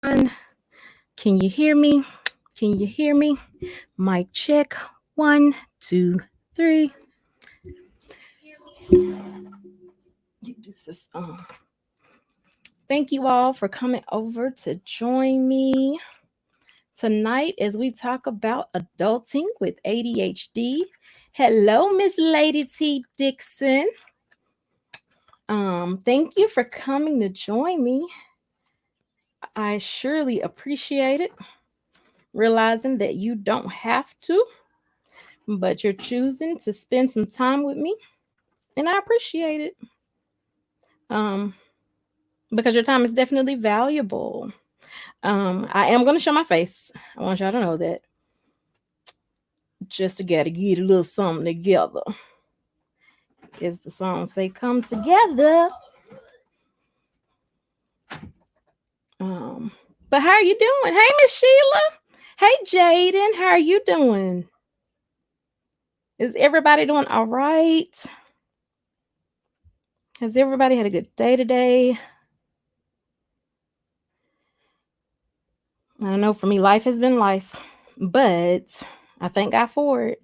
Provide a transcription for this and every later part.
1. Can you hear me? Can you hear me? Mic check. 1, 2, 3. This is Thank you all for coming over to join me tonight as we talk about adulting with ADHD. Hello, Miss Lady T Dixon. Thank you for coming to join me. I surely appreciate it. Realizing that you don't have to, but you're choosing to spend some time with me, and I appreciate it. Because your time is definitely valuable. I am going to show my face. I want y'all to know that. Just to get a little something together. As the song say, come together. But how are you doing? Hey, Miss Sheila. Hey, Jaden. How are you doing? Is everybody doing all right? Has everybody had a good day today? I don't know, for me, life has been life, but I thank God for it.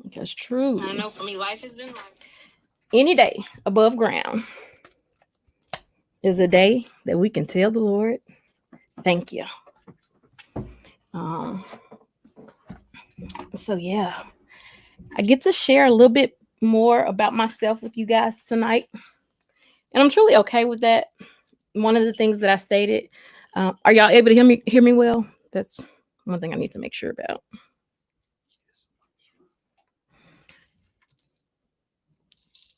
Because truly, I know for me, life has been life. Any day above ground is a day that we can tell the Lord, thank you. So yeah, I get to share a little bit more about myself with you guys tonight, and I'm truly okay with that. One of the things that I stated, are y'all able to hear me well? That's one thing I need to make sure about.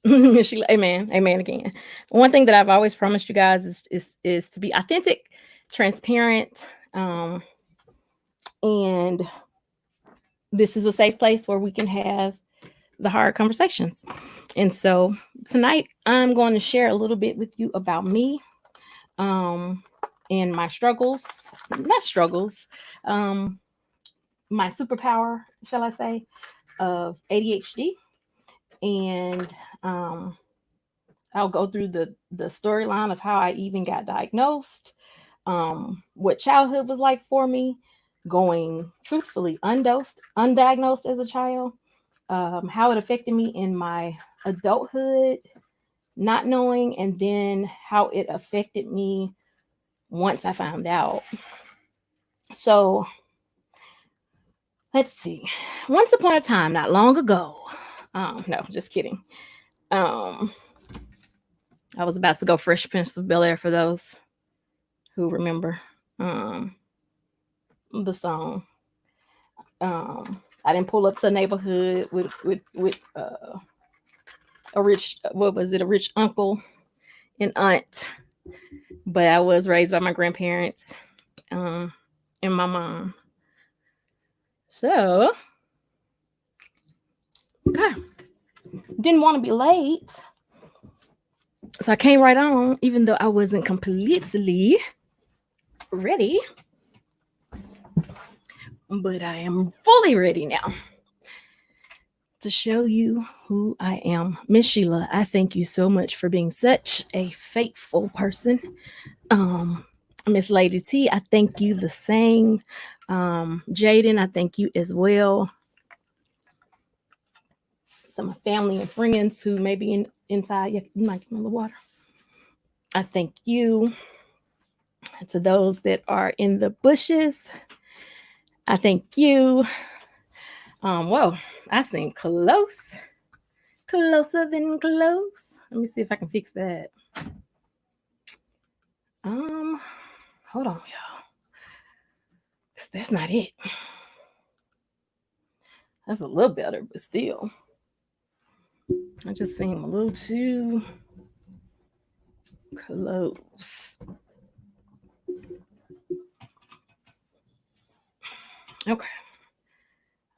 Amen, amen again. One thing that I've always promised you guys is to be authentic, transparent, and this is a safe place where we can have the hard conversations. And so tonight I'm going to share a little bit with you about me, and my struggles, not struggles, my superpower, shall I say, of ADHD. And I'll go through the storyline of how I even got diagnosed, what childhood was like for me, going truthfully undiagnosed as a child, how it affected me in my adulthood, not knowing, and then how it affected me once I found out. So let's see. Once upon a time, not long ago, no, just kidding. I was about to go Fresh Prince of Bel Air for those who remember the song. I didn't pull up to a neighborhood with a rich, what was it, a rich uncle and aunt, but I was raised by my grandparents and my mom. So, okay, didn't want to be late, so I came right on, even though I wasn't completely ready. But I am fully ready now to show you who I am. Miss Sheila, I thank you so much for being such a faithful person. Miss Lady T, I thank you the same. Jaden, I thank you as well. Some of my family and friends who may be inside, you might get on the water. I thank you. To those that are in the bushes, I thank you. Whoa, I seem close. Closer than close. Let me see if I can fix that. Hold on, y'all. That's not it. That's a little better, but still. I just seem a little too close. Okay.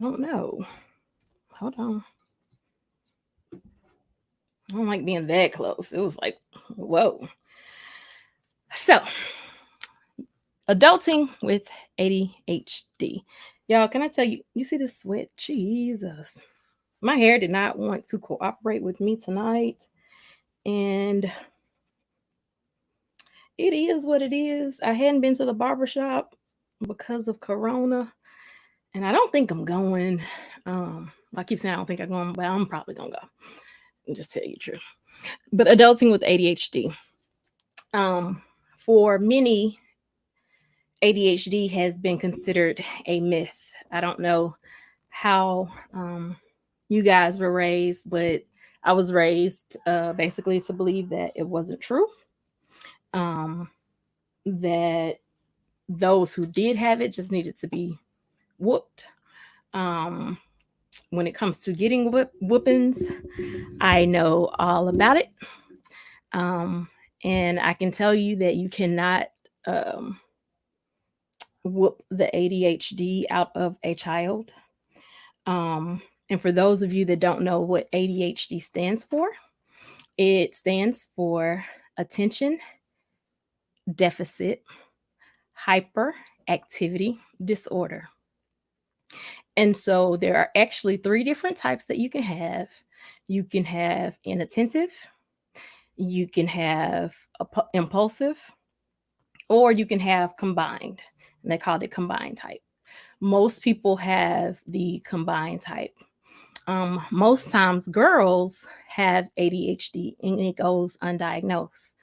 I don't know. Hold on. I don't like being that close. It was like, whoa. So, adulting with ADHD. Y'all, can I tell you, you see this sweat? Jesus. My hair did not want to cooperate with me tonight. And it is what it is. I hadn't been to the barbershop because of Corona, and I don't think I'm going. I keep saying I don't think I'm going, but I'm probably gonna go. And just tell you the truth. But adulting with ADHD. For many, ADHD has been considered a myth. I don't know how you guys were raised, but I was raised basically to believe that it wasn't true. That those who did have it just needed to be whooped. Um, when it comes to getting whoopings, I know all about it. Um, and I can tell you that you cannot um, whoop the ADHD out of a child. And for those of you that don't know what ADHD stands for, it stands for attention deficit hyperactivity disorder. And so there are actually three different types that you can have. You can have inattentive, you can have impulsive, or you can have combined. And they called it combined type. Most people have the combined type. Most times girls have ADHD and it goes undiagnosed.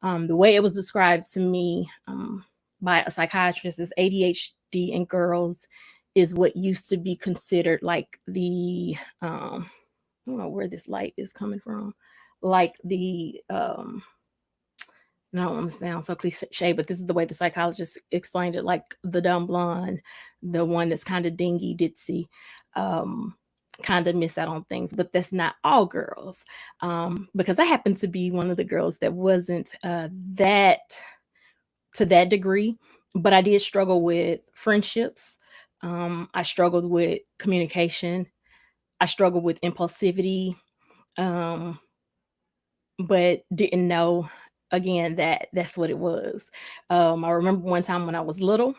The way it was described to me by a psychiatrist is ADHD in girls is what used to be considered like the I don't know where this light is coming from, like the I don't want to sound so cliche, but this is the way the psychologist explained it, like the dumb blonde, the one that's kind of dingy ditzy, kind of miss out on things. But that's not all girls, because I happen to be one of the girls that wasn't that to that degree, but I did struggle with friendships. I struggled with communication. I struggled with impulsivity, um, but didn't know again that that's what it was. I remember one time when I was little,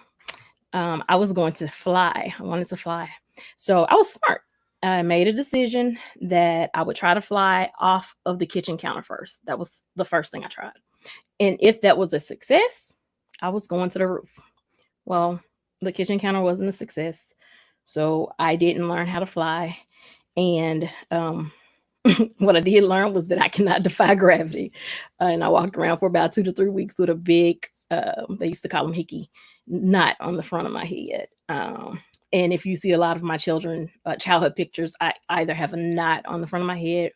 I was going to fly. I wanted to fly. So I was smart. I made a decision that I would try to fly off of the kitchen counter first. That was the first thing I tried. And if that was a success, I was going to the roof. Well, the kitchen counter wasn't a success. So I didn't learn how to fly. And what I did learn was that I cannot defy gravity. And I walked around for about 2 to 3 weeks with a big, they used to call them hickey, knot on the front of my head. And if you see a lot of my childhood pictures, I either have a knot on the front of my head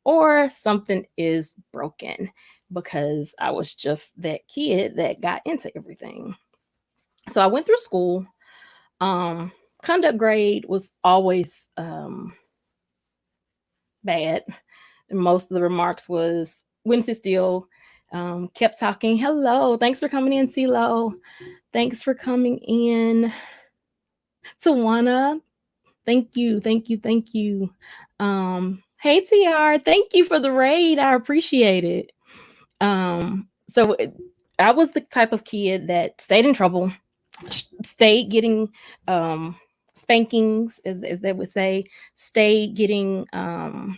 or something is broken because I was just that kid that got into everything. So I went through school. Conduct grade was always bad. And most of the remarks was wouldn't sit still, kept talking. Hello, thanks for coming in, CeeLo. Thanks for coming in, Tawana. Thank you, thank you, thank you. Hey TR, thank you for the raid. I appreciate it. I was the type of kid that stayed in trouble, stayed getting spankings, as they would say, stayed getting I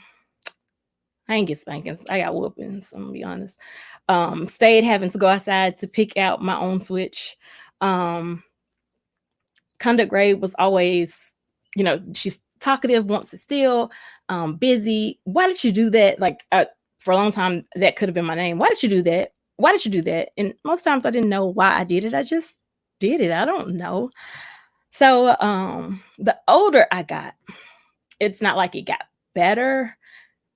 didn't get spankings. I got whoopings, I'm gonna be honest. Stayed having to go outside to pick out my own switch. Conduct grade was always, she's talkative, wants to steal, busy. Why did you do that? Like for a long time, that could have been my name. Why did you do that? Why did you do that? And most times I didn't know why I did it. I just did it. I don't know. So the older I got, it's not like it got better,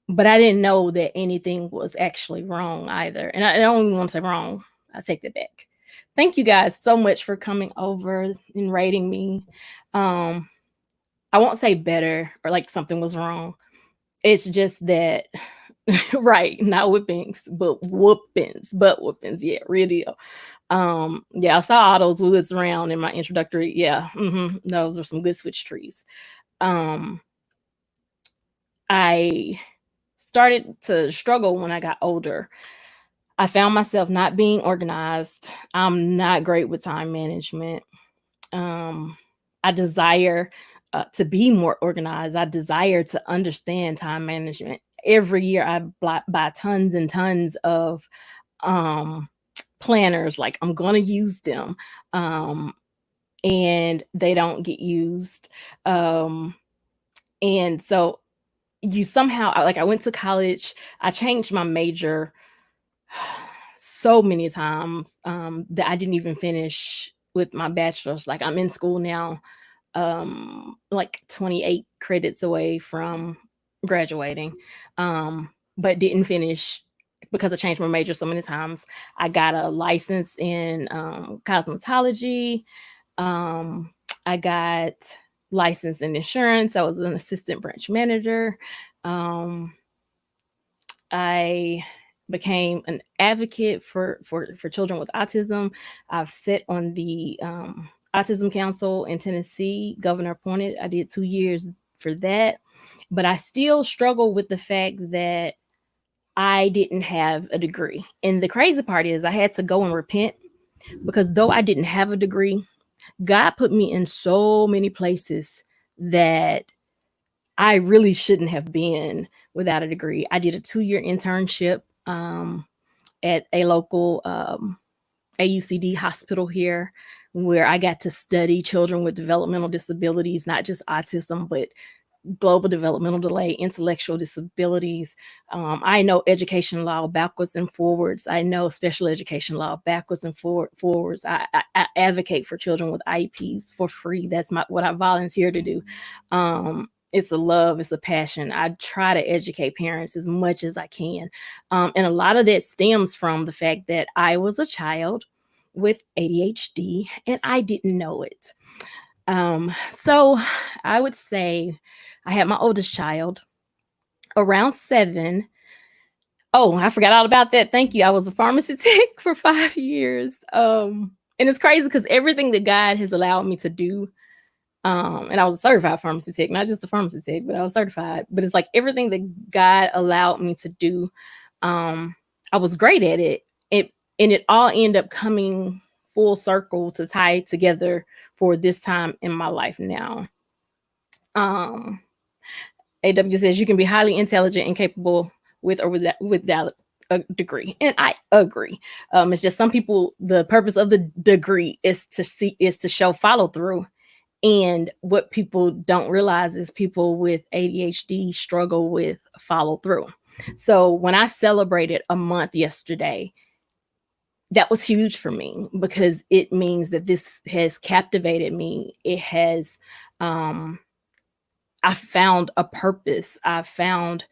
but I didn't know that anything was actually wrong either. And I don't even want to say wrong. I take that back. Thank you guys so much for coming over and rating me. I won't say better or like something was wrong. It's just that, right, not whippings, but whoopings, butt whoopings. Yeah, real deal. Yeah, I saw all those woods around in my introductory. Yeah, those were some good switch trees. I started to struggle when I got older. I found myself not being organized. I'm not great with time management. I desire to be more organized. I desire to understand time management. Every year I buy tons and tons of planners, like I'm going to use them. And they don't get used. And so you somehow, like, I went to college, I changed my major so many times that I didn't even finish with my bachelor's. Like, I'm in school now, like 28 credits away from graduating, but didn't finish because I changed my major so many times. I got a license in cosmetology. I got licensed in insurance. I was an assistant branch manager. I became an advocate for children with autism. I've sat on the Autism Council in Tennessee, governor appointed. I did 2 years for that, but I still struggle with the fact that I didn't have a degree. And the crazy part is I had to go and repent, because though I didn't have a degree, God put me in so many places that I really shouldn't have been without a degree. I did a 2-year internship at a local AUCD hospital here, where I got to study children with developmental disabilities, not just autism, but global developmental delay, intellectual disabilities. I know education law backwards and forwards. I know special education law backwards and forwards. I advocate for children with IEPs for free. That's what I volunteer to do. It's a love, it's a passion. I try to educate parents as much as I can. And a lot of that stems from the fact that I was a child with ADHD and I didn't know it. So I would say I had my oldest child around 7. Oh, I forgot all about that. Thank you. I was a pharmacy tech for 5 years. And it's crazy because everything that God has allowed me to do, and I was a certified pharmacy tech, not just a pharmacy tech, but I was certified. But it's like everything that God allowed me to do, I was great at it. And it all ended up coming full circle to tie together for this time in my life now. AW says you can be highly intelligent and capable with or without a degree, and I agree. It's just some people, the purpose of the degree is to show follow through. And what people don't realize is people with ADHD struggle with follow through. So when I celebrated a month yesterday, that was huge for me, because it means that this has captivated me. It has, I found a purpose. I found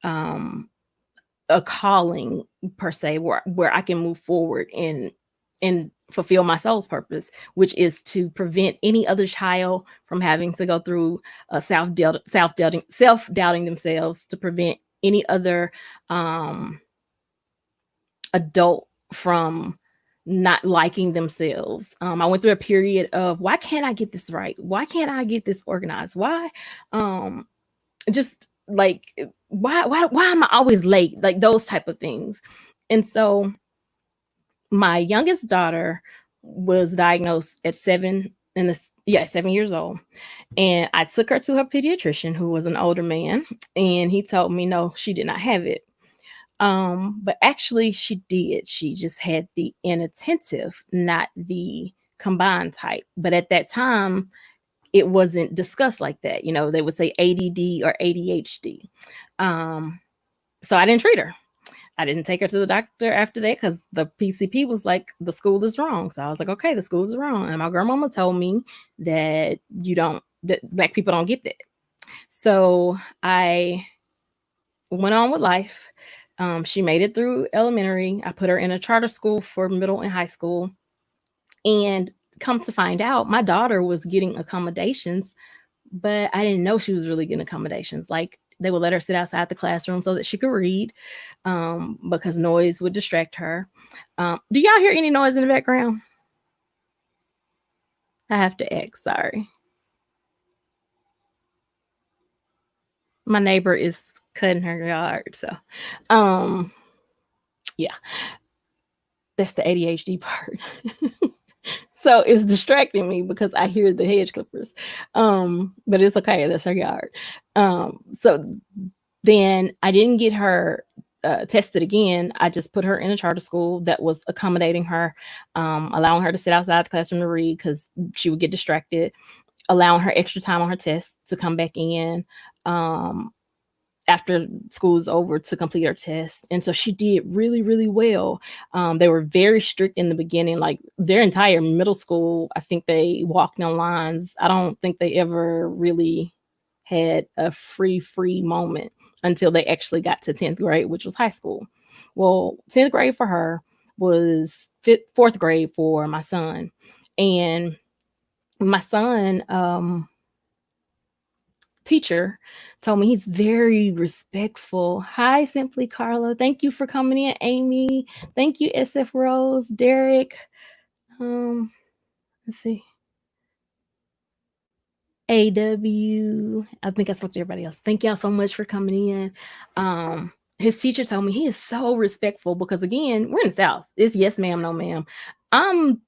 a calling, per se, where I can move forward and fulfill my soul's purpose, which is to prevent any other child from having to go through self-doubting themselves, to prevent any other adult from not liking themselves. I went through a period of, why can't I get this right? Why can't I get this organized? Why? Just like, why am I always late? Like those type of things. And so my youngest daughter was diagnosed at 7 years old. And I took her to her pediatrician, who was an older man, and he told me, no, she did not have it. But actually she did. She just had the inattentive, not the combined type. But at that time, it wasn't discussed like that. You know, they would say ADD or ADHD. So I didn't treat her. I didn't take her to the doctor after that, because the PCP was like, the school is wrong. So I was like, okay, the school is wrong. And my grandmama told me that that Black people don't get that. So I went on with life. She made it through elementary. I put her in a charter school for middle and high school. And come to find out, my daughter was getting accommodations, but I didn't know she was really getting accommodations. Like, they would let her sit outside the classroom so that she could read, because noise would distract her. Do y'all hear any noise in the background? I have to ask, sorry. My neighbor is cutting her yard, so yeah, that's the ADHD part. So it's distracting me because I hear the hedge clippers, but it's okay, that's her yard. So then I didn't get her tested again, I just put her in a charter school that was accommodating her, allowing her to sit outside the classroom to read because she would get distracted, allowing her extra time on her tests to come back in after school is over to complete her test. And so she did really, really well. They were very strict in the beginning, like their entire middle school. I think they walked on lines. I don't think they ever really had a free moment until they actually got to 10th grade, which was high school. Well, 10th grade for her was fourth grade for my son. And my son, teacher told me he's very respectful. Hi, Simply Carla. Thank you for coming in, Amy. Thank you, SF Rose, Derek. Let's see. AW. I think I spoke to everybody else. Thank y'all so much for coming in. His teacher told me he is so respectful because, again, we're in the South. It's yes, ma'am, no, ma'am. I'm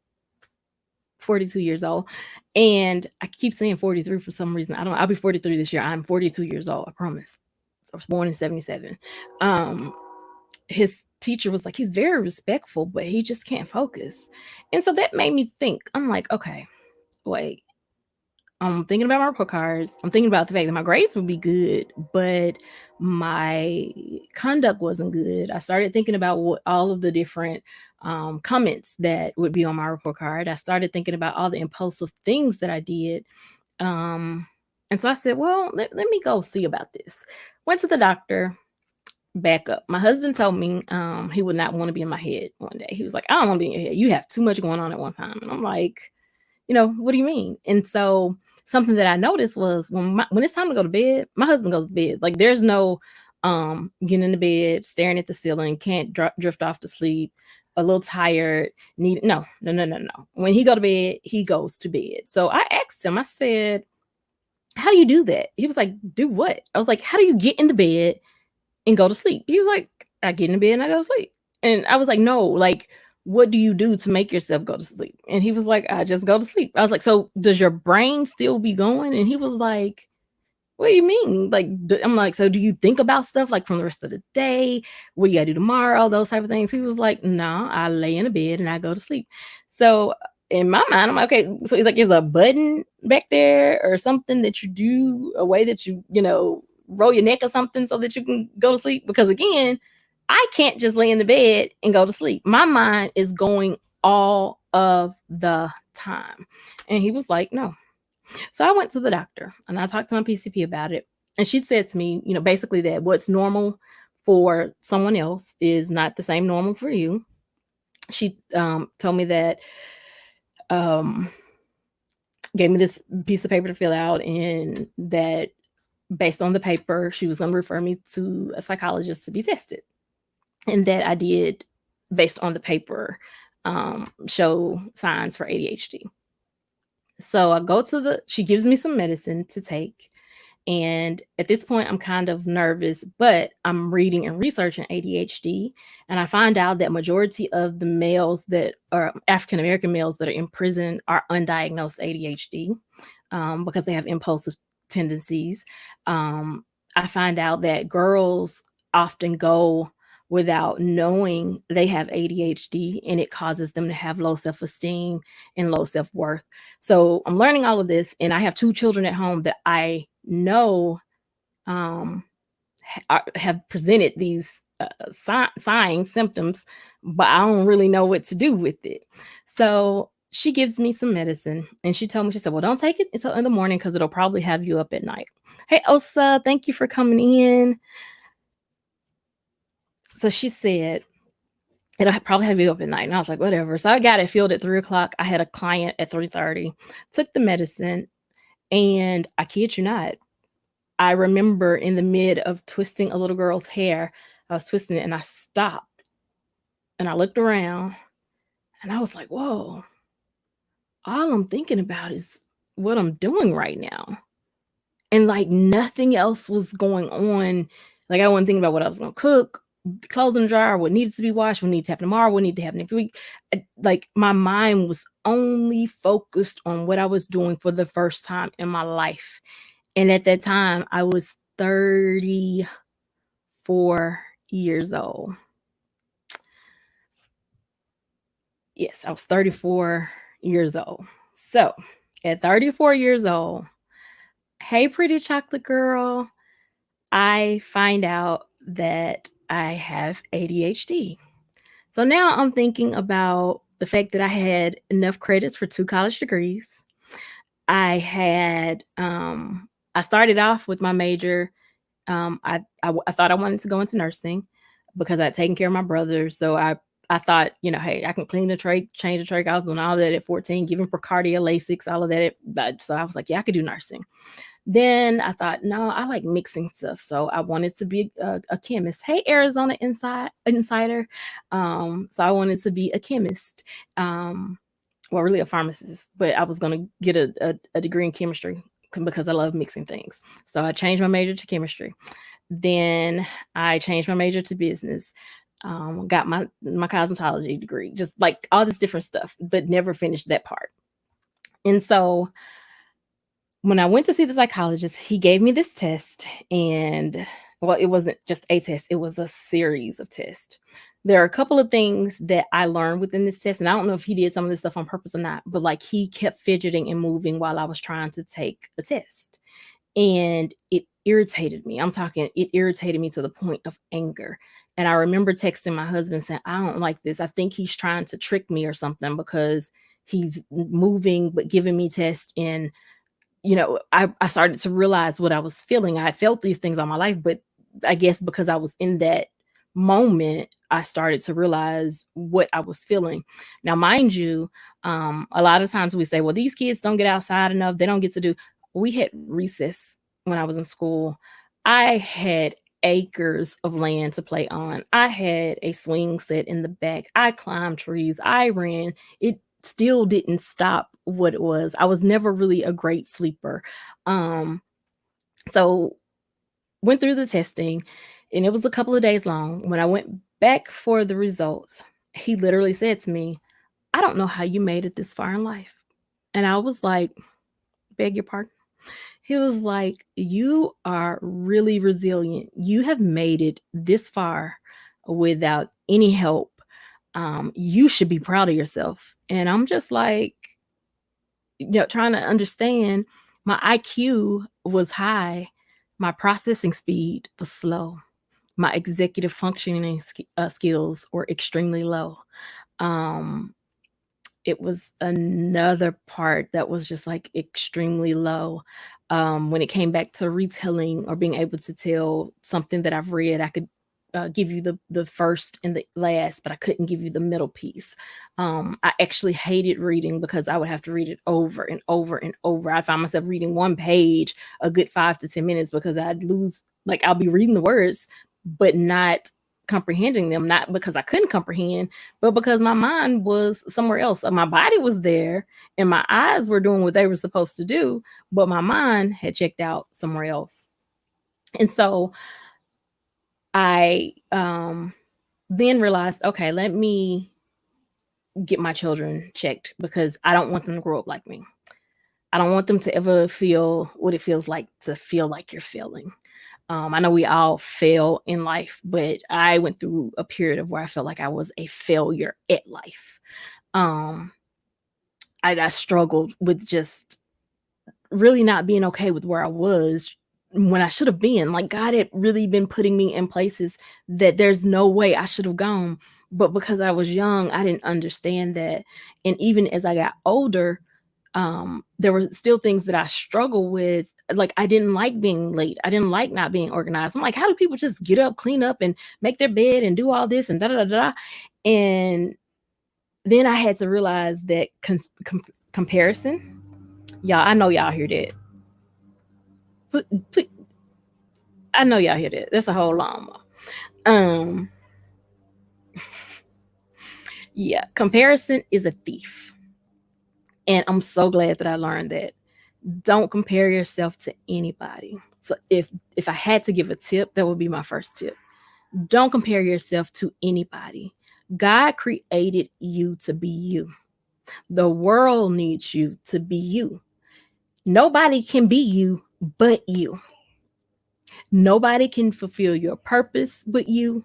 42 years old, and I keep saying 43 for some reason. I don't know. I'll be 43 this year. I'm 42 years old. I promise. I was born in 77. His teacher was like, he's very respectful, but he just can't focus. And so that made me think. I'm like, okay, wait. I'm thinking about my report cards. I'm thinking about the fact that my grades would be good, but my conduct wasn't good. I started thinking about what all of the different comments that would be on my report card. I started thinking about all the impulsive things that I did. And so I said, well, let me go see about this. Went to the doctor. Back up. My husband told me he would not want to be in my head one day. He was like, I don't want to be in your head. You have too much going on at one time. And I'm like, what do you mean? And so something that I noticed was when it's time to go to bed, my husband goes to bed. Like there's no getting in the bed, staring at the ceiling, can't drift off to sleep, a little tired, no. When he go to bed, he goes to bed. So I asked him, I said, how do you do that? He was like, do what? I was like, how do you get in the bed and go to sleep? He was like, I get in the bed and I go to sleep. And I was like, no, like, what do you do to make yourself go to sleep? And he was like, I just go to sleep. I was like, so does your brain still be going? And he was like, what do you mean? Like, I'm like, so do you think about stuff like from the rest of the day? What do you gotta do tomorrow? Those type of things. He was like, no, I lay in a bed and I go to sleep. So in my mind, I'm like, okay, so he's like, is a button back there or something that you do, a way that you roll your neck or something so that you can go to sleep? Because again, I can't just lay in the bed and go to sleep. My mind is going all of the time. And he was like, no. So I went to the doctor and I talked to my PCP about it. And she said to me, basically that what's normal for someone else is not the same normal for you. She told me that, gave me this piece of paper to fill out, and that based on the paper, she was going to refer me to a psychologist to be tested. And that I did, based on the paper, show signs for ADHD. So I go to she gives me some medicine to take. And at this point, I'm kind of nervous, but I'm reading and researching ADHD. And I find out that majority of the males that are African-American males that are in prison are undiagnosed ADHD because they have impulsive tendencies. I find out that girls often go without knowing they have ADHD, and it causes them to have low self-esteem and low self-worth. So I'm learning all of this, and I have 2 children at home that I know have presented these signs, symptoms, but I don't really know what to do with it. So she gives me some medicine, and she told me, she said, well, don't take it until in the morning because it'll probably have you up at night. Hey, Osa, thank you for coming in. So she said, it'll probably have you up at night. And I was like, whatever. So I got it filled at 3:00. I had a client at 3:30, took the medicine, and I kid you not, I remember in the mid of twisting a little girl's hair, I was twisting it and I stopped and I looked around and I was like, whoa, all I'm thinking about is what I'm doing right now. And like nothing else was going on. Like I wasn't thinking about what I was going to cook, clothes in the dryer, what needed to be washed, what needs to happen tomorrow, what needs to happen next week. Like my mind was only focused on what I was doing for the first time in my life. And at that time, I was 34 years old. Yes, I was 34 years old. So at 34 years old, hey, pretty chocolate girl, I find out that I have ADHD. So now I'm thinking about the fact that I had enough credits for 2 college degrees. I started off with my major. I thought I wanted to go into nursing because I'd taken care of my brother. So I thought, hey, I can clean the trach, change the trach. I was doing all that at 14, giving Procardia, Lasix, all of that. So I was like, yeah, I could do nursing. Then I thought, no, I like mixing stuff. So I wanted to be a chemist. Hey, Arizona Insider. So I wanted to be a chemist. Well, really a pharmacist, but I was going to get a degree in chemistry because I love mixing things. So I changed my major to chemistry. Then I changed my major to business. Got my cosmetology degree, just like all this different stuff, but never finished that part. And so when I went to see the psychologist, he gave me this test, and well, it wasn't just a test, it was a series of tests. There are a couple of things that I learned within this test, and I don't know if he did some of this stuff on purpose or not, but like he kept fidgeting and moving while I was trying to take a test. And it irritated me. I'm talking, it irritated me to the point of anger. And I remember texting my husband saying, I don't like this. I think he's trying to trick me or something because he's moving but giving me tests. And I started to realize what I was feeling. I had felt these things all my life, but I guess because I was in that moment, I started to realize what I was feeling. Now, mind you, a lot of times we say, well, these kids don't get outside enough. They don't get to do. We had recess when I was in school. I had acres of land to play on. I had a swing set in the back. I climbed trees. I ran. It still didn't stop what it was. I was never really a great sleeper. So went through the testing, and it was a couple of days long. When I went back for the results, he literally said to me, I don't know how you made it this far in life. And I was like, beg your pardon? He was like, you are really resilient. You have made it this far without any help. You should be proud of yourself. And I'm just like, trying to understand. My IQ was high, my processing speed was slow, my executive functioning skills were extremely low. Um, it was another part that was just like extremely low. When it came back to retelling or being able to tell something that I've read, I could give you the first and the last, but I couldn't give you the middle piece. I actually hated reading because I would have to read it over and over and over. I found myself reading one page a good 5 to 10 minutes because I'd lose, like, I'll be reading the words, but not comprehending them, not because I couldn't comprehend, but because my mind was somewhere else. My body was there and my eyes were doing what they were supposed to do, but my mind had checked out somewhere else. And so I then realized, okay, let me get my children checked because I don't want them to grow up like me. I don't want them to ever feel what it feels like to feel like you're failing. I know we all fail in life, but I went through a period of where I felt like I was a failure at life. Um, I struggled with just really not being okay with where I was when I should have been. Like, God had really been putting me in places that there's no way I should have gone. But because I was young, I didn't understand that. And even as I got older, there were still things that I struggle with. Like, I didn't like being late. I didn't like not being organized. I'm like, how do people just get up, clean up, and make their bed and do all this and da da da da? And then I had to realize that comparison. Y'all, I know y'all hear that. But I know y'all hear that. That's a whole llama. Um, yeah, comparison is a thief. And I'm so glad that I learned that. Don't compare yourself to anybody. So if I had to give a tip, that would be my first tip. Don't compare yourself to anybody. God created you to be you. The world needs you to be you. Nobody can be you but you. Nobody can fulfill your purpose but you.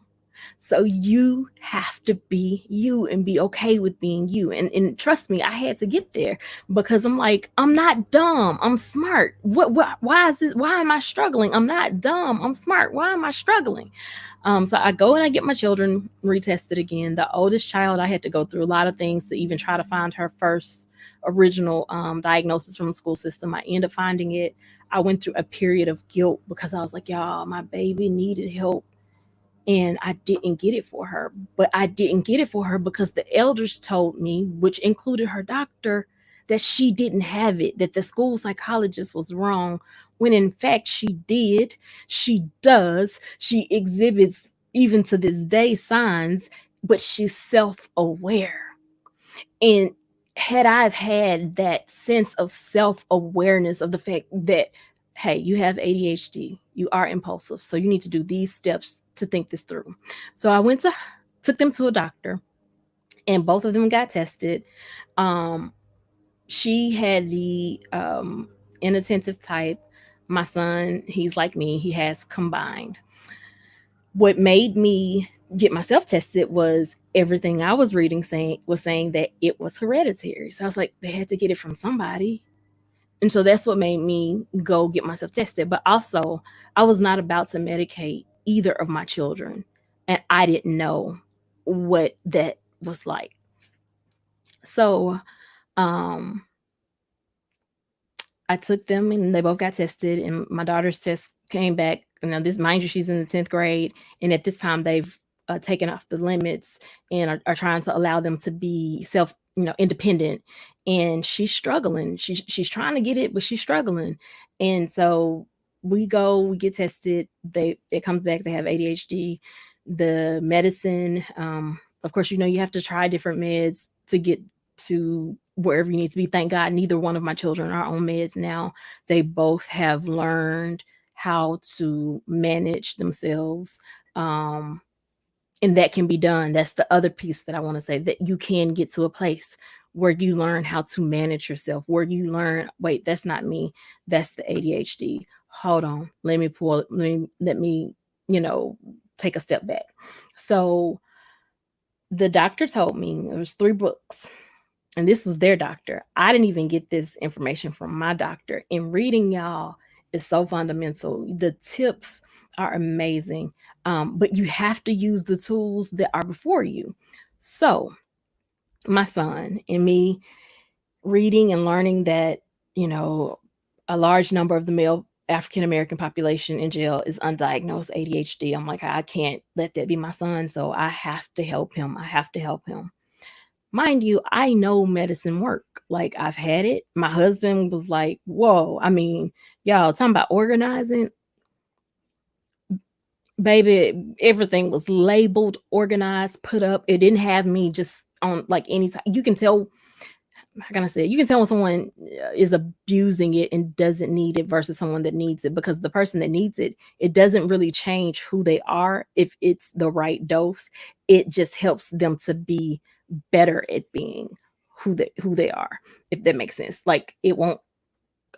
So you have to be you and be okay with being you. And trust me, I had to get there because I'm like, I'm not dumb. I'm smart. What why is this? Why am I struggling? I'm not dumb. I'm smart. Why am I struggling? So I go and I get my children retested again. The oldest child, I had to go through a lot of things to even try to find her first original diagnosis from the school system. I ended up finding it. I went through a period of guilt because I was like, y'all, my baby needed help and I didn't get it for her. But I didn't get it for her because the elders told me, which included her doctor, that she didn't have it, that the school psychologist was wrong, when in fact she did. She does. She exhibits, even to this day, signs, but she's self aware. And had I've had that sense of self awareness of the fact that, hey, you have ADHD, you are impulsive, so you need to do these steps to think this through. So I took them to a doctor, and both of them got tested. Um, she had the inattentive type. My son, he's like me, he has combined. What made me get myself tested was everything I was reading saying that it was hereditary. So I was like, they had to get it from somebody. And so that's what made me go get myself tested. But also, I was not about to medicate either of my children. And I didn't know what that was like. So um I took them and they both got tested, and my daughter's test came back. Now, this, mind you, she's in the 10th grade, and at this time they've taken off the limits and are trying to allow them to be independent. And she's struggling. She's trying to get it, but she's struggling. And so we get tested. It comes back they have ADHD. The medicine, of course, you have to try different meds to get to wherever you need to be. Thank God neither one of my children are on meds now. They both have learned how to manage themselves. Um, and that can be done. That's the other piece that I want to say, that you can get to a place where you learn how to manage yourself, where you learn, wait, that's not me. That's the ADHD. Hold on. Let me, take a step back. So the doctor told me there was 3 books, and this was their doctor. I didn't even get this information from my doctor. And reading, y'all, is so fundamental. The tips are amazing, but you have to use the tools that are before you. So my son and me reading and learning that, a large number of the male African American population in jail is undiagnosed ADHD. I'm like, I can't let that be my son. So I have to help him. I have to help him. Mind you, I know medicine work. Like, I've had it. My husband was like, whoa. I mean, y'all, talking about organizing, baby, everything was labeled, organized, put up. It didn't have me just on like any time. You can tell, how can I say it? You can tell when someone is abusing it and doesn't need it versus someone that needs it, because the person that needs it, it doesn't really change who they are if it's the right dose. It just helps them to be better at being who they are, if that makes sense. Like, it won't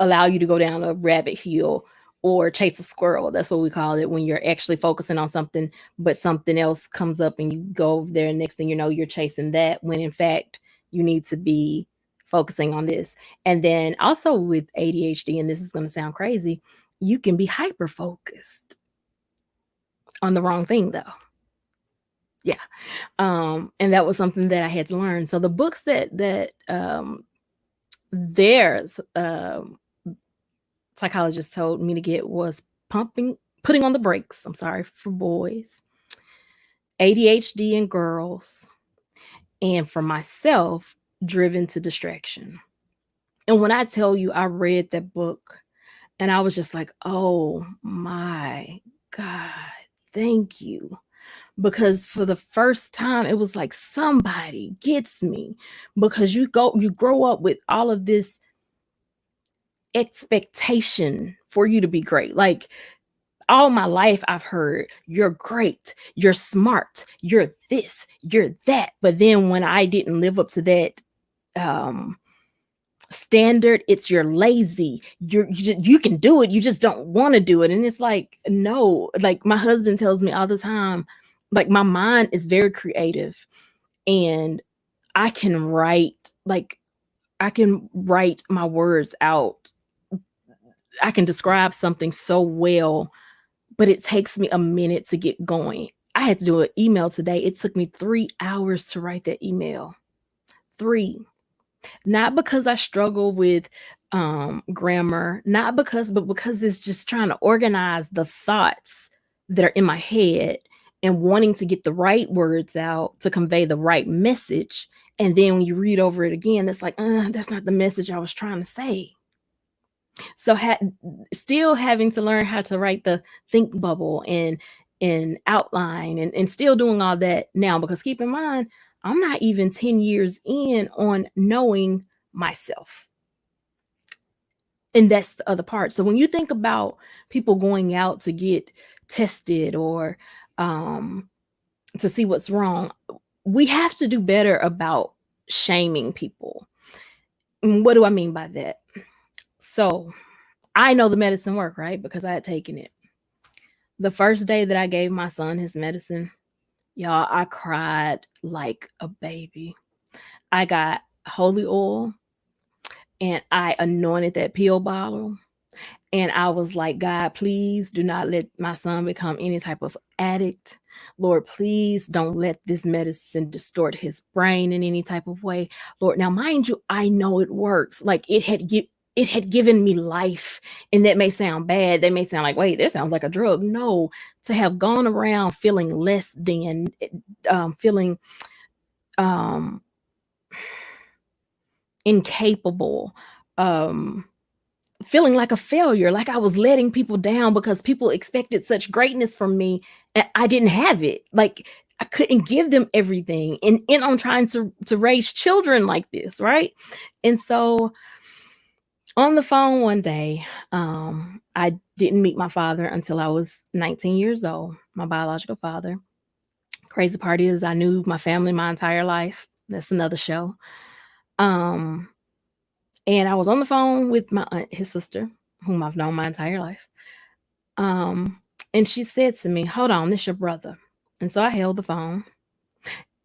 allow you to go down a rabbit hole or chase a squirrel. That's what we call it, when you're actually focusing on something, but something else comes up and you go over there, and next thing you know, you're chasing that, when in fact you need to be focusing on this. And then also with ADHD, and this is going to sound crazy, you can be hyper focused on the wrong thing though. Yeah. And that was something that I had to learn. So the books that there's psychologist told me to get was putting on the brakes, I'm sorry, for boys, ADHD in girls, and for myself, Driven to Distraction. And when I tell you, I read that book and I was just like, oh my God, thank you. Because for the first time, it was like, somebody gets me. Because you grow up with all of this expectation for you to be great. Like, all my life I've heard, you're great, you're smart, you're this, you're that. But then when I didn't live up to that standard, it's you're lazy, you can do it, you just don't want to do it. And it's like, no. Like, my husband tells me all the time, like my mind is very creative, and I can write, like I can write my words out. I can describe something so well, but it takes me a minute to get going. I had to do an email today. It took me 3 hours to write that email. 3. Not because I struggle with grammar, not because, but because it's just trying to organize the thoughts that are in my head and wanting to get the right words out to convey the right message. And then when you read over it again, it's like, that's not the message I was trying to say. So still having to learn how to write the think bubble and outline, and still doing all that now, because keep in mind, I'm not even 10 years in on knowing myself. And that's the other part. So when you think about people going out to get tested or to see what's wrong, we have to do better about shaming people. And what do I mean by that? So I know the medicine worked, right? Because I had taken it. The first day that I gave my son his medicine, y'all, I cried like a baby. I got holy oil and I anointed that pill bottle. And I was like, God, please do not let my son become any type of addict. Lord, please don't let this medicine distort his brain in any type of way. Lord, now mind you, I know it works. Like it had given me life. And that may sound bad. They may sound like, wait, that sounds like a drug. No, to have gone around feeling less than, feeling incapable, feeling like a failure, like I was letting people down because people expected such greatness from me and I didn't have it. Like I couldn't give them everything. And I'm trying to raise children like this, right? And so on the phone one day, I didn't meet my father until I was 19 years old, my biological father. Crazy part is I knew my family my entire life. That's another show. And I was on the phone with my aunt, his sister, whom I've known my entire life. And she said to me, hold on, this your brother. And so I held the phone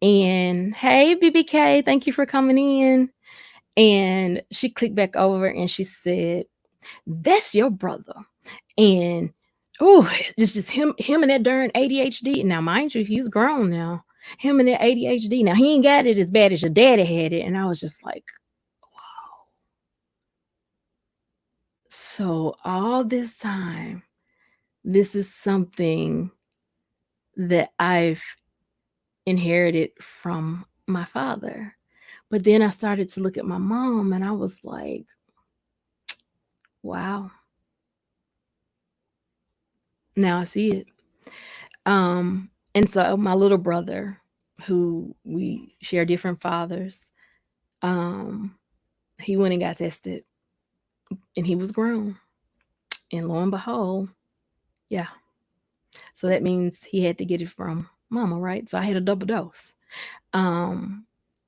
and, hey, BBK, thank you for coming in. And she clicked back over and she said, that's your brother. And oh, it's just him and that darn ADHD. Now, mind you, he's grown now. Him and that ADHD. Now, he ain't got it as bad as your daddy had it. And I was just like, wow. So all this time, this is something that I've inherited from my father. But then I started to look at my mom and I was like, wow. Now I see it. And so my little brother, who we share different fathers, he went and got tested and he was grown. And lo and behold, yeah. So that means he had to get it from mama, right? So I had a double dose.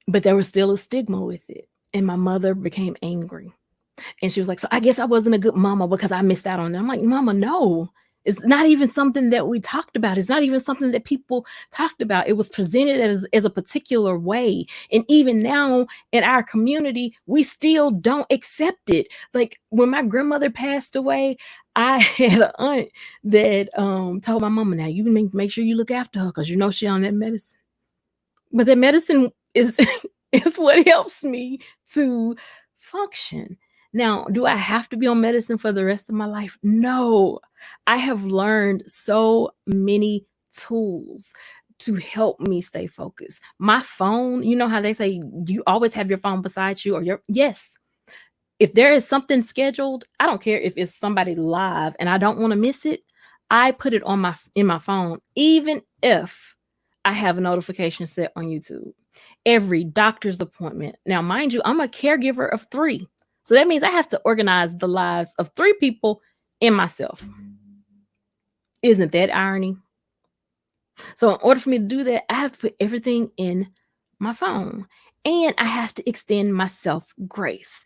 But there was still a stigma with it. And my mother became angry. And she was like, so I guess I wasn't a good mama because I missed out on it. I'm like, mama, no. It's not even something that we talked about. It's not even something that people talked about. It was presented as a particular way. And even now in our community, we still don't accept it. Like when my grandmother passed away, I had an aunt that told my mama, now you make sure you look after her because you know she on that medicine. But that medicine is is what helps me to function. Now, do I have to be on medicine for the rest of my life? No. I have learned so many tools to help me stay focused. My phone, you know how they say you always have your phone beside you, or yes. If there is something scheduled, I don't care if it's somebody live and I don't want to miss it, I put it on in my phone, even if I have a notification set on YouTube. Every doctor's appointment. Now, mind you, I'm a caregiver of 3. So that means I have to organize the lives of 3 people and myself. Isn't that irony? So in order for me to do that, I have to put everything in my phone. And I have to extend myself grace.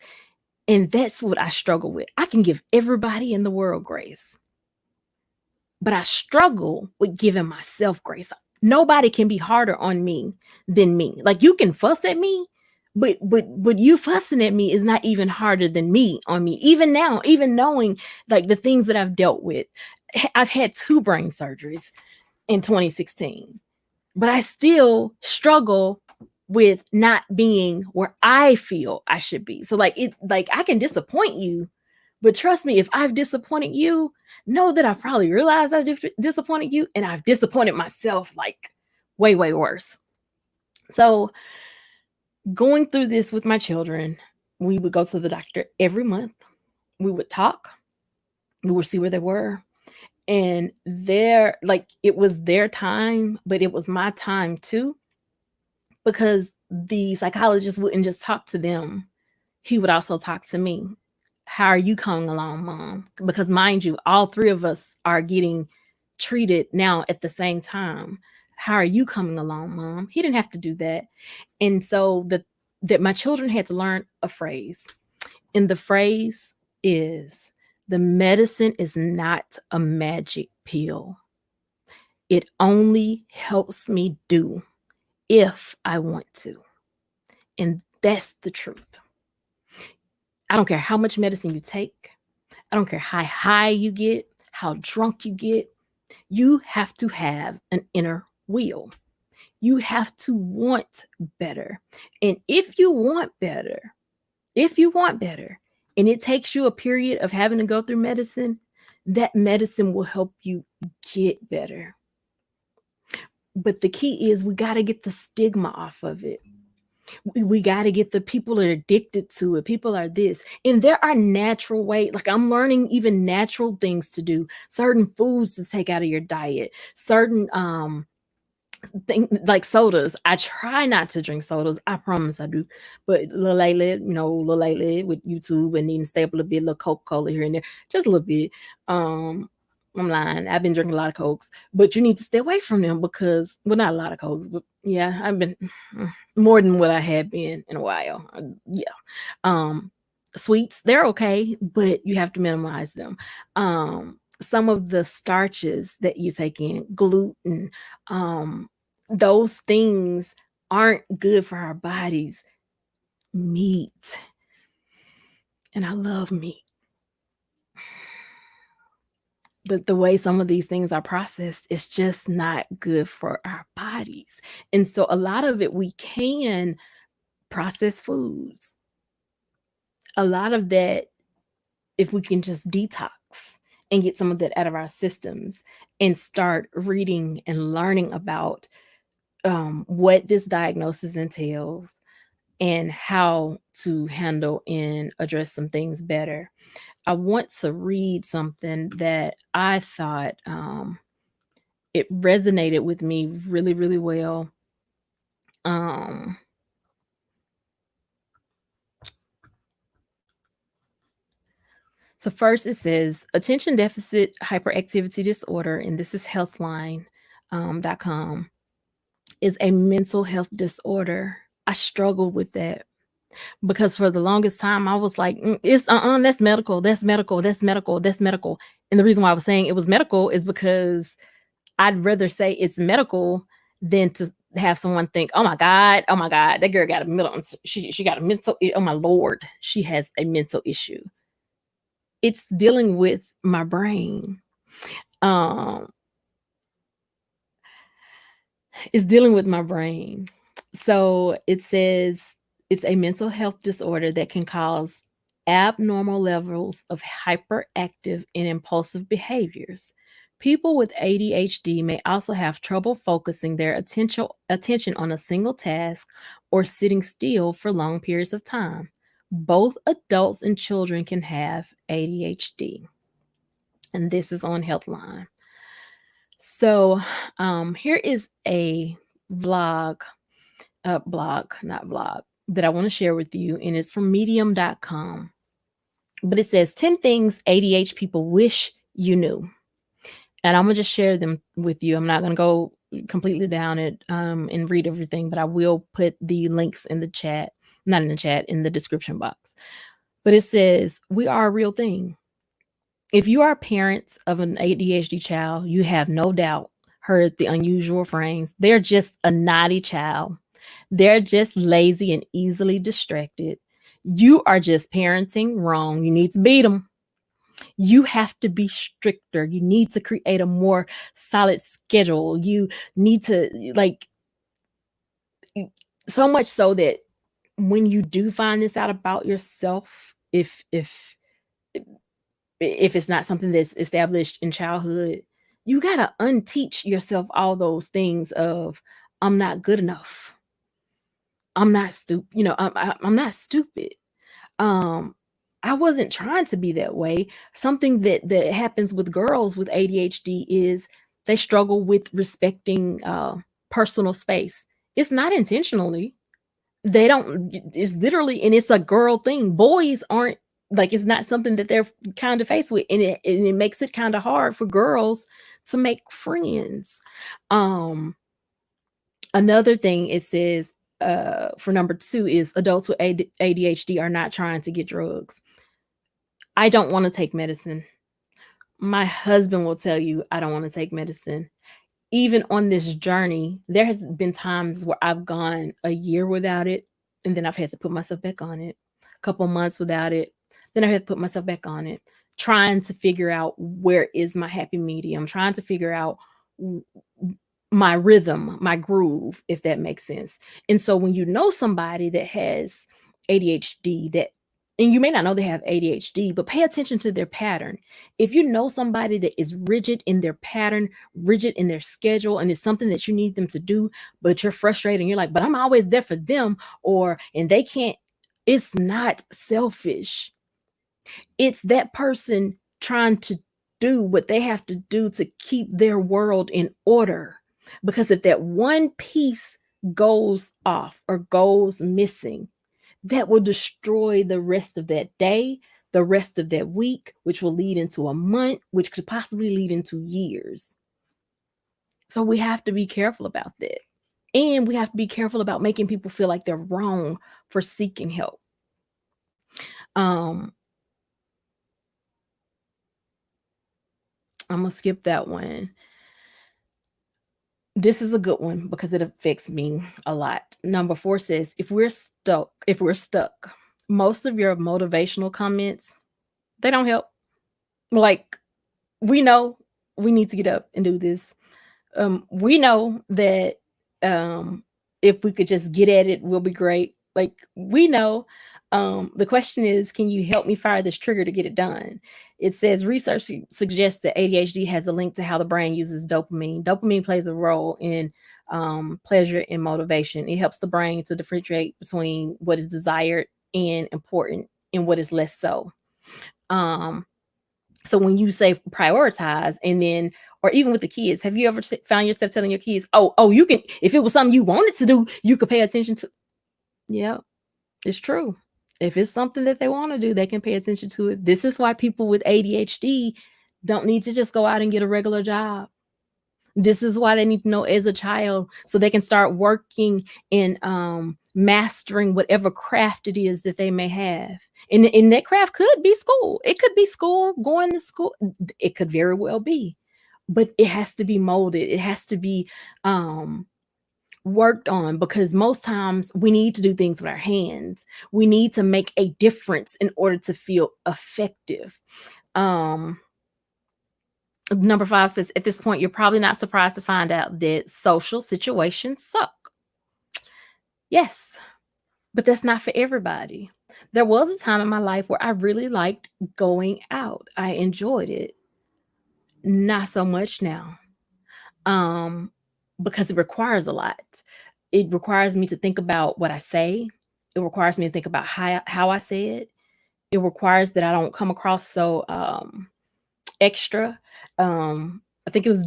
And that's what I struggle with. I can give everybody in the world grace. But I struggle with giving myself grace. Nobody can be harder on me than me. Like, you can fuss at me, but you fussing at me is not even harder than me on me. Even now, even knowing like the things that I've dealt with. I've had 2 brain surgeries in 2016, but I still struggle with not being where I feel I should be. So like I can disappoint you, but trust me, if I've disappointed you, know that I probably realized I disappointed you, and I've disappointed myself like way, way worse. So going through this with my children, we would go to the doctor every month. We would talk. We would see where they were. And it was their time, but it was my time too, because the psychologist wouldn't just talk to them. He would also talk to me. How are you coming along, mom? Because mind you, all 3 of us are getting treated now at the same time. How are you coming along, mom? He didn't have to do that. And so that my children had to learn a phrase. And the phrase is, the medicine is not a magic pill. It only helps me do if I want to. And that's the truth. I don't care how much medicine you take. I don't care how high you get, how drunk you get. You have to have an inner will. You have to want better. And if you want better, and it takes you a period of having to go through medicine, that medicine will help you get better. But the key is we got to get the stigma off of it. We got to get the people that are addicted to it. People are this. And there are natural ways. Like, I'm learning even natural things to do, certain foods to take out of your diet, certain like sodas. I try not to drink sodas. I promise I do. But lately with YouTube and needing to stay up a little bit, a little Coca-Cola here and there, just a little bit. I'm lying. I've been drinking a lot of Cokes, but you need to stay away from them because, well, not a lot of Cokes, but yeah, I've been more than what I had been in a while. Yeah. Sweets, they're okay, but you have to minimize them. Some of the starches that you take in, gluten, those things aren't good for our bodies. Meat, and I love meat, but the way some of these things are processed is just not good for our bodies. And so a lot of it, we can process foods. A lot of that, if we can just detox and get some of that out of our systems and start reading and learning about what this diagnosis entails and how to handle and address some things better. I want to read something that I thought it resonated with me really, really well. So first it says attention deficit hyperactivity disorder, and this is healthline.com, is a mental health disorder. I struggled with that because for the longest time I was like, it's that's medical, that's medical, that's medical, that's medical. And the reason why I was saying it was medical is because I'd rather say it's medical than to have someone think, oh my God, that girl got a mental, she got a mental, oh my Lord, she has a mental issue. It's dealing with my brain. It's dealing with my brain. So it says it's a mental health disorder that can cause abnormal levels of hyperactive and impulsive behaviors. People with ADHD may also have trouble focusing their attention on a single task or sitting still for long periods of time. Both adults and children can have ADHD. And this is on Healthline. So here is a not vlog, that I want to share with you, and it's from medium.com. But it says 10 things ADHD people wish you knew. And I'm going to just share them with you. I'm not going to go completely down it and read everything, but I will put the links in the chat, not in the chat, in the description box. But it says, we are a real thing. If you are parents of an ADHD child, you have no doubt heard the unusual phrase. They're just a naughty child. They're just lazy and easily distracted. You are just parenting wrong. You need to beat them. You have to be stricter. You need to create a more solid schedule. You need to, like, so much so that when you do find this out about yourself, if it's not something that's established in childhood, you gotta unteach yourself all those things of I'm not good enough. I'm not stupid. I'm not stupid. Um, I wasn't trying to be that way. Something that happens with girls with ADHD is they struggle with respecting personal space. It's not intentionally. They don't. It's literally, and it's a girl thing. Boys aren't, like, it's not something that they're kind of faced with, and it makes it kind of hard for girls to make friends. Um, Another thing it says for number 2 is adults with ADHD are not trying to get drugs. I don't want to take medicine. My husband will tell you I don't want to take medicine. Even on this journey, there has been times where I've gone a year without it, and then I've had to put myself back on it. A couple months without it, then I had to put myself back on it, trying to figure out where is my happy medium, trying to figure out my rhythm, my groove, if that makes sense. And so when you know somebody that has ADHD, and you may not know they have ADHD, but pay attention to their pattern. If you know somebody that is rigid in their pattern, rigid in their schedule, and it's something that you need them to do, but you're frustrated and you're like, but I'm always there for them, and they can't, it's not selfish. It's that person trying to do what they have to do to keep their world in order. Because if that one piece goes off or goes missing, that will destroy the rest of that day, the rest of that week, which will lead into a month, which could possibly lead into years. So we have to be careful about that. And we have to be careful about making people feel like they're wrong for seeking help. I'm going to skip that one. This is a good one because it affects me a lot. Number 4 says, if we're stuck, most of your motivational comments, they don't help. Like, we know we need to get up and do this. We know that if we could just get at it, we'll be great. Like, we know. The question is, can you help me fire this trigger to get it done? It says research suggests that ADHD has a link to how the brain uses dopamine. Dopamine plays a role in pleasure and motivation. It helps the brain to differentiate between what is desired and important and what is less so. So when you say prioritize, and then, or even with the kids, have you ever found yourself telling your kids, oh, you can, if it was something you wanted to do, you could pay attention to? Yeah, it's true. If it's something that they want to do, they can pay attention to it. This is why people with ADHD don't need to just go out and get a regular job. This is why they need to know as a child, so they can start working and mastering whatever craft it is that they may have. And that craft could be school. It could be school, going to school. It could very well be. But it has to be molded. It has to be worked on, because most times we need to do things with our hands. We need to make a difference in order to feel effective. Number 5 says, at this point, you're probably not surprised to find out that social situations suck. Yes, but that's not for everybody. There was a time in my life where I really liked going out. I enjoyed it. Not so much now. Because it requires a lot. It requires me to think about what I say. It requires me to think about how I say it. It requires that I don't come across so extra. I think it was,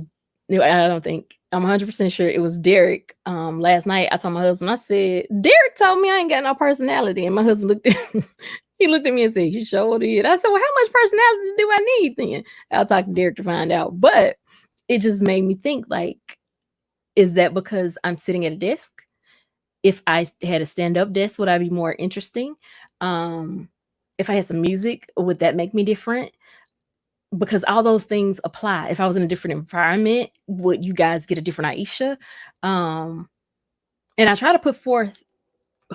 I don't think, I'm 100% sure it was Derek. Last night I told my husband, I said, Derek told me I ain't got no personality. And my husband looked at me and said, you sure did. I said, well, how much personality do I need then? I'll talk to Derek to find out. But it just made me think, like, is that because I'm sitting at a desk? If I had a stand-up desk, would I be more interesting? If I had some music, would that make me different? because all those things apply. If I was in a different environment, would you guys get a different Aisha? And I try to put forth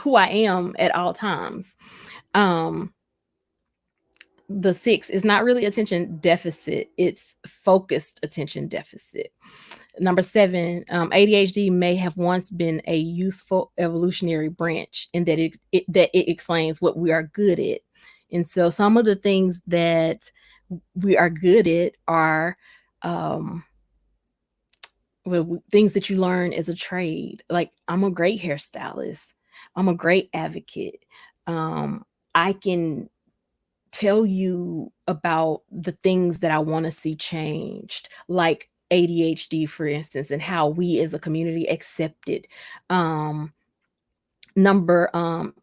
who I am at all times. Um, the 6 is not really attention deficit, it's focused attention deficit. Number 7, ADHD may have once been a useful evolutionary branch in that it explains what we are good at. And so some of the things that we are good at are um, things that you learn as a trade. Like, I'm a great hairstylist. I'm a great advocate. I can tell you about the things that I want to see changed, like ADHD, for instance, and how we as a community accept it. Number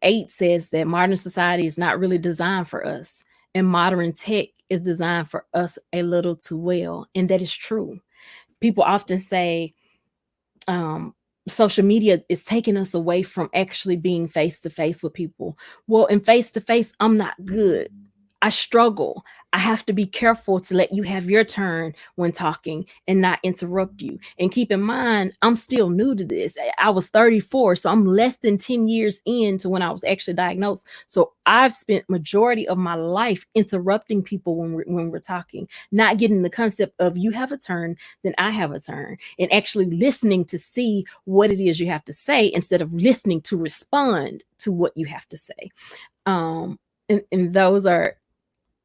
8 says that modern society is not really designed for us, and modern tech is designed for us a little too well. And that is true. People often say, um, social media is taking us away from actually being face to face with people. Well, in face to face, I'm not good. I struggle. I have to be careful to let you have your turn when talking and not interrupt you. And keep in mind, I'm still new to this. I was 34, so I'm less than 10 years into when I was actually diagnosed. So I've spent majority of my life interrupting people when we're talking, not getting the concept of you have a turn, then I have a turn, and actually listening to see what it is you have to say instead of listening to respond to what you have to say. And those are,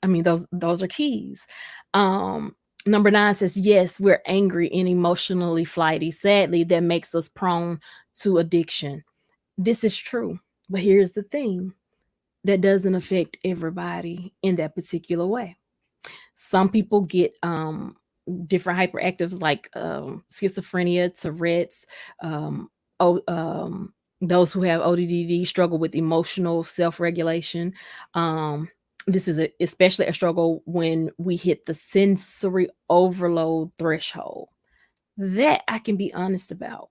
I mean, those are keys. Number 9 says, yes, we're angry and emotionally flighty. Sadly, that makes us prone to addiction. This is true. But here's the thing, that doesn't affect everybody in that particular way. Some people get different hyperactives like schizophrenia, Tourette's, um, oh, those who have ODD struggle with emotional self-regulation. This is especially a struggle when we hit the sensory overload threshold. That I can be honest about.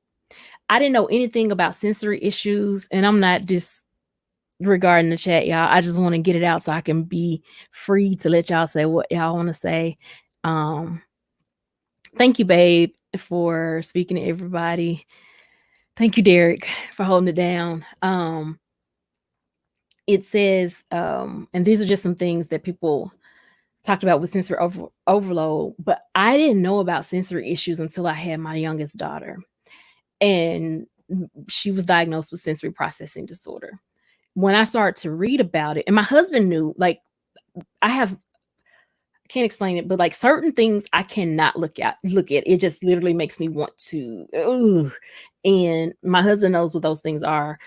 I didn't know anything about sensory issues, and I'm not disregarding the chat, y'all. I just want to get it out so I can be free to let y'all say what y'all want to say. Thank you, babe, for speaking to everybody. Thank you, Derek, for holding it down. It says, and these are just some things that people talked about with sensory overload, but I didn't know about sensory issues until I had my youngest daughter. And she was diagnosed with sensory processing disorder. When I started to read about it, and my husband knew, like, I can't explain it, but like certain things I cannot look at. It just literally makes me want to, ooh. And my husband knows what those things are.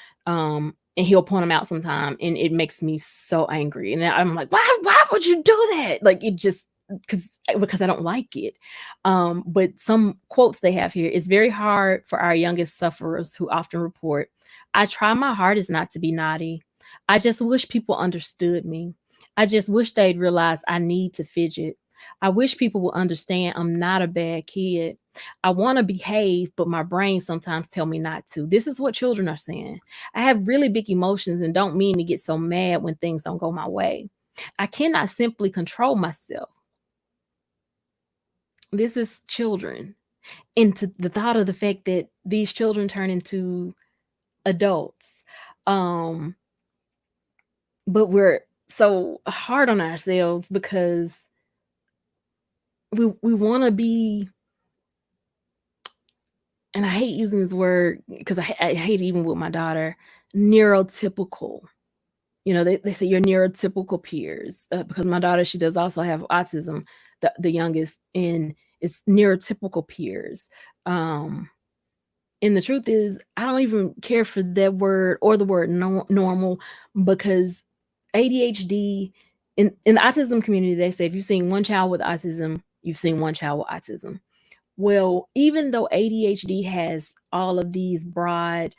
And he'll point them out sometime, and it makes me so angry. And I'm like, why would you do that? Like, it just, because I don't like it. But some quotes they have here: it's very hard for our youngest sufferers who often report, I try my hardest not to be naughty. I just wish people understood me. I just wish they'd realize I need to fidget. I wish people will understand I'm not a bad kid. I want to behave, but my brain sometimes tell me not to. This is what children are saying. I have really big emotions and don't mean to get so mad when things don't go my way. I cannot simply control myself. This is children. And to the thought of the fact that these children turn into adults. But we're so hard on ourselves because we want to be, and I hate using this word because I hate it even with my daughter, neurotypical. You know, they say you're neurotypical peers, because my daughter, she does also have autism, the youngest, and it's neurotypical peers. And the truth is, I don't even care for that word or the word normal, because ADHD, in the autism community, they say if you've seen one child with autism, you've seen one child with autism. Well, even though ADHD has all of these broad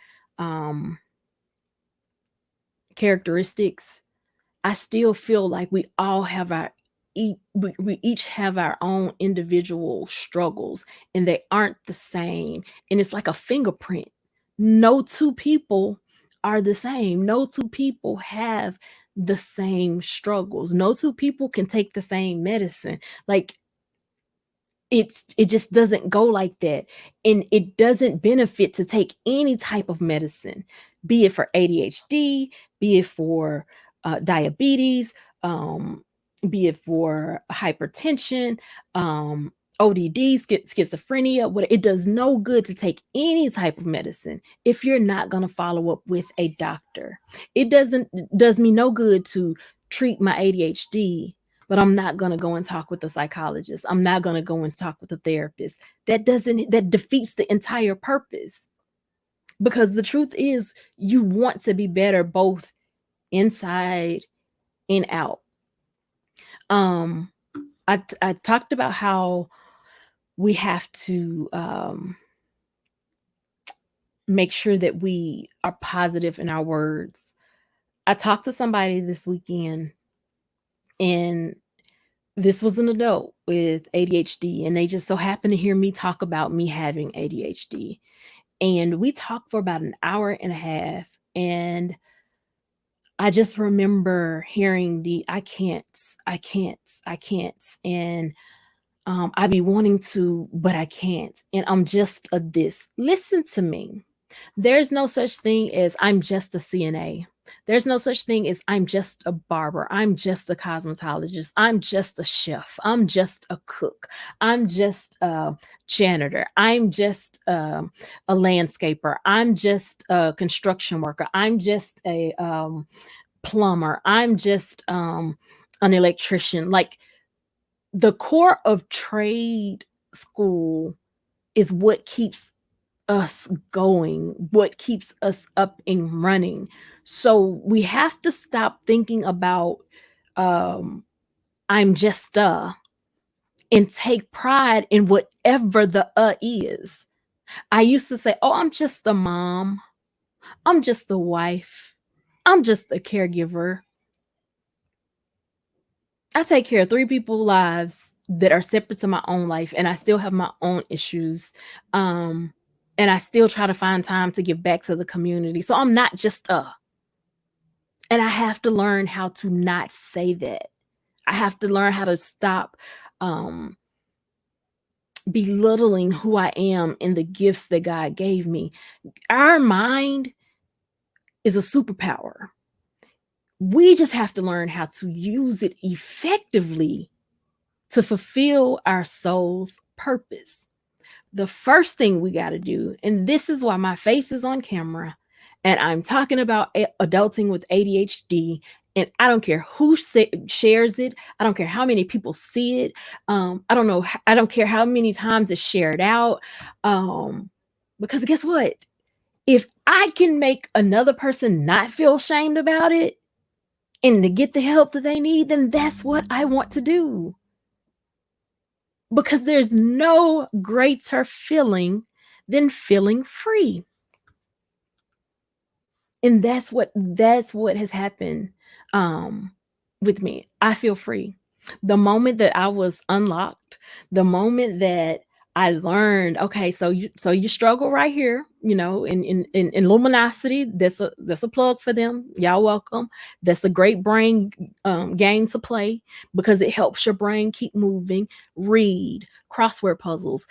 characteristics, I still feel like we all have we each have our own individual struggles, and they aren't the same. And it's like a fingerprint. No two people are the same. No two people have the same struggles. No two people can take the same medicine. Like, it just doesn't go like that. And it doesn't benefit to take any type of medicine, be it for ADHD, be it for diabetes, um, be it for hypertension, ODD, schizophrenia. What, it does no good to take any type of medicine if you're not going to follow up with a doctor. It does me no good to treat my ADHD, but I'm not going to go and talk with the psychologist. I'm not going to go and talk with the therapist. That defeats the entire purpose. Because the truth is, you want to be better both inside and out. Um, I talked about how we have to make sure that we are positive in our words. I talked to somebody this weekend, and this was an adult with ADHD, and they just so happened to hear me talk about me having ADHD. And we talked for about an hour and a half. And I just remember hearing the I can't, I can't, I can't. And I be wanting to, but I can't. And I'm just a this. Listen to me. There's no such thing as I'm just a CNA. There's no such thing as I'm just a barber. I'm just a cosmetologist. I'm just a chef. I'm just a cook. I'm just a janitor. I'm just a landscaper. I'm just a construction worker. I'm just a plumber. I'm just an electrician. Like, the core of trade school is what keeps us going, what keeps us up and running. So we have to stop thinking about I'm just and take pride in whatever the is. I used to say, "Oh, I'm just a mom. I'm just a wife. I'm just a caregiver. I take care of 3 people's lives that are separate to my own life, and I still have my own issues. Um, and I still try to find time to give back to the community. So I'm not just a." And I have to learn how to not say that. I have to learn how to stop um, belittling who I am and the gifts that God gave me. Our mind is a superpower. We just have to learn how to use it effectively to fulfill our soul's purpose. The first thing we got to do, and this is why my face is on camera, and I'm talking about adulting with ADHD, and I don't care who shares it. I don't care how many people see it. I don't know. I don't care how many times it's shared out. Because guess what? If I can make another person not feel shamed about it and to get the help that they need, then that's what I want to do. Because there's no greater feeling than feeling free. And that's what has happened with me. I feel free. The moment that I was unlocked, the moment that I learned, okay, so you struggle right here, in luminosity. That's a plug for them. Y'all welcome. That's a great brain game to play because it helps your brain keep moving. Read crossword puzzles,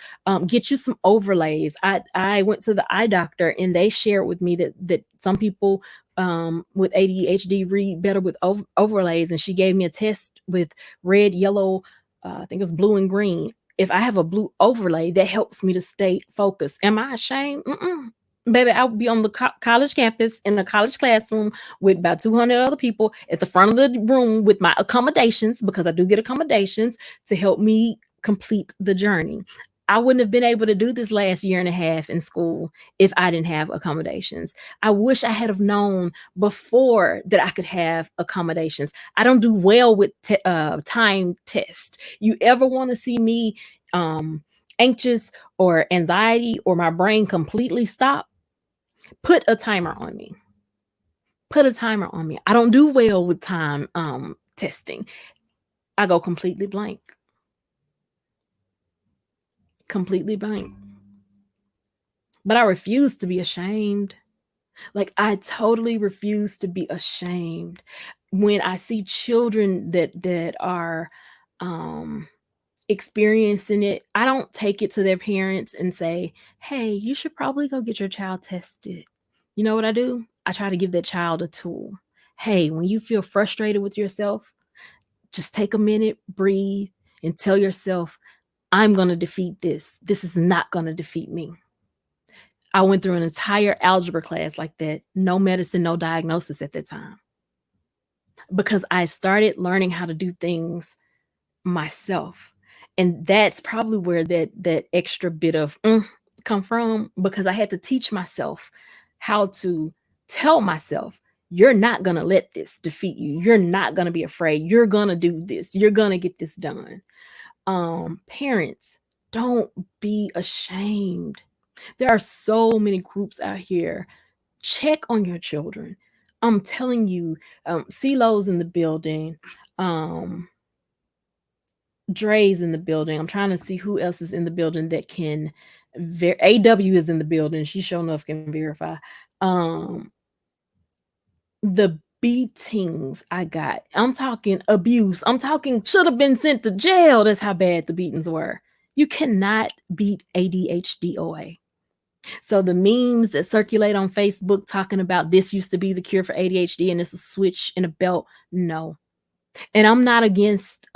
get you some overlays. I went to the eye doctor, and they shared with me that some people with ADHD read better with overlays, and she gave me a test with red, yellow, I think it was blue and green. If I have a blue overlay, that helps me to stay focused. Am I ashamed? Mm-mm. Baby, I would be on the college campus in a college classroom with about 200 other people at the front of the room with my accommodations, because I do get accommodations to help me complete the journey. I wouldn't have been able to do this last year and a half in school if I didn't have accommodations. I wish I had have known before that I could have accommodations. I don't do well with time tests. You ever want to see me anxious or anxiety or my brain completely stop? Put a timer on me. Put a timer on me. I don't do well with time testing. I go completely blank. Completely blank. But I refuse to be ashamed. Like, I totally refuse to be ashamed. when I see children that are experiencing it, I don't take it to their parents and say, "Hey, you should probably go get your child tested." You know what I do? I try to give that child a tool. Hey, when you feel frustrated with yourself, just take a minute, breathe, and tell yourself, I'm going to defeat this. This is not going to defeat me. I went through an entire algebra class like that, no medicine, no diagnosis at that time, because I started learning how to do things myself. And that's probably where that extra bit of come from, because I had to teach myself how to tell myself, you're not going to let this defeat you. You're not going to be afraid. You're going to do this. You're going to get this done. Parents, don't be ashamed. There are so many groups out here. Check on your children. I'm telling you, CeeLo's in the building. Dre's in the building. I'm trying to see who else is in the building that can. AW is in the building. She sure enough can verify. The beatings I got. I'm talking abuse. I'm talking should have been sent to jail. That's how bad the beatings were. You cannot beat ADHD away. So the memes that circulate on Facebook talking about this used to be the cure for ADHD and it's a switch in a belt. No. And I'm not against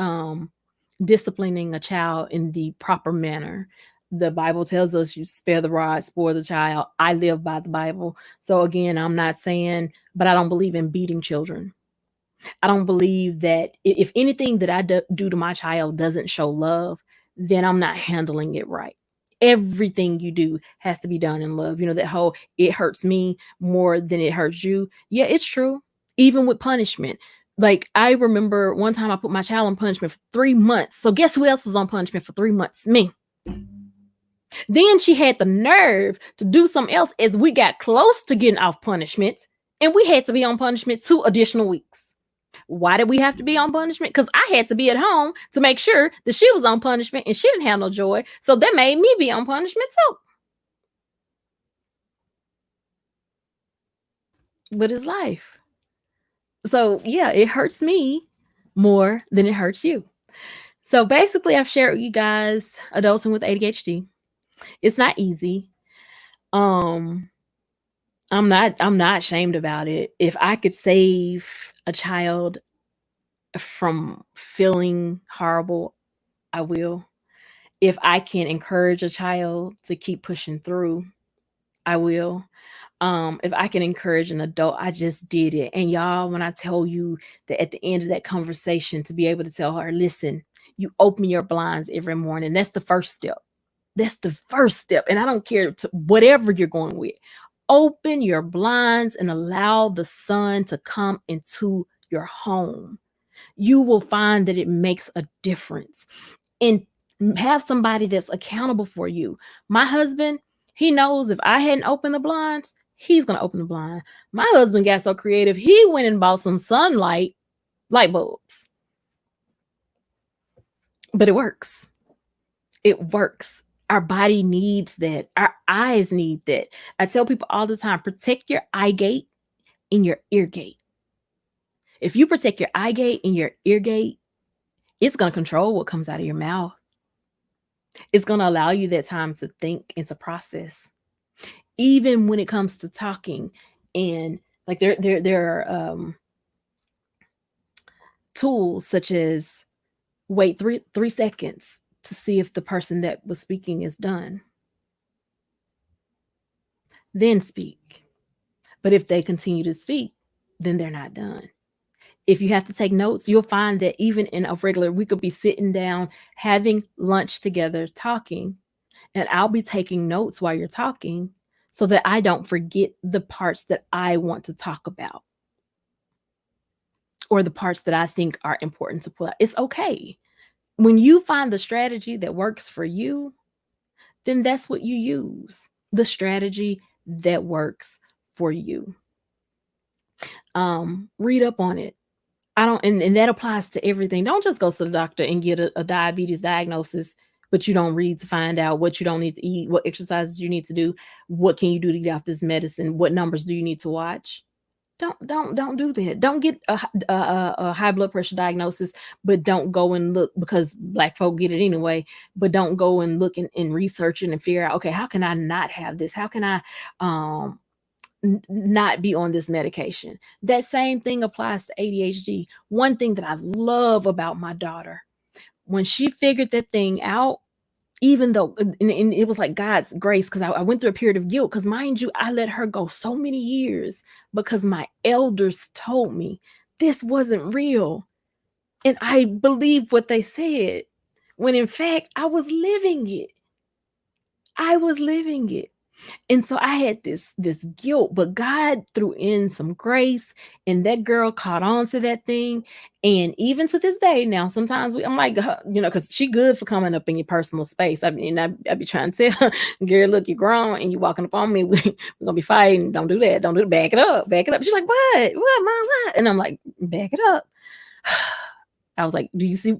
disciplining a child in the proper manner. The Bible tells us you spare the rod, spoil the child. I live by the Bible. So again, I'm not saying, but I don't believe in beating children. I don't believe that if anything that I do to my child doesn't show love, then I'm not handling it right. Everything you do has to be done in love. You know, that whole it hurts me more than it hurts you. Yeah, it's true. Even with punishment. Like, I remember one time I put my child on punishment for 3 months. So guess who else was on punishment for 3 months? Me. Then she had the nerve to do something else as we got close to getting off punishment, and we had to be on punishment 2 additional weeks. Why did we have to be on punishment? Because I had to be at home to make sure that she was on punishment and she didn't have no joy. So that made me be on punishment too. But it's life. So yeah, it hurts me more than it hurts you. So basically, I've shared with you guys adulting with ADHD. It's not easy. Um, I'm not ashamed about it. If I could save a child from feeling horrible, I will. If I can encourage a child to keep pushing through, I will. If I can encourage an adult, I just did it. And y'all, when I tell you that at the end of that conversation, to be able to tell her, listen, you open your blinds every morning. That's the first step. That's the first step. And I don't care to whatever you're going with. Open your blinds and allow the sun to come into your home. You will find that it makes a difference. And have somebody that's accountable for you. My husband, he knows if I hadn't opened the blinds, he's going to open the blind. My husband got so creative, he went and bought some sunlight light bulbs. But it works. It works. Our body needs that. Our eyes need that. I tell people all the time, protect your eye gate and your ear gate. If you protect your eye gate and your ear gate, it's going to control what comes out of your mouth. It's going to allow you that time to think and to process. Even when it comes to talking, and like there are tools such as wait 3 seconds to see if the person that was speaking is done. Then speak. But if they continue to speak, then they're not done. If you have to take notes, you'll find that even in a regular, we could be sitting down, having lunch together, talking, and I'll be taking notes while you're talking so that I don't forget the parts that I want to talk about or the parts that I think are important to pull out. It's okay. When you find the strategy that works for you, then that's what you use. The strategy that works for you. Read up on it. And that applies to everything. Don't just go to the doctor and get a diabetes diagnosis, but you don't read to find out what you don't need to eat, what exercises you need to do, what can you do to get off this medicine, what numbers do you need to watch. Don't do that. Don't get a high blood pressure diagnosis, but don't go and look, because black folk get it anyway. But don't go and look and research it and figure out, okay, how can I not have this? How can I um not be on this medication? That same thing applies to ADHD. One thing that I love about my daughter, when she figured that thing out, even though and it was like God's grace, because I went through a period of guilt, because mind you, I let her go so many years because my elders told me this wasn't real, and I believed what they said, when in fact I was living it. And so I had this guilt, but God threw in some grace, and that girl caught on to that thing. And even to this day, now sometimes I'm like, because she good for coming up in your personal space. I mean, I be trying to tell Gary, look, you're grown and you walking up on me. We're gonna be fighting. Don't do that. Don't do it. Back it up. Back it up. She's like, what, mom, what? And I'm like, back it up. I was like, do you see?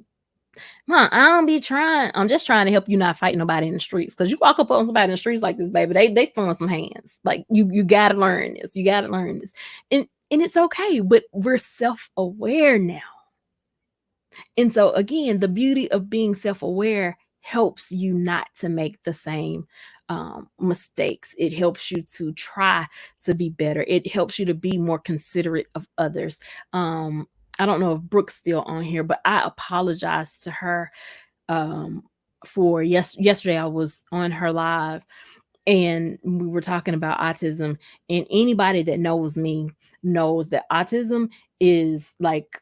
Huh, I don't be trying. I'm just trying to help you not fight nobody in the streets. Because you walk up on somebody in the streets like this, baby, they throwing some hands. Like you gotta learn this. You gotta learn this. And it's okay, but we're self-aware now. And so again, the beauty of being self-aware helps you not to make the same mistakes. It helps you to try to be better. It helps you to be more considerate of others. I don't know if Brooke's still on here, but I apologize to her um for yesterday. I was on her live and we were talking about autism, and anybody that knows me knows that autism is like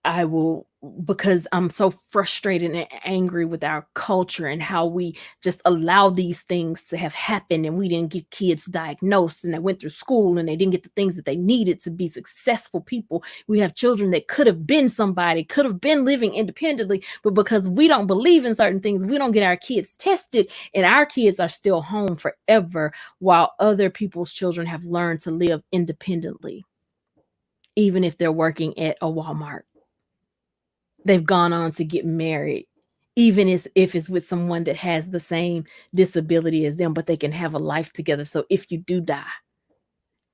I will, because I'm so frustrated and angry with our culture and how we just allow these things to have happened, and we didn't get kids diagnosed and they went through school and they didn't get the things that they needed to be successful people. We have children that could have been somebody, could have been living independently, but because we don't believe in certain things, we don't get our kids tested, and our kids are still home forever while other people's children have learned to live independently, even if they're working at a Walmart. They've gone on to get married, even if it's with someone that has the same disability as them, but they can have a life together. So if you do die,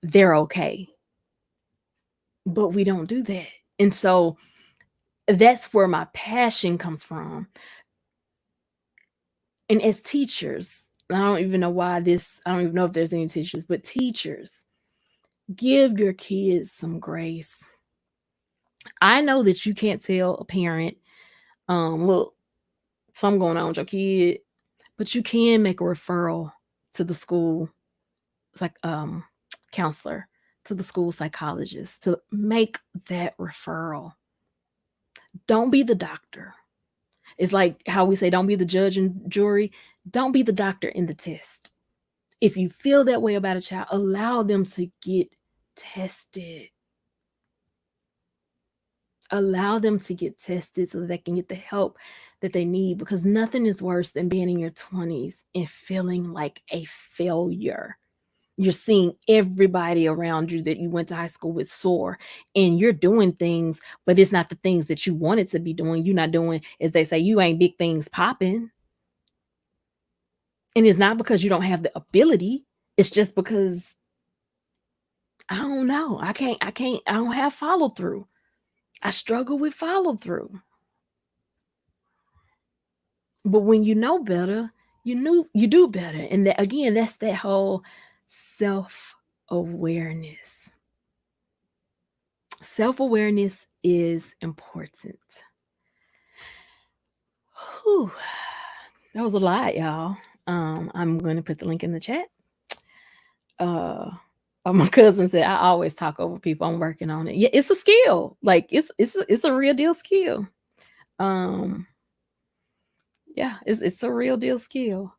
they're okay. But we don't do that. And so that's where my passion comes from. And as teachers, I don't even know I don't even know if there's any teachers, but teachers, give your kids some grace. I know that you can't tell a parent, look, something going on with your kid, but you can make a referral to the school. It's like counselor, to the school psychologist, to make that referral. Don't be the doctor. It's like how we say, don't be the judge and jury. Don't be the doctor in the test. If you feel that way about a child, allow them to get tested. Allow them to get tested so that they can get the help that they need, because nothing is worse than being in your 20s and feeling like a failure. You're seeing everybody around you that you went to high school with soar, and you're doing things, but it's not the things that you wanted to be doing. You're not doing, as they say, you ain't big things popping. And it's not because you don't have the ability. It's just because I don't know. I don't have follow through. I struggle with follow through. But when you know better, you do better. And that, again, that's that whole self-awareness. Self-awareness is important. Whew. That was a lot, y'all. I'm going to put the link in the chat. My cousin said I always talk over people. I'm working on it. Yeah, it's a skill. Like it's a real deal skill. Yeah, it's a real deal skill.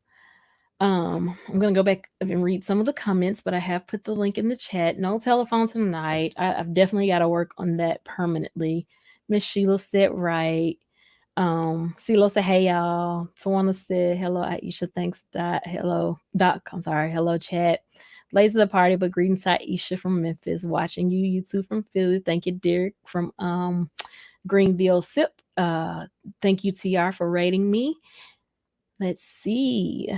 I'm gonna go back and read some of the comments, but I have put the link in the chat. No telephone tonight. I've definitely got to work on that permanently. Miss Sheila said right. CeeLo said, hey y'all. Tawana said, hello, Aisha. Thanks, Dot. Hello, Doc. I'm sorry. Hello, chat. Late to the party, but greetings to Aisha from Memphis. Watching you two from Philly. Thank you, Derek from Greenville Sip. Thank you, TR, for rating me. Let's see.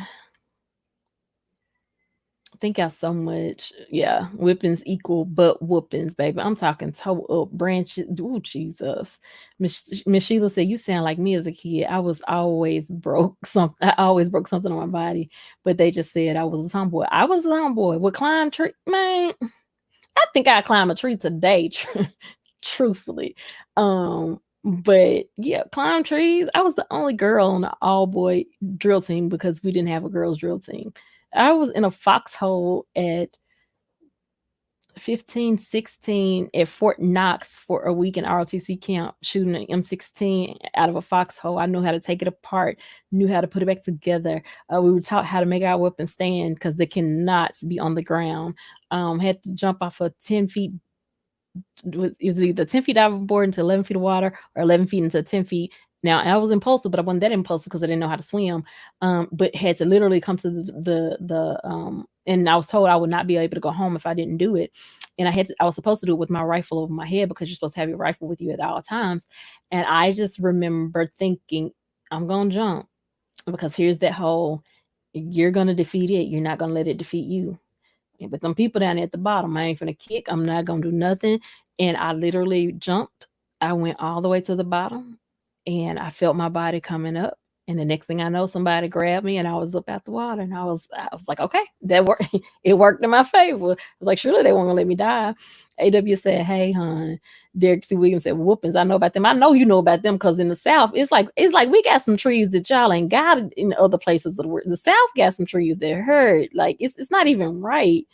Thank y'all so much. Yeah, whippings equal butt whoopings, baby. I'm talking toe up branches. Ooh, Jesus. Miss Sheila said, "You sound like me as a kid. I was always broke. I always broke something on my body, but they just said I was a tomboy. I was a tomboy. Would climb tree, man. I think I climb a tree today, truthfully. But yeah, climb trees. I was the only girl on the all boy drill team because we didn't have a girls drill team. I was in a foxhole at 15, 16 at Fort Knox for a week in ROTC camp shooting an M16 out of a foxhole. I knew how to take it apart, knew how to put it back together. We were taught how to make our weapons stand because they cannot be on the ground. Had to jump off a 10 feet, it was either 10 feet out of board into 11 feet of water or 11 feet into 10 feet. Now, I was impulsive, but I wasn't that impulsive because I didn't know how to swim. But had to literally come to and I was told I would not be able to go home if I didn't do it. And I was supposed to do it with my rifle over my head because you're supposed to have your rifle with you at all times. And I just remember thinking, I'm going to jump because here's that whole, you're going to defeat it. You're not going to let it defeat you. But them people down there at the bottom, I ain't finna kick. I'm not gonna do nothing. And I literally jumped. I went all the way to the bottom and I felt my body coming up. And the next thing I know, somebody grabbed me and I was up out the water. And I was like, okay, that worked. It worked in my favor. I was like, surely they won't gonna let me die. AW said, hey, hon. Derek C. Williams said, whoopings. I know about them. I know you know about them because in the South, it's like we got some trees that y'all ain't got in other places of the world. The South got some trees that hurt. Like it's not even right.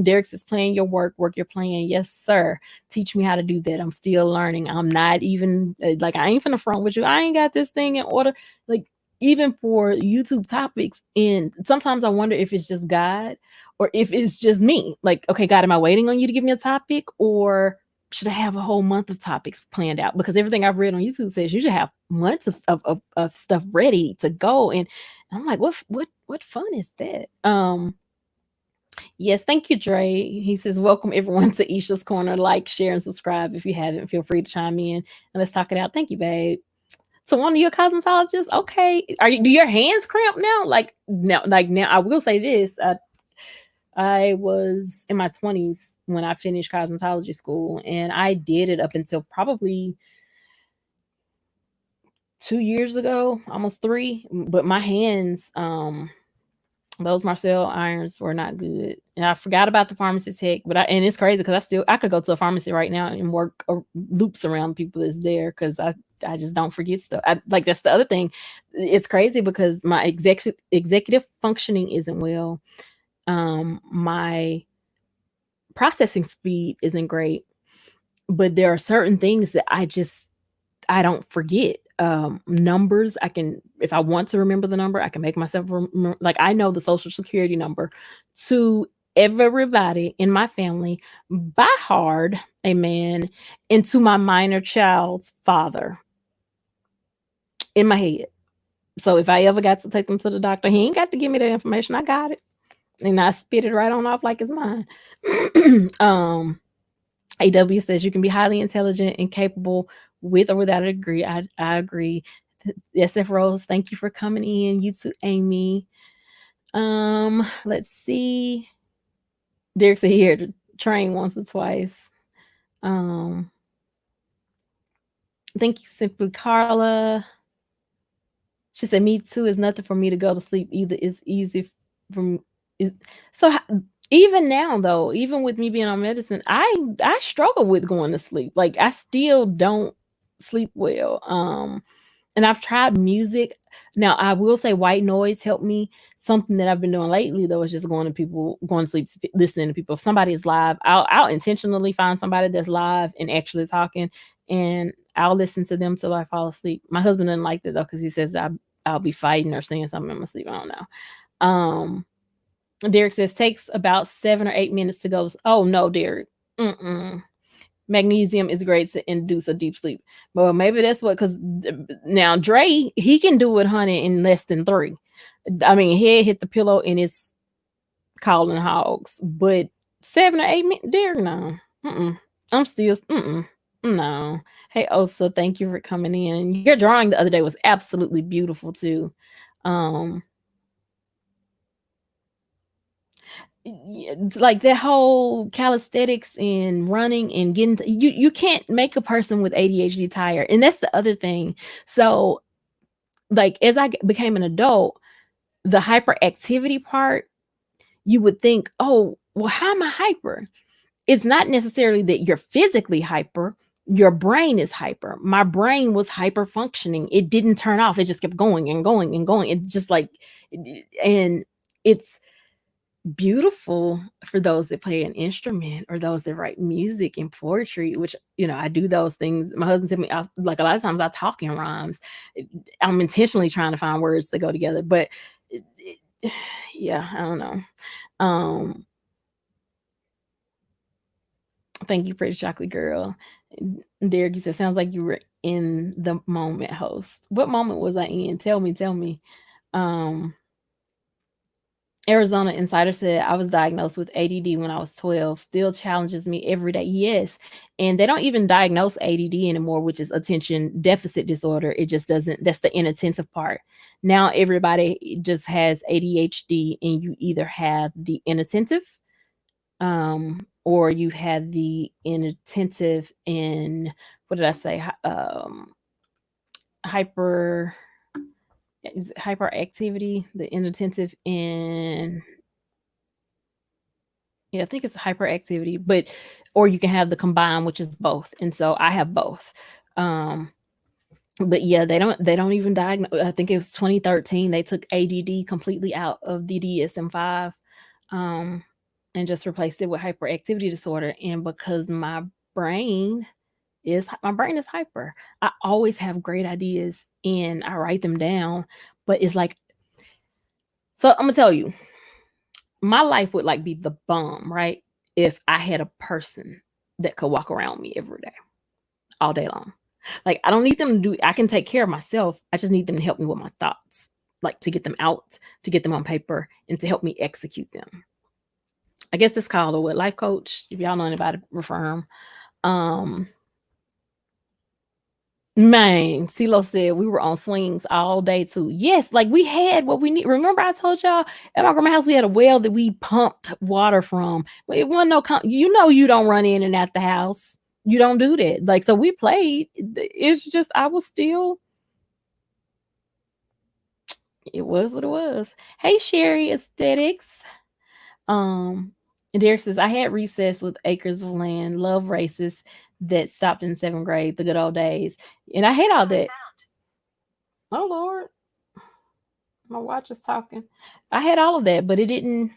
Derek says, plan your work your plan. Yes, sir. Teach me how to do that. I'm still learning. I'm not even like I ain't finna front with you. I ain't got this thing in order. Like even for YouTube topics, and sometimes I wonder if it's just God or if it's just me. Like, okay, God, am I waiting on you to give me a topic, or should I have a whole month of topics planned out? Because everything I've read on YouTube says you should have months of stuff ready to go. And I'm like, what fun is that? Yes, thank you, Dre. He says, welcome everyone to Isha's Corner. Like, share, and subscribe. If you haven't, feel free to chime in and let's talk it out. Thank you, babe. So one of your cosmetologists, okay. Do your hands cramp now? Like now I will say this. I was in my 20s when I finished cosmetology school, and I did it up until probably 2 years ago, almost 3. But my hands, those Marcel irons were not good. And I forgot about the pharmacy tech, and it's crazy because I could go to a pharmacy right now and work loops around people that's there because I just don't forget stuff. Like that's the other thing. It's crazy because my executive functioning isn't well. My processing speed isn't great, but there are certain things that I don't forget. Numbers, if I want to remember the number, I can make myself like I know the social security number to everybody in my family by heart, amen, and to my minor child's father in my head. So if I ever got to take them to the doctor, he ain't got to give me that information. I got it. And I spit it right on off like it's mine. AW says you can be highly intelligent and capable with or without a degree. I agree. SF Rose, thank you for coming in. You too, Amy. Let's see. Derek said he had to train once or twice. Thank you, Simply Carla. She said, me too. It's nothing for me to go to sleep either. It's easy from so even now though, even with me being on medicine, I struggle with going to sleep. Like I still don't sleep well. And I've tried music. Now I will say white noise helped me. Something that I've been doing lately though is just going to sleep, listening to people. If somebody is live, I'll intentionally find somebody that's live and actually talking, and I'll listen to them till I fall asleep. My husband doesn't like that though because he says I'll be fighting or saying something in my sleep. I don't know. Derek says takes about 7 or 8 minutes to go. Oh no, Derek. Magnesium is great to induce a deep sleep. Well, maybe that's what, because now Dre, he can do it, honey, in less than 3. I mean, head hit the pillow and it's calling hogs. But 7 or 8 minutes, Derek, no. I'm still, no. Hey, Osa, thank you for coming in. Your drawing the other day was absolutely beautiful too. like that whole calisthenics and running and getting you can't make a person with ADHD tired. And that's the other thing. So like as I became an adult, the hyperactivity part, you would think, oh, well, how am I hyper? It's not necessarily that you're physically hyper. Your brain is hyper. My brain was hyper functioning. It didn't turn off. It just kept going and going and going. It's just like, and it's beautiful for those that play an instrument or those that write music and poetry, which, I do those things. My husband said me, like a lot of times I talk in rhymes. I'm intentionally trying to find words that go together, but yeah, I don't know. Thank you, pretty chocolate girl. Derek, you said, sounds like you were in the moment, host. What moment was I in? Tell me. Arizona Insider said, I was diagnosed with ADD when I was 12. Still challenges me every day. Yes. And they don't even diagnose ADD anymore, which is attention deficit disorder. It just doesn't, that's the inattentive part. Now everybody just has ADHD, and you either have the inattentive, or you have the inattentive in, what did I say? Hyper is hyperactivity, the inattentive in, yeah, I think it's hyperactivity, but or you can have the combined, which is both. And so I have both. But yeah, they don't even diagnose. I think it was 2013 they took ADD completely out of the DSM-5, and just replaced it with hyperactivity disorder. And because brain my brain is hyper, I always have great ideas and I write them down. But it's like, so I'm gonna tell you, my life would like be the bomb, right? If I had a person that could walk around me every day, all day long. Like, I don't need them to do, I can take care of myself. I just need them to help me with my thoughts, like to get them out, to get them on paper, and to help me execute them. I guess it's called a what, life coach. If y'all know anybody, refer them. Man, CeeLo said we were on swings all day too. Yes, like we had what we need. Remember, I told y'all at my grandma's house we had a well that we pumped water from. It wasn't no, you don't run in and out the house. You don't do that. Like, so we played. It's just I was still. It was what it was. Hey, Sherry Aesthetics. And Derek says, I had recess with acres of land, love races that stopped in 7th grade, the good old days. And I hate all that. Oh, Lord. My watch is talking. I had all of that, but it didn't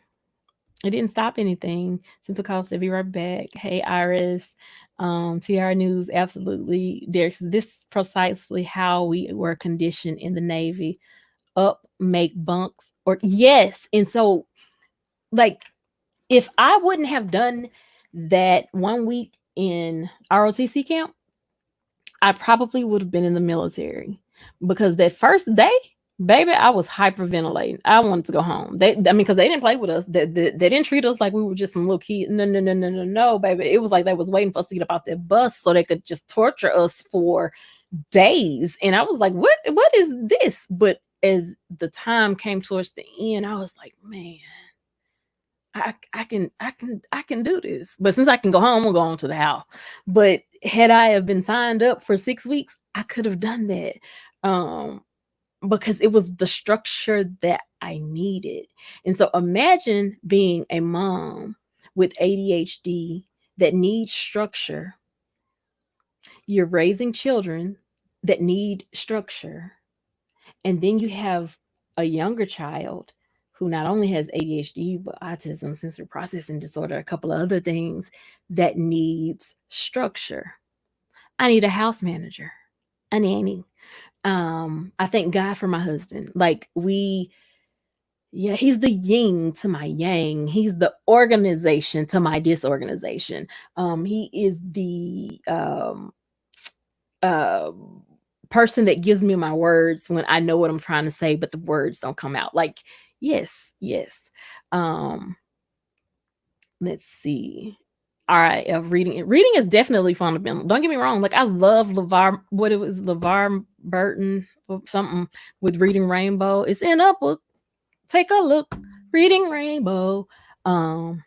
stop anything. Simple Call said, be right back. Hey, Iris. TR News, absolutely. Derek says, this is precisely how we were conditioned in the Navy. Up, make bunks, or yes. And so, like, if I wouldn't have done that 1 week in ROTC camp, I probably would have been in the military, because that first day, baby, I was hyperventilating. I wanted to go home. Because they didn't play with us. They didn't treat us like we were just some little kids. No, baby. It was like they was waiting for us to get up off that bus so they could just torture us for days. And I was like, what is this? But as the time came towards the end, I was like, man, I can do this. But since I can go home, I'm gonna go on to the house. But had I have been signed up for 6 weeks, I could have done that. Because it was the structure that I needed. And so imagine being a mom with ADHD that needs structure. You're raising children that need structure. And then you have a younger child who not only has ADHD, but autism, sensory processing disorder, a couple of other things that needs structure. I need a house manager, a nanny. I thank God for my husband. Like, he's the yin to my yang. He's the organization to my disorganization. He is the person that gives me my words when I know what I'm trying to say, but the words don't come out. Like, yes. Let's see. All right, reading is definitely fundamental. Don't get me wrong. Like, I love LeVar Burton or something with Reading Rainbow. It's in a book. Take a look. Reading Rainbow. Um,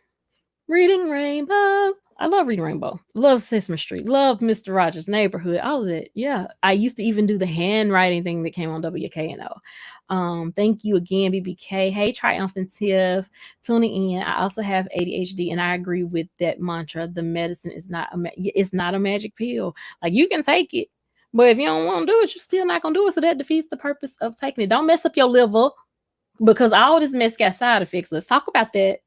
Reading Rainbow. I love Reading Rainbow. Love Sesame Street. Love Mr. Rogers' Neighborhood. All of that. Yeah. I used to even do the handwriting thing that came on WKNO. Thank you again, BBK. Hey, Triumphant Tiff. Tuning in. I also have ADHD, and I agree with that mantra. The medicine is not it's not a magic pill. Like, you can take it, but if you don't want to do it, you're still not gonna do it. So that defeats the purpose of taking it. Don't mess up your liver, because all this mess got side effects. Let's talk about that.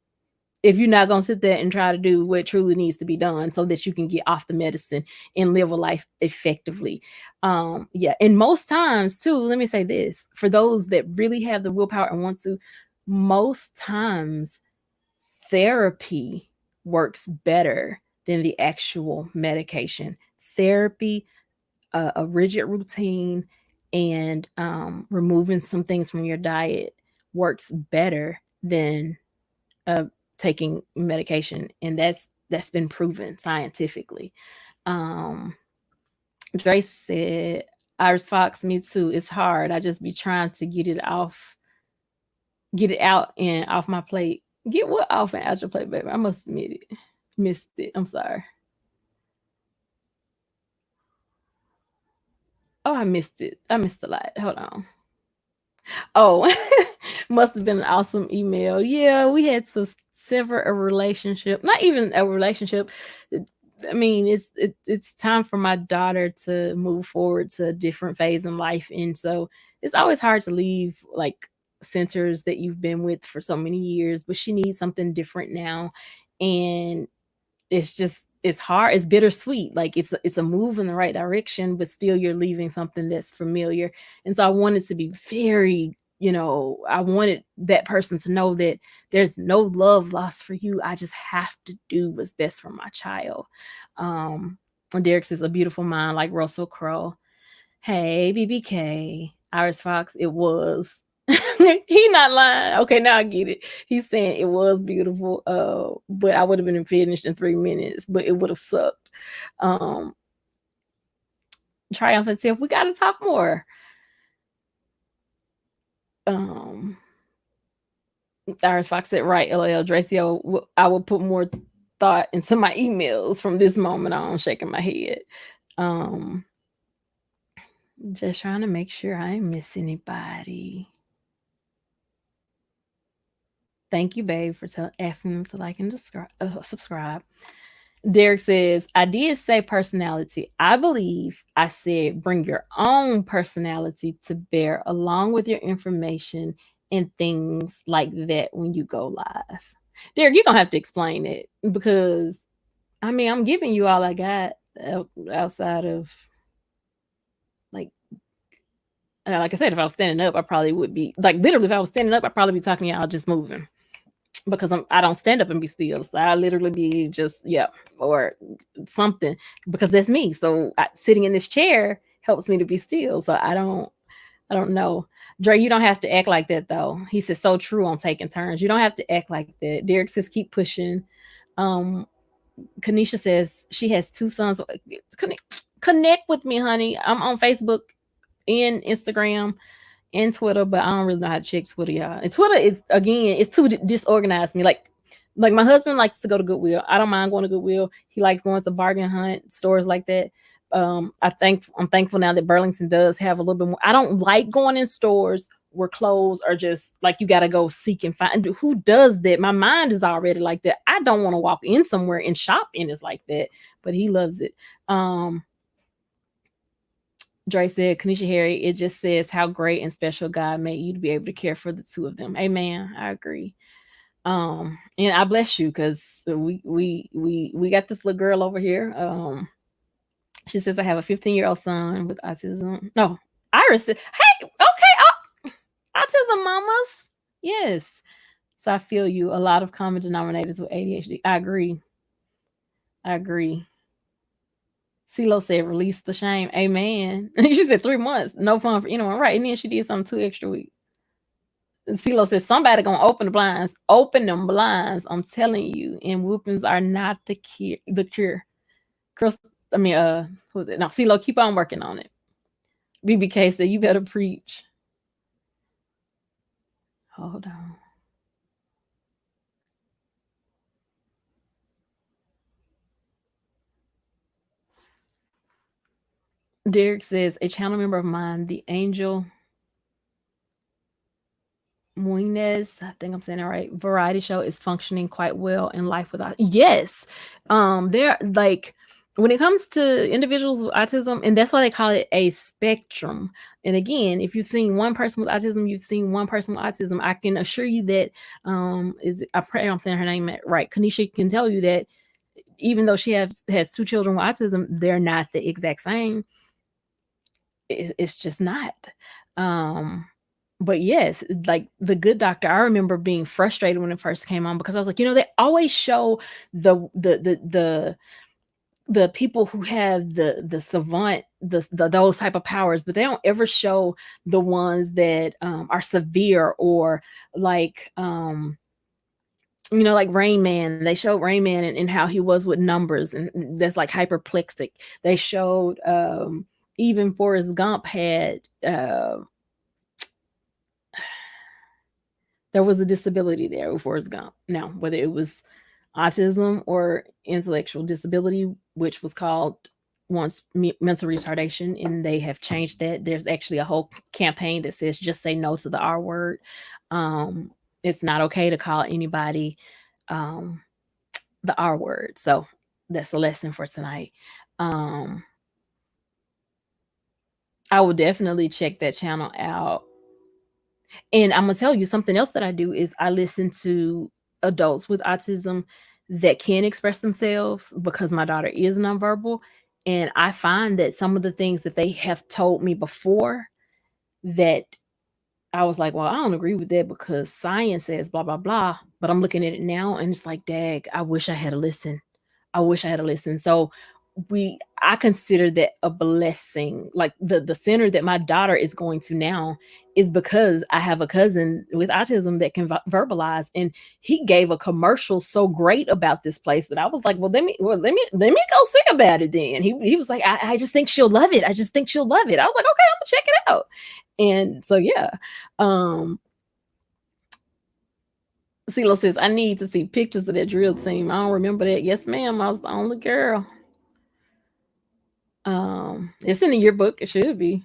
If you're not going to sit there and try to do what truly needs to be done so that you can get off the medicine and live a life effectively. Yeah. And most times too, let me say this, for those that really have the willpower and want to, most times therapy works better than the actual medication. Therapy, a rigid routine, and removing some things from your diet works better than uh, taking medication, and that's been proven scientifically. Um, Dre said, "Iris Fox, me too. It's hard. I just be trying to get it out and off my plate. Get what off and out your plate, baby? I must admit it, missed it. I'm sorry. Oh, I missed it. I missed a lot. Hold on. Oh, must have been an awesome email. Yeah, we had to sever a relationship. Not even a relationship. I mean, it's time for my daughter to move forward to a different phase in life, and so it's always hard to leave like centers that you've been with for so many years. But she needs something different now, and it's hard, it's bittersweet. Like, it's a move in the right direction, but still you're leaving something that's familiar. And so I wanted to be very, I wanted that person to know that there's no love lost for you. I just have to do what's best for my child. Derek says, a beautiful mind like Russell Crowe. Hey, BBK, Iris Fox, it was. He not lying. Okay, now I get it. He's saying it was beautiful, but I would have been finished in 3 minutes, but it would have sucked. Triumphant Tiff, we got to talk more. Iris Fox said, right, LL Dracio, I will put more thought into my emails from this moment on, shaking my head. Just trying to make sure I ain't miss anybody. Thank you, babe, for asking them to like and subscribe. Derek says, I did say personality. I believe I said bring your own personality to bear along with your information and things like that when you go live. Derek, you're going to have to explain it, because, I mean, I'm giving you all I got outside of, like I said, if I was standing up, I probably would be, like, literally, if I was standing up, I'd probably be talking to y'all just moving, because I don't stand up and be still. So I literally be just, yeah, or something, because that's me. So sitting in this chair helps me to be still. So I don't know. Dre, you don't have to act like that though. He says, so true on taking turns. You don't have to act like that. Derek says, keep pushing. Kanisha says she has 2 sons. Connect with me, honey. I'm on Facebook and Instagram and Twitter, but I don't really know how to check Twitter, y'all. And Twitter is, again, it's too disorganized for me. Like my husband likes to go to Goodwill. I don't mind going to Goodwill. He likes going to bargain hunt stores like that. I'm thankful now that Burlington does have a little bit more. I don't like going in stores where clothes are just like you got to go seek and find. Who does that? My mind is already like that. I don't want to walk in somewhere and shop and it's like that, but he loves it. Dre said, Kanisha Harry, it just says how great and special God made you to be able to care for the 2 of them. Amen. I agree. And I bless you, because we got this little girl over here. She says, I have a 15-year-old son with autism. No, Iris said, hey, okay, autism mamas. Yes. So I feel you. A lot of common denominators with ADHD. I agree. CeeLo said, release the shame. Amen. She said 3 months. No fun for anyone. Right. And then she did something 2 extra weeks. CeeLo says, somebody going to open the blinds. Open them blinds. I'm telling you. And whoopings are not the cure. Chris, who's it? No, CeeLo, keep on working on it. BBK said, you better preach. Hold on. Derek says a channel member of mine, the Angel Muinez, I think I'm saying it right, variety show is functioning quite well in life without. Yes, they're like when it comes to individuals with autism, and that's why they call it a spectrum. And again, if you've seen one person with autism, you've seen one person with autism. I can assure you that is I pray I'm saying her name right. Kanisha can tell you that even though she has two children with autism, they're not the exact same. It's just not. Um, but yes, like The Good Doctor, I remember being frustrated when it first came on because I was like, they always show the people who have the savant those type of powers, but they don't ever show the ones that are severe or like like Rain Man. They showed Rain Man and how he was with numbers, and that's like hyperplexic. They showed even Forrest Gump had there was a disability there with Forrest Gump. Now, whether it was autism or intellectual disability, which was called once mental retardation, and they have changed that. There's actually a whole campaign that says just say no to the R word. Um, it's not okay to call anybody um, the R word. So that's a lesson for tonight. Um, I will definitely check that channel out. And I'm gonna tell you something else that I do is I listen to adults with autism that can express themselves because my daughter is nonverbal. And I find that some of the things that they have told me before that I was like, well, I don't agree with that because science says blah, blah, blah. But I'm looking at it now and it's like, dag, I wish I had a listen. I wish I had a listen. So I consider that a blessing. Like the center that my daughter is going to now is because I have a cousin with autism that can verbalize, and he gave a commercial so great about this place that I was like, well, let me go see about it then. He was like, I just think she'll love it. I just think she'll love it. I was like, okay, I'm gonna check it out. And so yeah. CeeLo says, I need to see pictures of that drill team. I don't remember that. Yes, ma'am. I was the only girl. It's in the yearbook. It should be.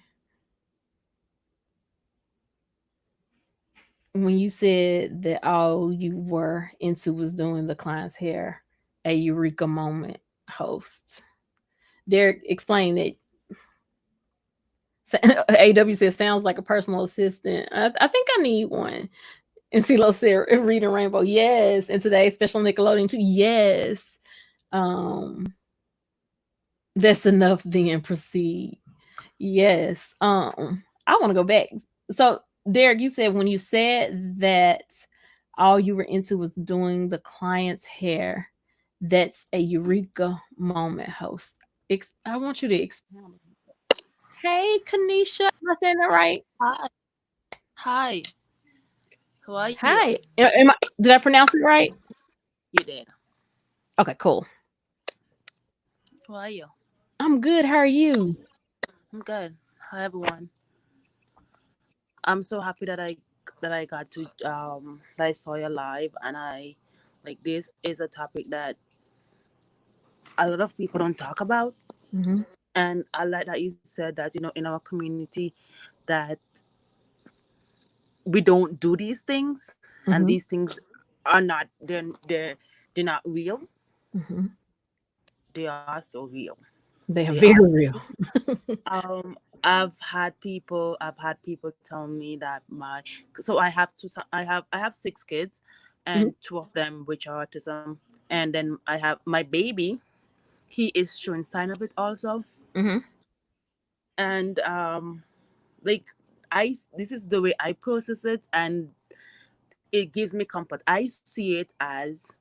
When you said that all you were into was doing the client's hair, a eureka moment host. Derek explained that. AW says sounds like a personal assistant. I think I need one. And CeeLo said reading Rainbow. Yes. And today's special Nickelodeon too. Yes. Um that's enough then proceed. Yes. I want to go back. So Derek, you said when you said that all you were into was doing the client's hair, that's a eureka moment host. I want you to expound. Hey Kanisha, am I saying that right? Hi. Hi. How are you? Hi. Did I pronounce it right? You did. Okay, cool. How are you? I'm good. How are you? I'm good. Hi everyone. I'm so happy that I got to that I saw you live, and I like this is a topic that a lot of people don't talk about. Mm-hmm. And I like that you said that, in our community that we don't do these things, and Mm-hmm. these things are not they're not real. Mm-hmm. They are so real. They are They very are so real. I've had people tell me that so I have 6 kids, Mm-hmm. and two of them which are autism, and then I have my baby. He is showing sign of it also, Mm-hmm. and like I this is the way I process it, and it gives me comfort. I see it as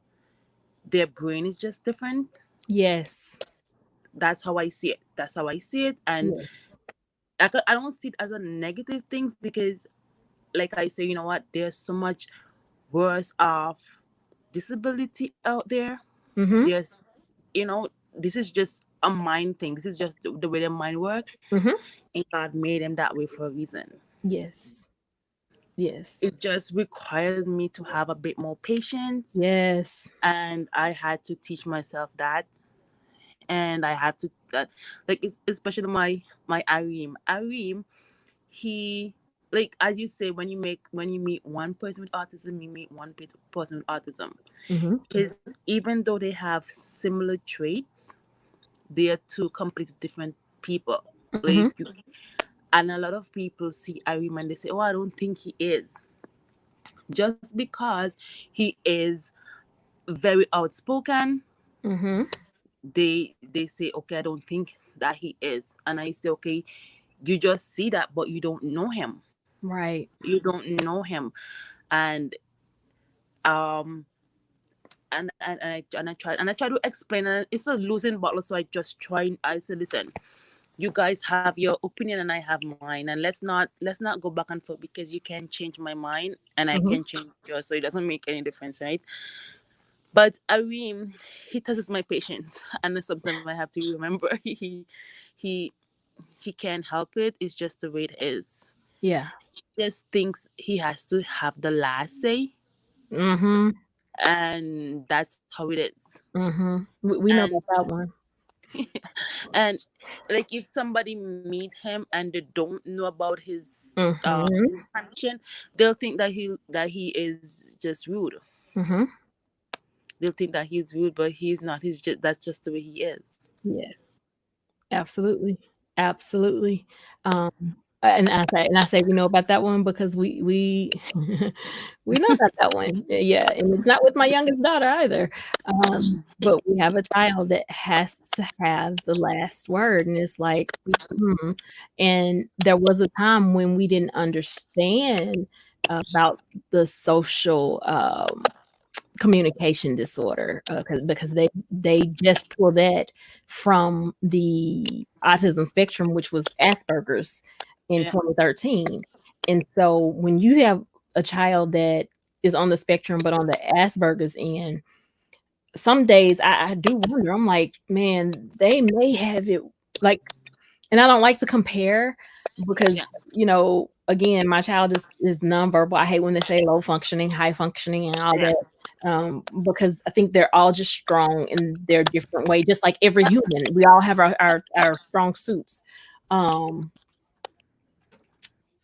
their brain is just different. Yes. That's how I see it. And Yes. I don't see it as a negative thing, because like I say, you know what? There's so much worse of disability out there. Mm-hmm. There's, this is just a mind thing. This is just the way their mind work, Mm-hmm. and God made them that way for a reason. Yes. Yes. It just required me to have a bit more patience, Yes. and I had to teach myself that, and I had to that, like it's especially my Arim, he, like as you say, when you meet one person with autism, you meet one person with autism. Mm-hmm. Because even though they have similar traits, they are two completely different people. Mm-hmm. Like, and a lot of people see Arim and they say, "Oh, I don't think he is," just because he is very outspoken. Mm-hmm. They say, "Okay, I don't think that he is," and I say, "Okay, you just see that, but you don't know him. Right. You don't know him." And um and I try to explain, and it's a losing battle. So I said, listen, you guys have your opinion and I have mine, and let's not go back and forth, because you can change my mind and I Mm-hmm. can change yours, so it doesn't make any difference, right? But Arim, he tests my patience, and sometimes I have to remember he he can't help it. It's just the way it is. Yeah. Just thinks he has to have the last say, Mm-hmm. and that's how it is. Mm-hmm. We know And about that one. and like, if somebody meet him and they don't know about Mm-hmm. his condition, they'll think that he is just rude. Mm-hmm. They'll think that he's rude, but he's not. He's just, that's just the way he is. Yes. Absolutely. Absolutely. Um, and I say we know about that one because we we know about that one. Yeah, and it's not with my youngest daughter either. But we have a child that has to have the last word, and it's like, hmm. And there was a time when we didn't understand about the social communication disorder, because they just pull that from the autism spectrum, which was Asperger's in Yeah. 2013. And so when you have a child that is on the spectrum but on the Asperger's end, some days I do wonder. I'm like, man, they may have it like, and I don't like to compare because, Yeah. again, my child is nonverbal. I hate when they say low functioning, high functioning, and all Yeah. that, because I think they're all just strong in their different way. Just like every human, we all have our strong suits. Um,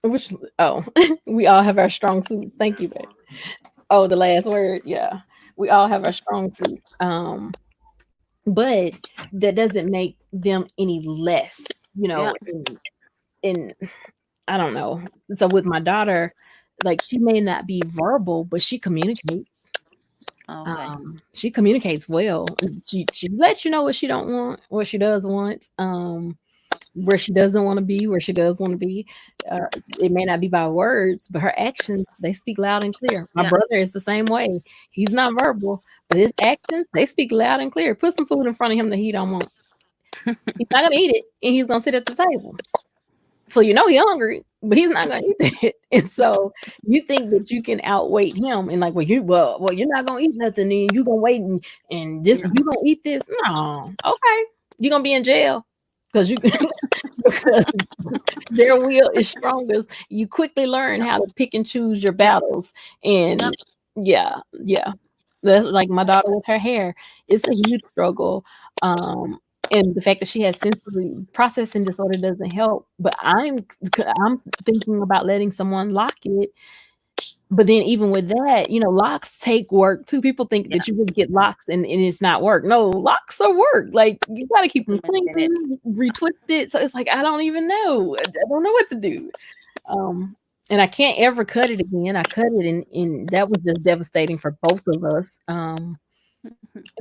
which we all have our strong suits. Thank you, babe. Oh, the last word, yeah. We all have our strong suits. But that doesn't make them any less, Yeah. in I don't know. So with my daughter, like, she may not be verbal, but she communicates. Okay. She communicates well. She lets you know what she don't want, what she does want, where she doesn't want to be, where she does want to be. It may not be by words, but her actions, they speak loud and clear. My Yeah. brother is the same way. He's not verbal, but his actions, they speak loud and clear. Put some food in front of him that he don't want. He's not gonna eat it, and he's gonna sit at the table. So he's hungry, but he's not gonna eat that. And so you think that you can outweight him and like, well, you're not gonna eat nothing, and you gonna wait and this Yeah. you gonna eat this? No, okay, you're gonna be in jail because you because their will is strongest. You quickly learn Yeah. how to pick and choose your battles, Yep. and yeah, yeah. That's like my daughter with her hair. It's a huge struggle. Um, and the fact that she has sensory processing disorder doesn't help. But I'm thinking about letting someone lock it. But then even with that, locks take work too. People think Yeah. that you would get locks and it's not work. No, locks are work. Like, you gotta keep them To maintain it. clean, retwisted. So it's like, I don't even know. I don't know what to do. Um, and I can't ever cut it again. I cut it and that was just devastating for both of us.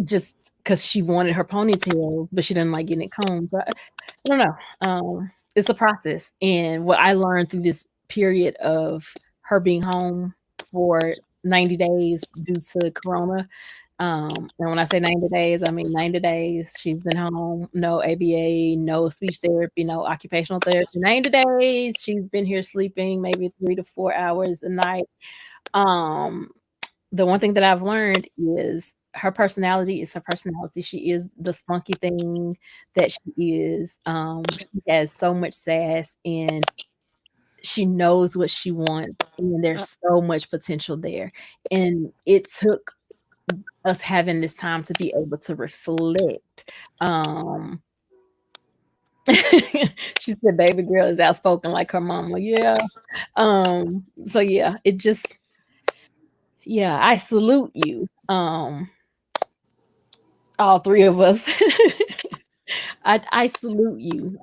Just because she wanted her ponytail, but she didn't like getting it combed. But I don't know. It's a process. And what I learned through this period of her being home for 90 days due to corona. And when I say 90 days, I mean 90 days. She's been home, no ABA, no speech therapy, no occupational therapy. 90 days. She's been here sleeping maybe 3 to 4 hours a night. Um, the one thing that I've learned is her personality is her personality. She is the spunky thing that she is. She has so much sass and she knows what she wants, and there's so much potential there. And it took us having this time to be able to reflect. Um, She said baby girl is outspoken like her mama. Yeah. So yeah, it just yeah, I salute you. All three of us. I salute you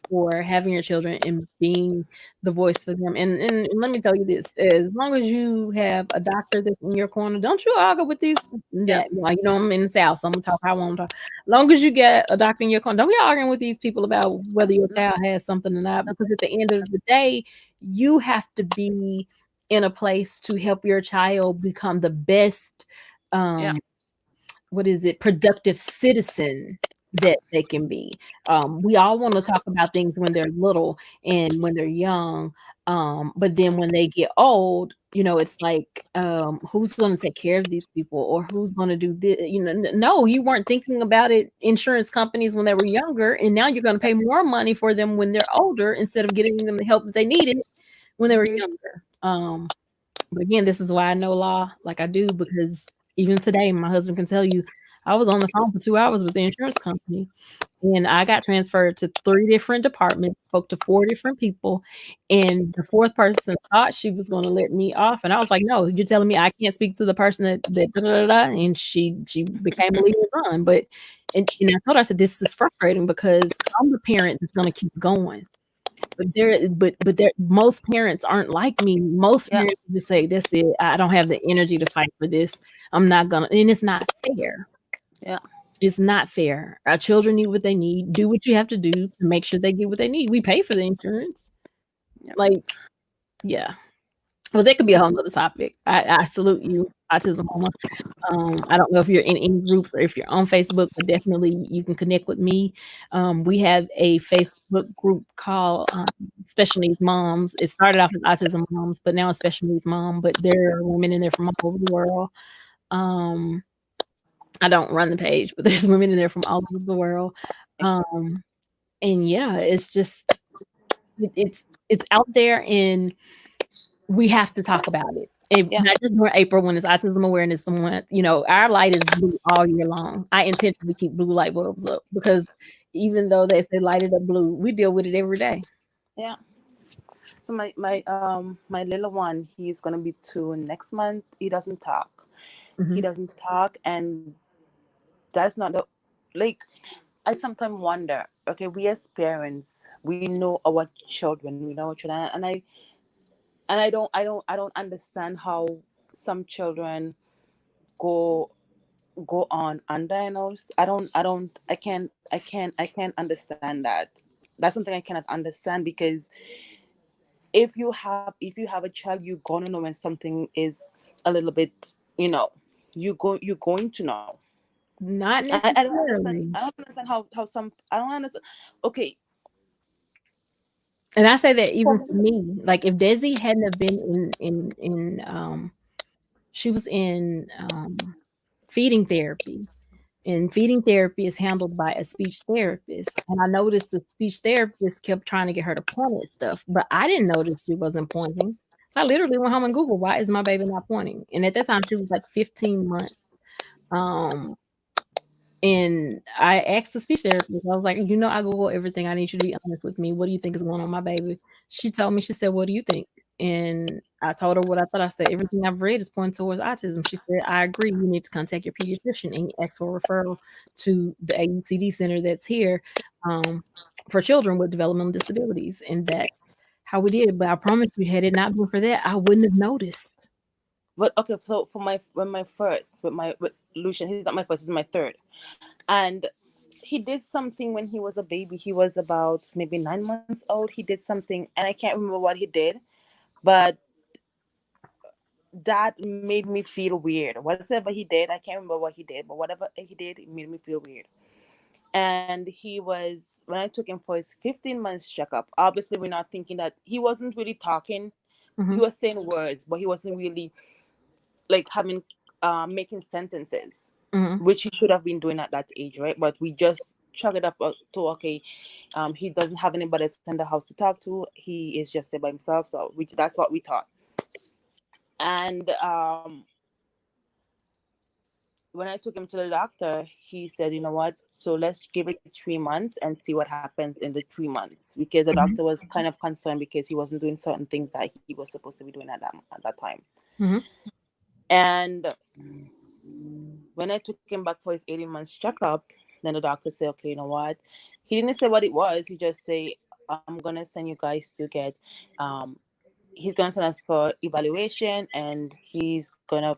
for having your children and being the voice for them. And let me tell you this: as long as you have a doctor that's in your corner, don't you argue with these. Yeah. That well, you know I'm in the South, so I'm gonna talk how I want to talk. As long as you get a doctor in your corner, don't be arguing with these people about whether your No, child has something or not. no, Because at the end of the day, you have to be in a place to help your child become the best. yeah. Um, what is it, productive citizen that they can be. We all want to talk about things when they're little and when they're young, but then when they get old, you know, it's like, who's going to take care of these people or who's going to do this? You know, no, you weren't thinking about it. Insurance companies when they were younger, and now you're going to pay more money for them when they're older instead of getting them the help that they needed when they were Hmm. younger. But again, this is why I know law like I do, because even today, my husband can tell you, I was on the phone for 2 hours with the insurance company and I got transferred to three different departments, spoke to four different people, and the fourth person thought she was going to let me off. And I was like, no, you're telling me I can't speak to the person that da, da, da, da. And she became a leader on. But and I told her, I said, this is frustrating because I'm the parent that's going to keep going. But most parents aren't like me. Most Yeah. parents just say, "That's it. I don't have the energy to fight for this. I'm not gonna." And it's not fair. Yeah. It's not fair. Our children need what they need. Do what you have to do to make sure they get what they need. We pay for the insurance. Yeah. Like, yeah. Well, that could be a whole nother topic. I salute you, Autism Mama. I don't know if you're in any groups or if you're on Facebook, but definitely you can connect with me. We have a Facebook group called Special Needs Moms. It started off as Autism Moms, but now it's Special Needs Mom. But there are women in there from all over the world. Um, I don't run the page, but there's women in there from all over the world. Um, and yeah, it's just it's out there, and we have to talk about it. And Yeah. not just during April when it's Autism Awareness Month. You know, our light is blue all year long. I intentionally keep blue light bulbs up because even though they say light it up blue, we deal with it every day. Yeah. So my little one, he's gonna be 2 next month. He doesn't talk. He Mhm. doesn't talk, and that's not the like. I sometimes wonder. Okay, we as parents, we know our children. We know our children, and I don't understand how some children go go on undiagnosed. I can't understand that. That's something I cannot understand because if you have a child, you're gonna know when something is a little bit, you're going to know. Not I don't understand. necessarily. I don't understand how some. I don't understand. Okay. And I say that For even for me. me. Like if Desi hadn't have been in she was in feeding therapy. And feeding therapy is handled by a speech therapist. And I noticed the speech therapist kept trying to get her to point at stuff, but I didn't notice she wasn't pointing. So I literally went home and Googled, why is my baby not pointing? And at that time, she was like 15 months. Um, and I asked the speech therapist, I was like, I Google everything. I need you to be honest with me. What do you think is going on with my baby? She told me, she said, what do you think? And I told her what I thought. I said, everything I've read is pointing towards autism. She said, I agree. You need to contact your pediatrician and ask for a referral to the AUCD center that's here um, for children with developmental disabilities. And that's how we did it. But I promise you, had it not been for that, I wouldn't have noticed. But okay, so for my first with Lucian, he's not my first, he's my third, and he did something when he was a baby. He was about maybe 9 months old. He did something, and I can't remember what he did, but that made me feel weird. Whatever he did, I can't remember what he did, but whatever he did, it made me feel weird. And he was, when I took him for his 15 months checkup, obviously we're not thinking that he wasn't really talking. He Mhm, was saying words, but he wasn't really like having making sentences, mhm. which he should have been doing at that age, right? But we just chalk it up to, okay, he doesn't have anybody else in the house to talk to. He is just there by himself, so that's what we thought. And when I took him to the doctor, he said, "You know what? So let's give it 3 months and see what happens in the 3 months." Because the doctor Mhm. was kind of concerned because he wasn't doing certain things that he was supposed to be doing at that time. Mhm. And when I took him back for his 18 months checkup, then the doctor said, "Okay, you know what?" He didn't say what it was. He just say, "I'm gonna send you guys to get um, he's gonna send us for evaluation, and he's gonna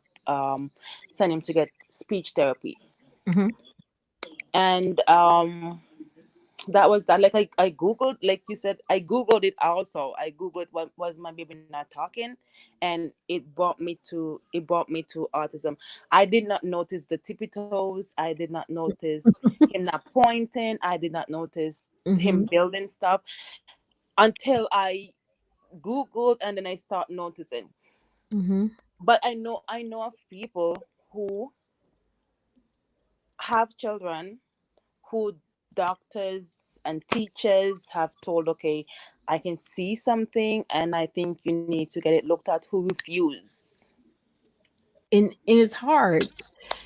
send him to get speech therapy." Mhm. And that was that. Like I googled, like you said, I googled it also. I googled what was my baby not talking, and it brought me to autism. I did not notice the tippy toes. I did not notice him not pointing. I did not notice him Mhm. building stuff until I googled, and then I start noticing. Mhm. But I know of people who have children who doctors and teachers have told, "Okay, I can see something and I think you need to get it looked at," who refuse. And it's hard.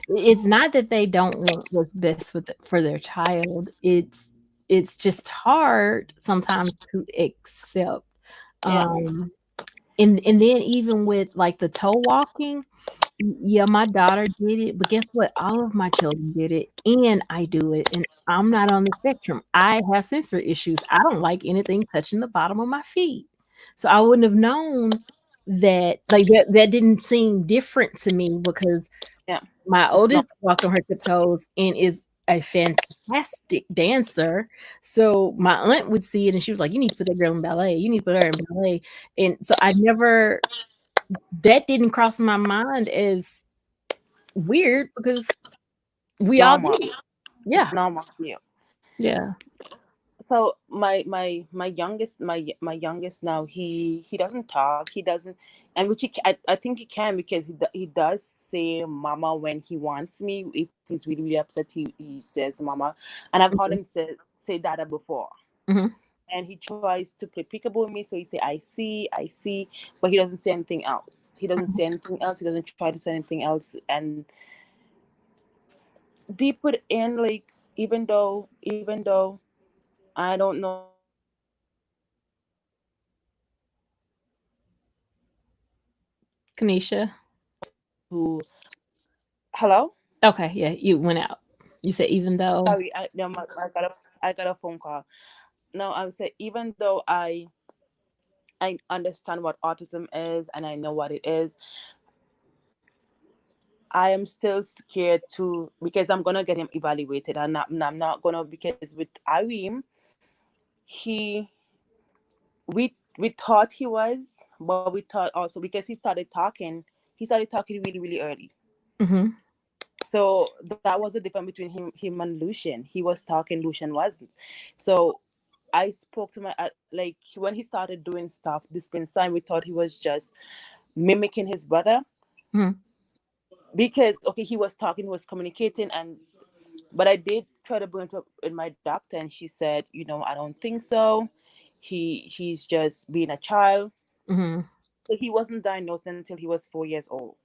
It's not that they don't want what's best for their child. It's just hard sometimes to accept. Yeah. Um, and then even with like the toe walking, yeah, my daughter did it, but guess what? All of my children did it, and I do it, and I'm not on the spectrum. I have sensory issues. I don't like anything touching the bottom of my feet. So I wouldn't have known that like that didn't seem different to me because Yeah. my It's not oldest walked on her tiptoes and is a fantastic dancer. So my aunt would see it and she was like, "You need to put that girl in ballet. You need to put her in ballet." And so I never that didn't cross my mind as weird because it's we all normal. did it. It's Yeah. normal. Yeah. Yeah. So my youngest now, he doesn't talk. He doesn't, and which I think he can because he does say mama when he wants me. If he's really really upset, he says mama, and I've heard Mhm. him say dada before. Mhm. And he tries to play peekaboo with me, so he say I see, but he doesn't say anything else. He doesn't Mhm. say anything else. He doesn't try to say anything else. And deep within, like, even though I don't know if he has ADHD or not, Kanisha. who hello. Okay, yeah, you went out. You said even though. Sorry, no, I got a phone call. No, I would say even though I understand what autism is and I know what it is, I am still scared to, because I'm gonna get him evaluated. I'm not gonna, because with Arim, he we thought he was, but we thought also because he started talking really really early. Mhm. So that was the difference between him and Lucian. He was talking, Lucian wasn't. So I spoke to like when he started doing stuff, displaying sign, we thought he was just mimicking his brother, Mhm. because okay, he was talking, he was communicating, and but I did try to bring it up with my doctor, and she said, I don't think so. He's just being a child. Mhm. So he wasn't diagnosed until he was 4 years old.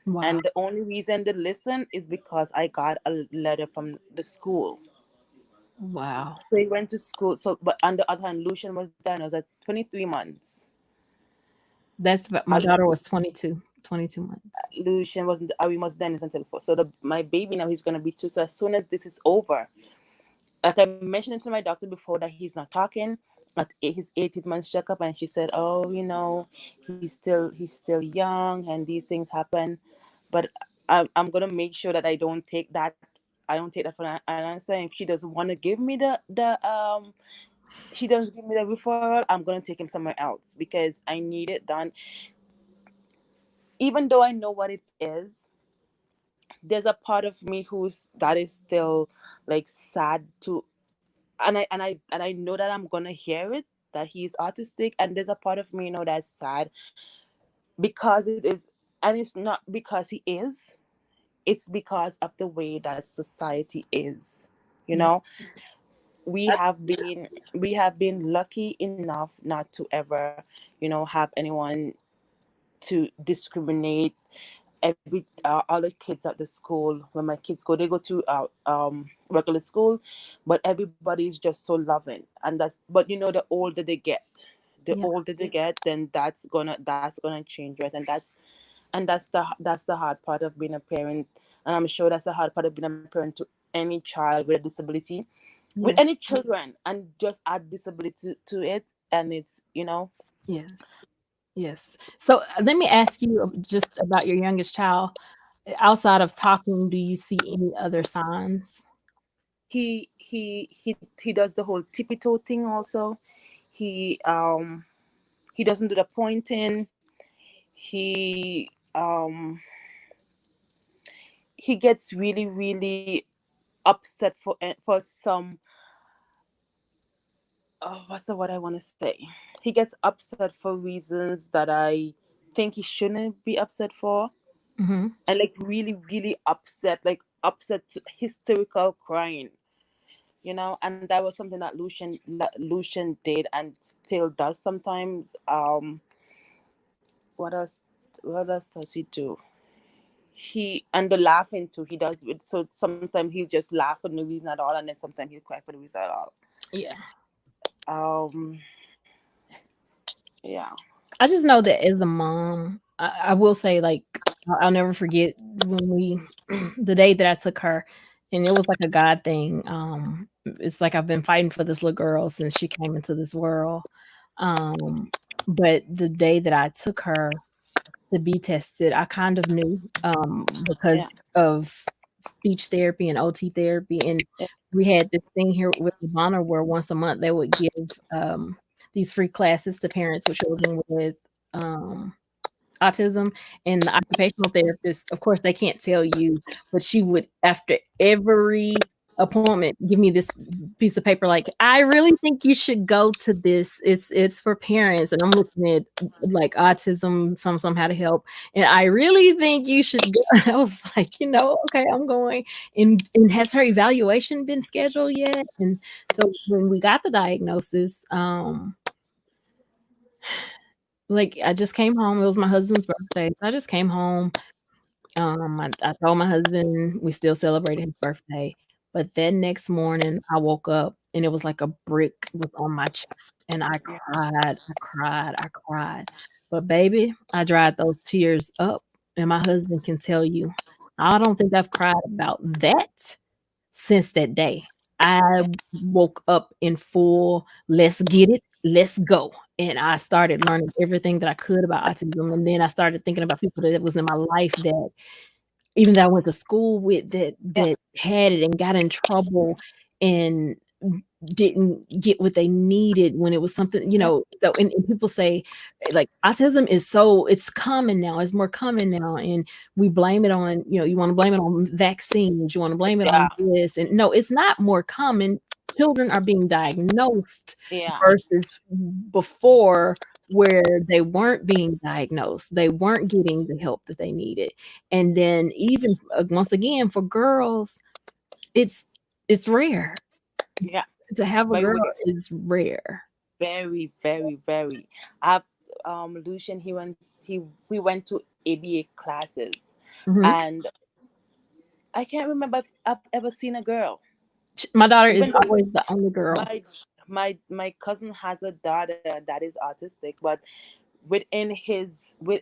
Wow. And the only reason they listen is because I got a letter from the school. Wow. So he went to school. So, but on the other hand, Lucian was diagnosed at 23 months. That's about my Uh, daughter was 22, 22 months. Lucian wasn't. We was diagnosed until 4. So my baby now, he's gonna be 2. So as soon as this is over, like I mentioned it to my doctor before, that he's not talking at his 18 months checkup, and she said, "Oh, he's still young, and these things happen." But I'm gonna make sure that I don't take that for an answer. If she doesn't want to give me she doesn't give me the referral, I'm gonna take him somewhere else because I need it done. Even though I know what it is, there's a part of me that is still like sad to, and I know that I'm gonna hear it, that he's autistic, and there's a part of me, that's sad because it is, and it's not because he is, it's because of the way that society is. You Yeah. know, we have been lucky enough not to ever, have anyone to discriminate every all the kids at the school, when my kids go, they go to regular school, but everybody is just so loving. And that's, but you know, the Yeah. older they get, then that's gonna change, right? And that's the hard part of being a parent. And I'm sure that's the hard part of being a parent to any child with a disability, with Yes. any children, and just add disability to it, and it's. Yes. Yes. So let me ask you just about your youngest child. Outside of talking, do you see any other signs? He does the whole tippy toe thing also. He um he doesn't do the pointing. He um he gets really, really upset for some, what's the word I want to say. He gets upset for reasons that I think he shouldn't be upset for. Hmm. And like really, really upset, like upset to hysterical crying. And that was something that Lucian did and still does sometimes. What else does he do? He and the laughing too, he does it. So sometimes he'll just laugh for no reason at all, and then sometimes he'll cry for no reason at all. Yeah. um yeah. I just know that as a mom, I will say, like, I'll never forget when the day that I took her, and it was like a God thing. It's like I've been fighting for this little girl since she came into this world. Um, but the day that I took her to be tested, I kind of knew, Yeah. because of speech therapy and OT therapy, and Yeah. we had this thing here with Ivana where once a month they would give these free classes to parents with children with um, autism. And the occupational therapist, of course, they can't tell you, but she would, after every appointment, give me this piece of paper like, I really think you should go to this. It's for parents. And I'm looking at like autism, somehow to help. And I really think you should go. I was like, okay, I'm going. And has her evaluation been scheduled yet? And so when we got the diagnosis, like, I just came home. It was my husband's birthday. I just came home. I told my husband we still celebrated his birthday, but then next morning I woke up and it was like a brick was on my chest, and I cried, I cried, I cried. But baby, I dried those tears up, and my husband can tell you, I don't think I've cried about that since that day. I woke up in full, let's get it, let's go. And I started learning everything that I could about autism. And then I started thinking about people that was in my life that even that I went to school with Yeah. that had it and got in trouble and didn't get what they needed when it was something, Yeah. so and people say, like, autism is it's common now, it's more common now, and we blame it on, you wanna blame it on vaccines, you wanna blame it Yeah. on this, and no, it's not more common. Children are being diagnosed Yeah. versus before where they weren't being diagnosed, they weren't getting the help that they needed. And then even, once again, for girls, it's it's rare. Yeah. To have a Very girl rare. is rare. Very, very, very. I've Lucian, we went to ABA classes, Mhm. and I can't remember if I've ever seen a girl. My daughter is Even though always the only girl. my cousin has a daughter that is autistic, but within his group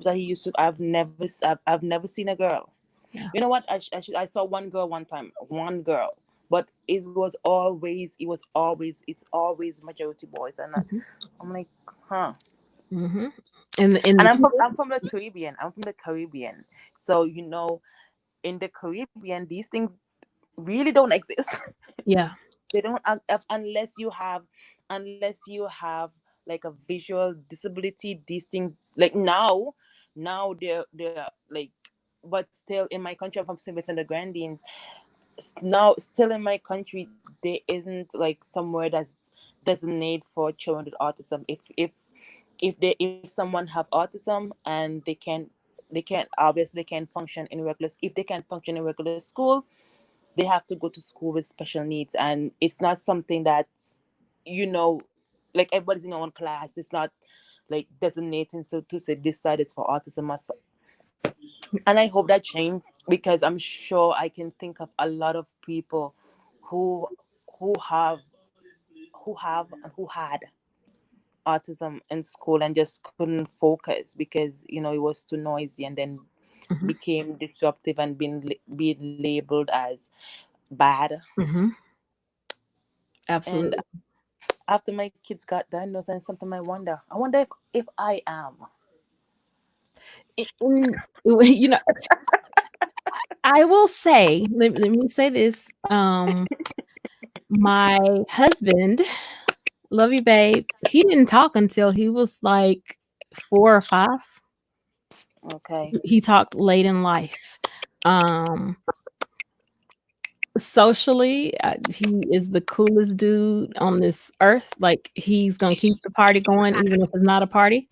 that he used to, I've never seen a girl. Yeah. You know what? I saw one girl one time, one girl, but it's always majority boys, and Mhm. I'm like, huh. Mhm. And And the I'm from people. I'm from the Caribbean. I'm from the Caribbean, so in the Caribbean, these things really don't exist. Yeah. They don't, unless you have like a visual disability. These things, like, now they're like, but still in my country, I'm from St. Vincent and the Grenadines. Now still in my country, there isn't like somewhere that's designated for children with autism. If someone have autism and they can't obviously, they can't function in regular, if they can't function in regular school, they have to go to school with special needs. And it's not something that's, you know like, everybody's in their own class. It's not like designating, so to say, this side is for autism or so. And I hope that change, because I'm sure I can think of a lot of people who who have who had autism in school and just couldn't focus because it was too noisy, and then Hmm. became disruptive and being labeled as bad. Hmm. And Absolutely. after my kids got diagnosed, and something I wonder if I am. And, you know, I will say, let me say this. My husband, love you, babe. He didn't talk until he was like 4 or 5. Okay. He talked late in life. Um, Socially, he is the coolest dude on this earth. Like he's gonna keep the party going, even if it's not a party.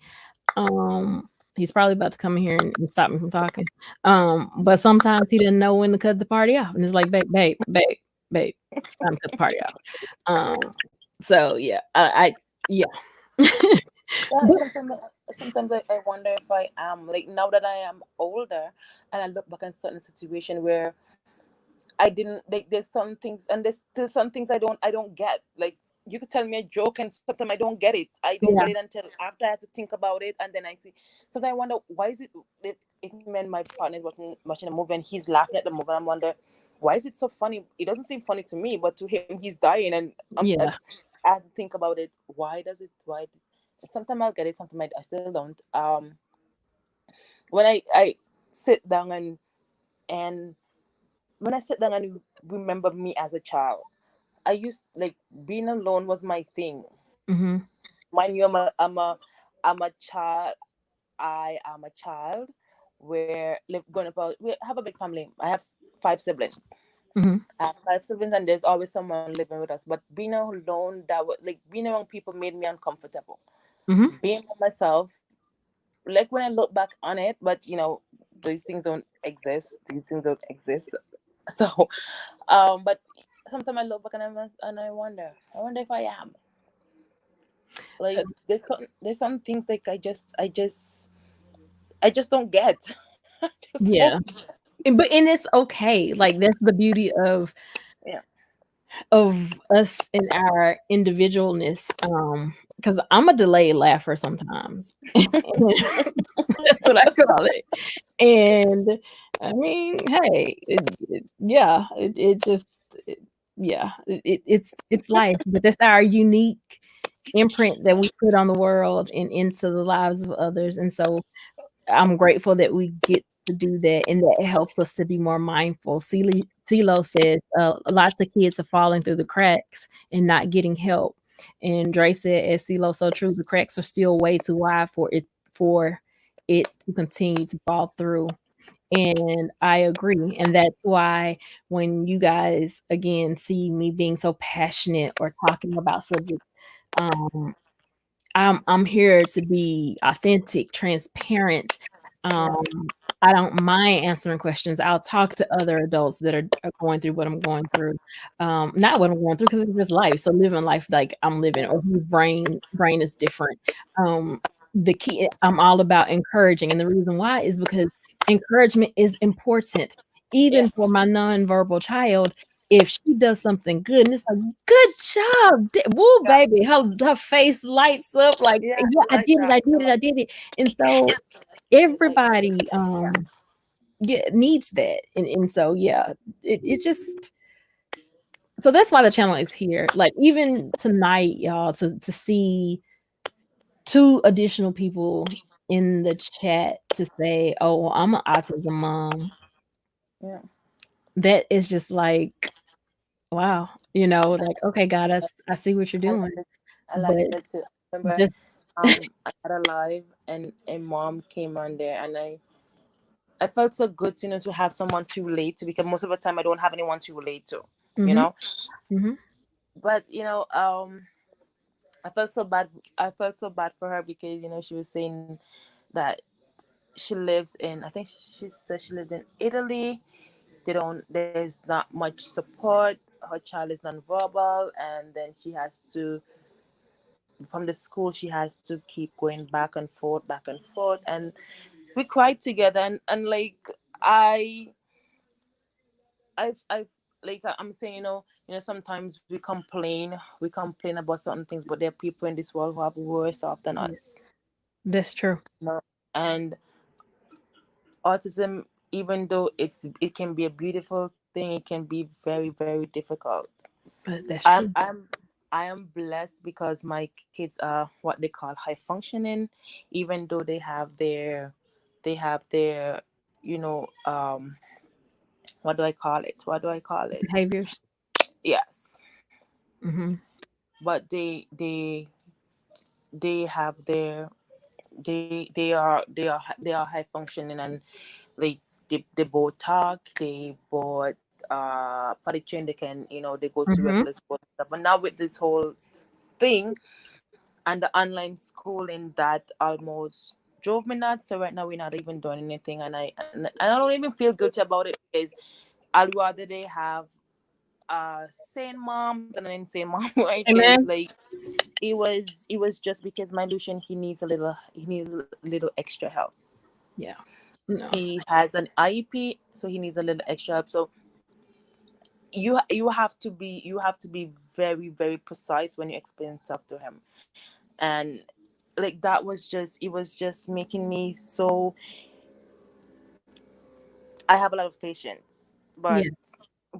He's probably about to come in here and stop me from talking. But sometimes he didn't know when to cut the party off, and it's like, babe, babe, babe, babe, it's time to cut the party off. Um, so yeah, yeah. Yeah, But sometimes I wonder if I am, like, now that I am older, and I look back in certain situation where I didn't, like, there's some things, and there's still some things I don't get. Like, you could tell me a joke, and sometimes I don't get it. I don't get yeah, it until after I have to think about it, and then I see. Sometimes I wonder, why is it, if me and my partner is watching a movie and he's laughing at the movie, and I'm wonder, why is it so funny? It doesn't seem funny to me, but to him he's dying, and yeah, I have to think about it. Why does it? Why? Sometimes I'll get it. Sometimes I still don't. When I sit down and when I sit down and remember me as a child, I used, like, being alone was my thing. hmm, Mind you, I'm a child. I am a child where live going about. We have a big family. I have 5 siblings. hmm, I have 5 siblings, and there's always someone living with us. But being alone, that was like being around people made me uncomfortable. hmm. Being by myself, like, when I look back on it, but these things don't exist. These things don't exist. So, but sometimes I look back and I wonder if I am, like, there's some things, like, I just don't get. I just Yeah. don't. And it's okay. Like that's the beauty Yeah, of us in our individualness. Because I'm a delayed laugher sometimes. That's what I call it. And I mean, hey, yeah, it just, it, yeah, it's life, but that's our unique imprint that we put on the world and into the lives of others. And so I'm grateful that we get to do that, and that it helps us to be more mindful. CeeLo says lots of kids are falling through the cracks and not getting help. And Dre said, as CeeLo so true, the cracks are still way too wide for it to continue to fall through. And I agree. And that's why when you guys again see me being so passionate or talking about subjects, um, I'm here to be authentic, transparent. yeah, I don't mind answering questions. I'll talk to other adults that are going through what I'm going through. Not what I'm going through because it's just life. So living life like I'm living, or whose brain is different. Um, the key, I'm all about encouraging, and the reason why is because encouragement is important, yeah, even for my nonverbal child. If she does something good, and it's like, "Good job, woo, yeah, baby," her face lights up like, yeah. "Yeah, I Like did it, that. I did it, I did it." And so everybody, Yeah, yeah, needs that, and so yeah, it just, so that's why the channel is here. Like even tonight, y'all, to see 2 additional people in the chat to say, "Oh, well, I'm an autism mom." yeah. That is just like, wow, like, okay, God, I see what you're I doing, like it. I like but it too. Remember, just I had a live, and a mom came on there, and I felt so good, to have someone to relate to, because most of the time I don't have anyone to relate to, you mhm, know. mhm, But I felt so bad. I felt so bad for her because she was saying that she lives in. I think she said she lived in Italy. They don't. There's not much support. Her child is nonverbal, and then she has to, from the school, she has to keep going back and forth, and we cried together, and like I I've like I'm saying, sometimes we complain about certain things, but there are people in this world who have worse off than Yeah, us. that's true. You know? And autism, even though it can be a beautiful thing, it can be very, very difficult. But that's I'm true. I'm I am blessed because my kids are what they call high functioning, even though they have their what do I call it? What do I call it? Behaviors. Yes. Hmm. But they have their they are high functioning, and they both talk, they both potty train, they can, they go to Hmm. regular school and stuff. But now with this whole thing and the online schooling, that almost drove me nuts. So right now we're not even doing anything, and I don't even feel guilty about it, because I'd rather they have a sane mom than an insane mom. Right? Because Amen. like it was just because my Lucian, he needs a little extra help. Yeah. No. He has an IEP, so he needs a little extra help. So you have to be very, very precise when you explain stuff to him. And like that was just it was just making me so. I have a lot of patience, but Yeah.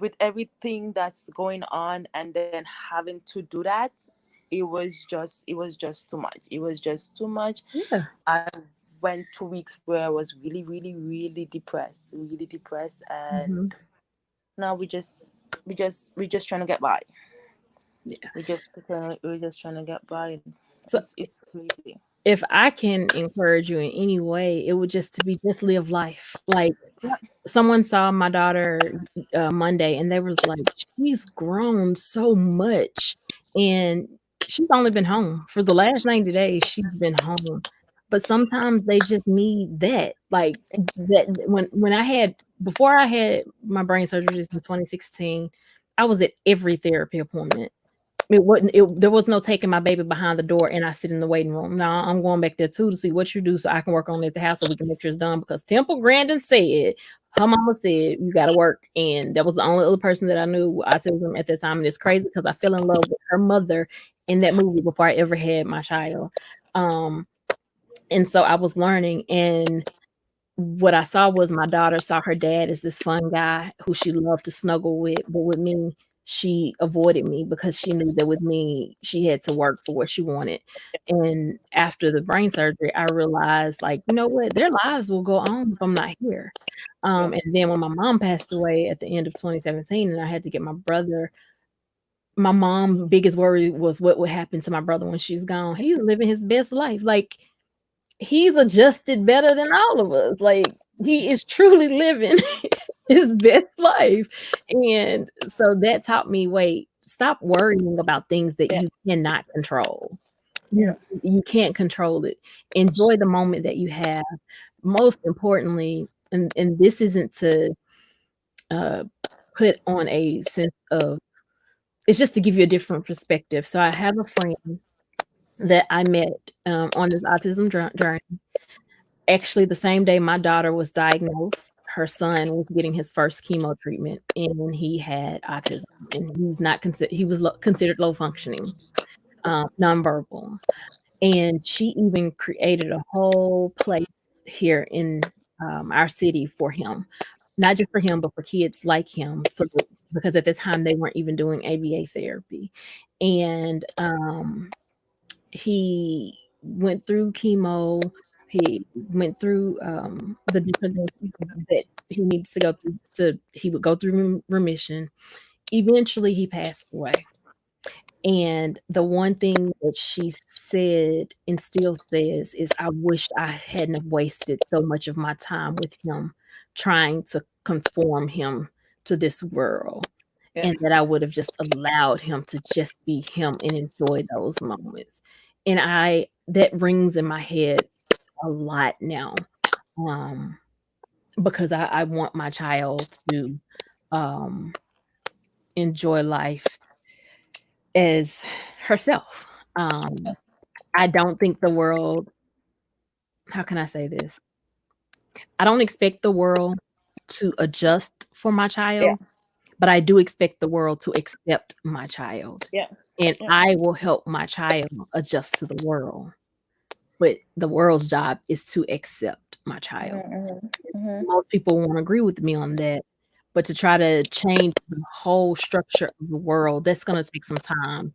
with everything that's going on and then having to do that, it was just too much. It was just too much. Yeah. I went 2 weeks where I was really, really, really depressed, Hmm. and now we just trying to get by. Yeah. We're just trying to get by. So It's crazy. if I can encourage you in any way, it would just to be just live life. Like Yeah, someone saw my daughter Monday, and they was like, "She's grown so much, and she's only been home for the last 90 days. She's been home, but sometimes they just need that. Like that when I had before I had my brain surgery in 2016, I was at every therapy appointment. There was no taking my baby behind the door and I sit in the waiting room. No, I'm going back there too to see what you do so I can work on it at the house so we can make sure it's done because Temple Grandin said her mama said you gotta work. And that was the only other person that I knew autism at that time. And it's crazy because I fell in love with her mother in that movie before I ever had my child. Um, and so I was learning, and what I saw was my daughter saw her dad as this fun guy who she loved to snuggle with, but with me, she avoided me because she knew that with me, she had to work for what she wanted. And after the brain surgery, I realized, like, you know what, their lives will go on if I'm not here. yeah, And then when my mom passed away at the end of 2017, and I had to get my brother, my mom' biggest worry was what would happen to my brother when she's gone. He's living his best life. Like he's adjusted better than all of us. Like he is truly living his best life. And so that taught me, wait, stop worrying about things that yeah, you cannot control. yeah, You can't control it. Enjoy the moment that you have. Most importantly, and this isn't to uh put on a sense of, it's just to give you a different perspective. So I have a friend that I met on this autism journey. Actually, the same day my daughter was diagnosed, her son was getting his first chemo treatment, and he had autism, and he's not he was considered low functioning, nonverbal, and she even created a whole place here in our city for him, not just for him, but for kids like him. So because at the time they weren't even doing ABA therapy, and he went through chemo. He went through the different things that he needs to go through. He would go through remission. Eventually, he passed away. And the one thing that she said and still says is, I wish I hadn't have wasted so much of my time with him trying to conform him to this world, yeah, and that I would have just allowed him to just be him and enjoy those moments. And that rings in my head a lot now, um, because I want my child to um, enjoy life as herself. I don't think the world, how can I say this? I don't expect the world to adjust for my Yeah. child, but I do expect the world to accept my child. Yeah. And Yeah. I will help my child adjust to the world. But the world's job is to accept my child. Mm-hmm. Mm-hmm. Most people won't agree with me on that. But to try to change the whole structure of the world, that's going to take some time.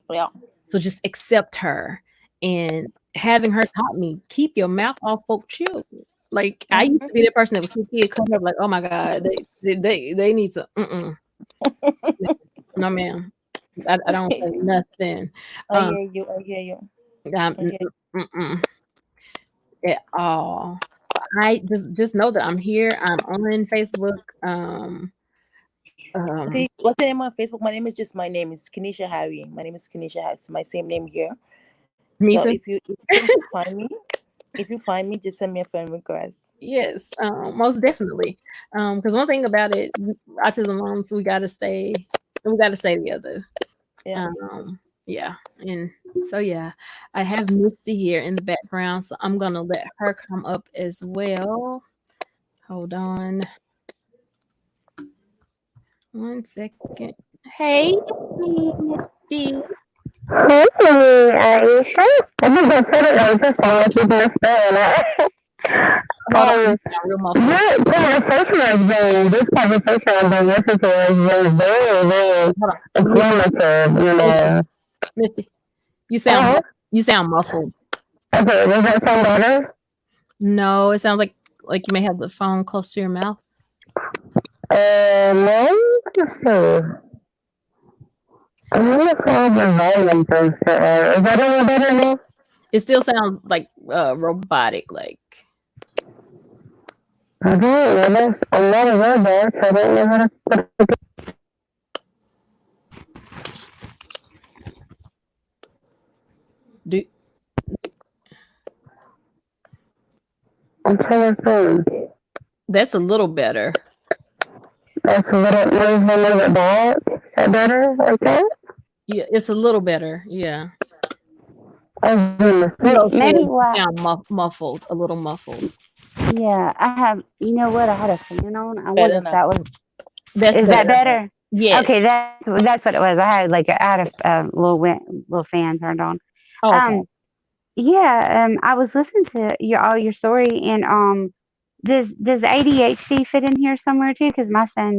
Yeah. So just accept her. And having her taught me, keep your mouth off folk children. Like I used to Mm-hmm. be that person that was see kid come up like, oh my God, they need to no ma'am. I don't say nothing. I Um, hear you. I hear you. um, I hear mm-mm, at all. I just know that I'm here. I'm on Facebook. Okay, Um, what's the name on Facebook? My name is just my name is Kenisha Harry. My name is Kenisha Harry. It's my same name here. So Misa. if you find me, if you find me, just send me a friend request. Yes, most definitely. Because one thing about it, autism moms, we gotta stay together. Yeah. Um, yeah, and so yeah, I have Misty here in the background, so I'm gonna let her come up as well. Hold on 1 second. Hey, Misty. Hey, Aisha. I think I put it on just to let you understand. Oh, you Um, sound real muffled. your conversation has been, this conversation I've been listening to has been very, very Hold on, informative, you Misty. know. Misty, Uh-huh. you sound muffled. Okay, does that sound better? No, it sounds like you may have the phone close to your mouth. Let's see. I'm gonna call the volume first. Is that a little better now? It still sounds like robotic. Like I don't know. There's a lot of robots. I don't know how to. do I'm trying to think. that's a little better. That's a little bit back. Is that better like that? Yeah, it's a little better. Yeah. See, Maybe maybe you what? sound muffled, a little muffled. Yeah, I have. You know what? I had a fan on. I wonder Better if now. that was. That's Is that better. Better now. better? Yes. Okay, that's what it was. I had a little fan turned on. Oh, okay. Um, yeah. I was listening to all your story, and does ADHD fit in here somewhere too? Because my son,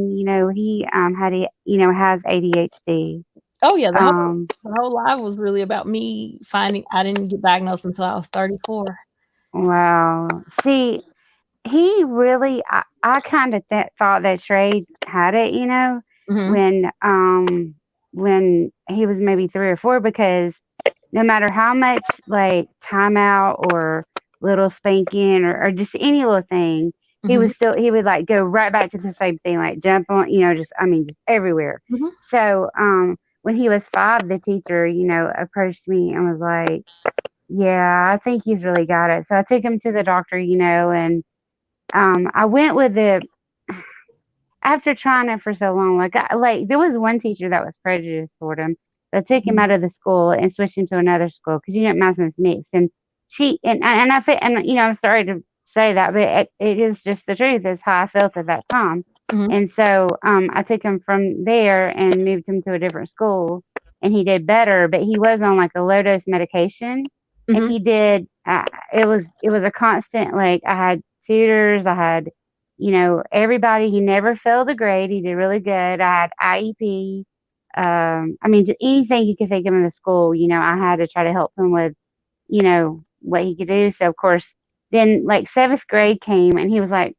he has ADHD. Oh yeah, Um, the whole life was really about me finding I didn't get diagnosed until I was 34. wow. See, he really, I kind of thought that Trey had it, Mhm. when when he was maybe 3 or 4, because no matter how much like timeout or little spanking or just any little thing, Mhm. he would like go right back to the same thing, like jump on, just I mean just everywhere. Mhm. So when he was 5, the teacher, approached me and was like, yeah, I think he's really got it. So I took him to the doctor, and I went with it after trying it for so long. Like there was one teacher that was prejudiced toward him. So I took him Mhm. out of the school and switched him to another school because my son's mixed. And I'm sorry to say that, but it is just the truth. It's how I felt at that time. Mhm. And so I took him from there and moved him to a different school, and he did better. But he was on like a low dose medication, and Mhm. he did. It was a constant, like I had tutors, I had everybody. He never failed a grade. He did really good. I had IEP. I mean, just anything you could think of in the school, I had to try to help him with, what he could do. So, of course, then like 7th grade came and he was like,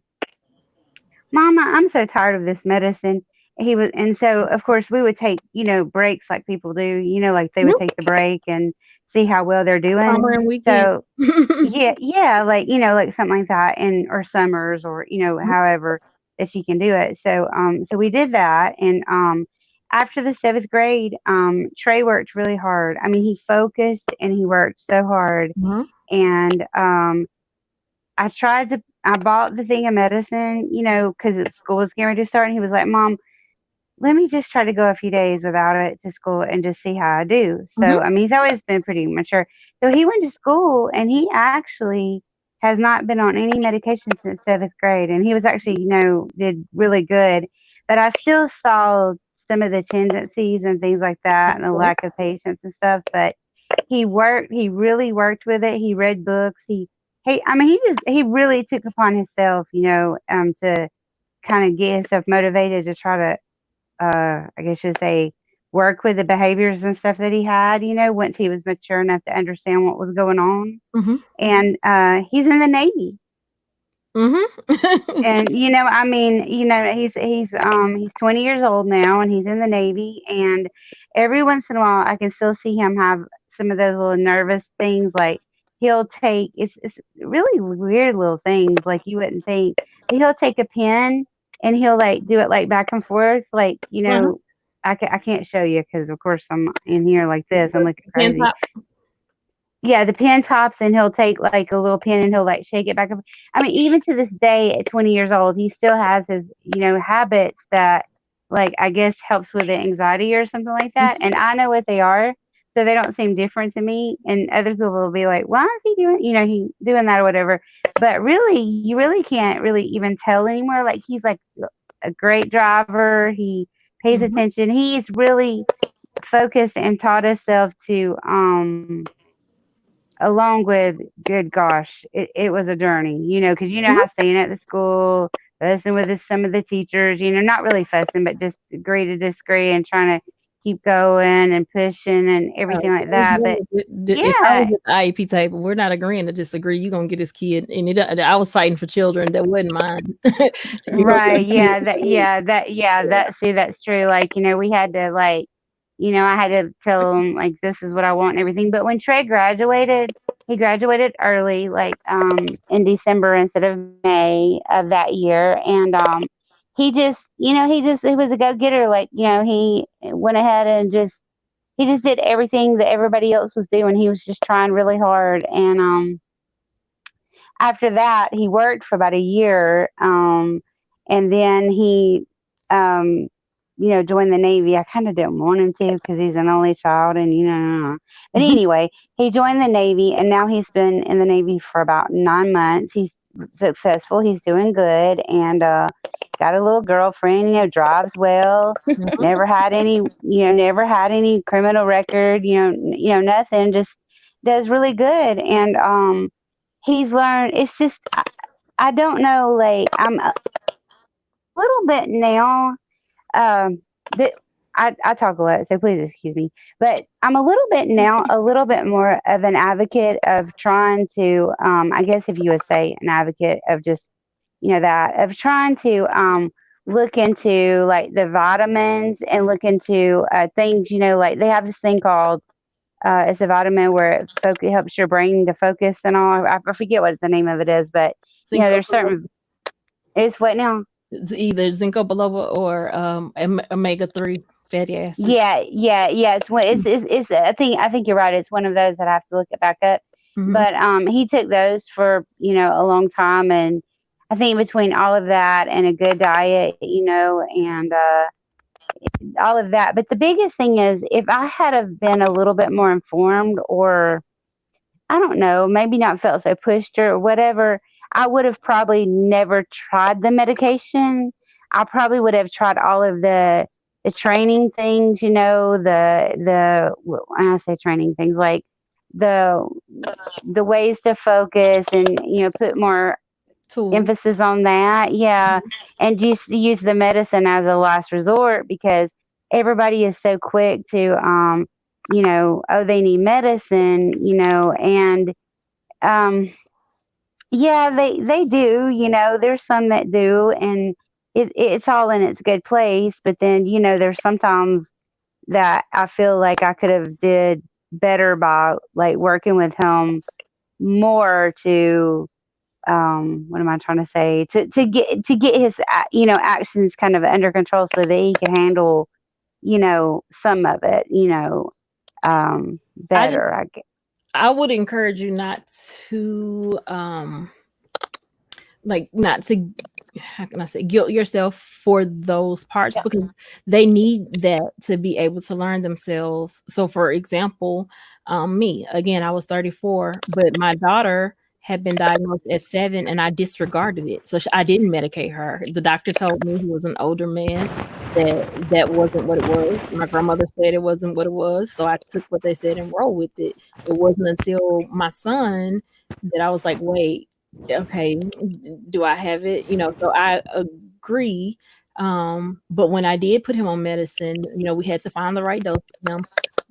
Mama, I'm so tired of this medicine. And so, of course, we would take, breaks like people do, like they would Mhm. take the break and see how well they're doing. Summer and weekend. So, yeah, yeah, like like something like that, and or summers, or however that she can do it. So so we did that, and after the 7th grade, Trey worked really hard. I mean, he focused and he worked so hard, Mhm. and I bought the thing of medicine, because school was getting ready to start, and he was like, Mom, let me just try to go a few days without it to school and just see how I do. Mhm. So, I mean, he's always been pretty mature. So he went to school and he actually has not been on any medication since 7th grade, and he was actually, did really good. But I still saw some of the tendencies and things like that, and a Okay. lack of patience and stuff. But he worked. He really worked with it. He read books. I mean, he really took upon himself, to kind of get himself motivated to try to, I guess you'd say, work with the behaviors and stuff that he had, once he was mature enough to understand what was going on. Mm-hmm. And he's in the Navy. Mm-hmm. And I mean, he's 20 years old now, and he's in the Navy. And every once in a while, I can still see him have some of those little nervous things. Like he'll take it's really weird little things like you wouldn't think. But he'll take a pen and he'll like do it like back and forth, like Uh-huh. I can't show you because of course I'm in here like this. I'm looking Pen crazy. pop. Yeah, the pen tops, and he'll take like a little pen and he'll like shake it back up. I mean, even to this day, at 20 years old, he still has his, habits that, like, I guess helps with the anxiety or something like that. Mhm. And I know what they are, so they don't seem different to me. And other people will be like, "Why is he doing, he doing that or whatever?" But really, you really can't really even tell anymore. Like he's like a great driver. He pays Mhm. attention. He's really focused and taught himself to along with, good gosh, it was a journey, because how staying at the school, fussing with some of the teachers, not really fussing, but just agree to disagree and trying to keep going and pushing and everything like that. But If I was yeah, at the IEP table, we're not agreeing to disagree. You're gonna get this kid, and I was fighting for children that wasn't mine. You're gonna get right, a kid. see, that's true. Like, we had to like, I had to tell him like this is what I want and everything. But when Trey graduated, he graduated early, like in December instead of May of that year, and he was a go getter. Like, he went ahead and he just did everything that everybody else was doing. He was just trying really hard, and after that, he worked for about a year, and then he, um, joined the Navy. I kind of didn't want him to because he's an only child, and But Mhm. anyway, he joined the Navy, and now he's been in the Navy for about 9 months. He's successful. He's doing good, and got a little girlfriend. Drives well. Mhm. Never had any criminal record. Nothing. Just does really good, and he's learned. It's just I don't know. Like I'm a little bit now. That I talk a lot, so please excuse me. But I'm a little bit now, a little bit more of an advocate of trying to. I guess if you would say an advocate of just that of trying to look into like the vitamins and look into things. Like they have this thing called it's a vitamin where it helps your brain to focus and all. I forget what the name of it is, but Zinco there's biloba. certain. It's what now? It's either zinco biloba or omega-3 fatty acid. Yeah. It's. I think you're right. It's one of those that I have to look it back up. Mhm. But he took those for a long time, and I think between all of that and a good diet, and all of that. But the biggest thing is, if I had have been a little bit more informed, or I don't know, maybe not felt so pushed or whatever, I would have probably never tried the medication. I probably would have tried all of the training things, when I say training things, like the the ways to focus and put more Tool. emphasis on that. Yeah, and just use the medicine as a last resort because everybody is so quick to oh, they need medicine, and um yeah, they do, there's some that do, and it's all in its good place, but then there's sometimes that I feel like I could have did better by like working with him more to what am I trying to say, to get his actions kind of under control so that he can handle some of it I just better, I guess. I would encourage you not to not to, how can I say, guilt yourself for those parts Yeah. because they need that to be able to learn themselves. So for example, me, again, I was 34, but my daughter had been diagnosed at 7, and I disregarded it. So I didn't medicate her. The doctor told me, he was an older man, that that wasn't what it was. My grandmother said it wasn't what it was, so I took what they said and rolled with it. It wasn't until my son that I was like, wait, okay, do I have it? So I agree. But when I did put him on medicine, we had to find the right dose for him.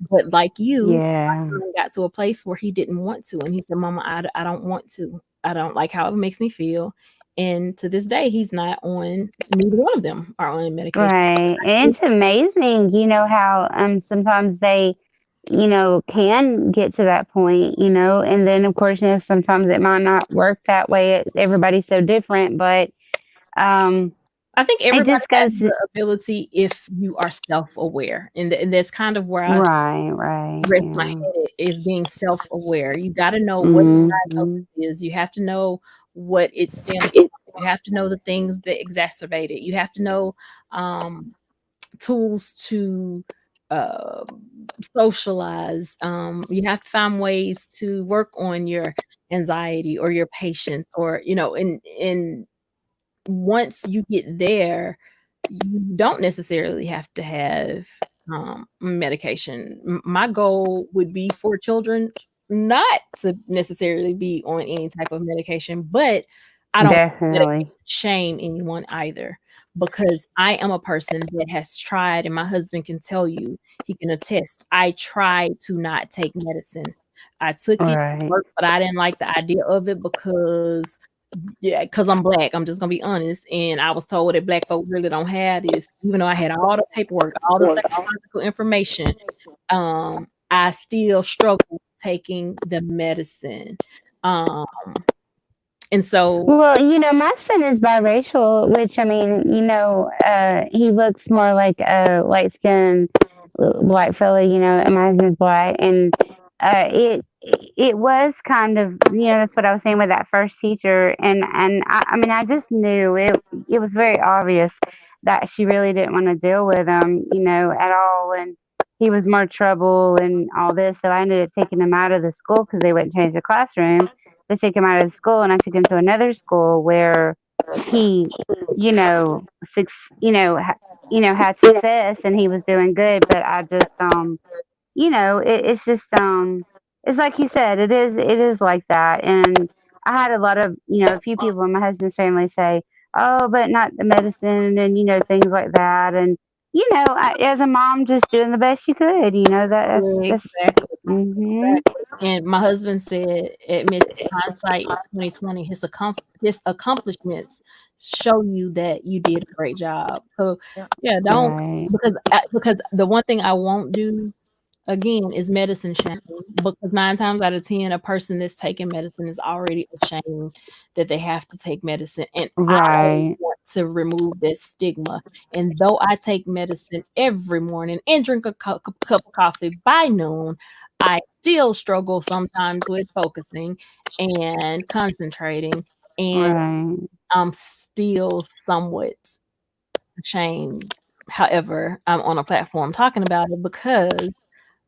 But like you, Yeah. got to a place where he didn't want to, and he said, "Mama, I don't want to. I don't like how it makes me feel." And to this day, he's not on. Neither one of them are on medication. Right. And it's amazing, how sometimes they, can get to that point, and then of course, sometimes it might not work that way. Everybody's so different, but um I think it everybody just has goes the ability if you are self-aware, and that's kind of where I right, right, rest my yeah. head is being self-aware. You got to know what the Mhm. diagnosis is. You have to know what it stems from. You have to know the things that exacerbate it. You have to know um, tools to uh, socialize. You have to find ways to work on your anxiety or your patience, or and once you get there, you don't necessarily have to have medication. My goal would be for children not to necessarily be on any type of medication, but I don't medicate Definitely. shame anyone either, because I am a person that has tried, and my husband can tell you, he can attest. I tried to not take medicine. I took it to Right. work, but I didn't like the idea of it because yeah, because I'm black. I'm just gonna be honest. And I was told that black folk really don't have this, even though I had all the paperwork, all the psychological information. I still struggle taking the medicine. Um, and so Well, my son is biracial, which I mean, he looks more like a light skinned black fella, and my husband's black, and it was kind of, that's what I was saying with that first teacher, and I mean, I just knew it was very obvious that she really didn't want to deal with him, at all, and he was more trouble and all this, so I ended up taking him out of the school because they wouldn't change the classroom to take him out of the school, and I took him to another school where he, you know, suc had success and he was doing good. But I just, it's just, it's like you said, it is like that. And I had a lot of, a few people in my husband's family say, "Oh, but not the medicine," and things like that. And as a mom, just doing the best you could. That's. exactly, Mhm. exactly. And my husband said, admit hindsight is 2020. His accomplishments show you that you did a great job. So Yeah. yeah, don't, Right. because the one thing I won't do again is medicine shame, because 9 times out of 10 a person that's taking medicine is already ashamed that they have to take medicine, and I don't Right. want to remove this stigma. And though I take medicine every morning and drink a cup of coffee by noon, I still struggle sometimes with focusing and concentrating, and Right. I'm still somewhat ashamed. However, I'm on a platform talking about it because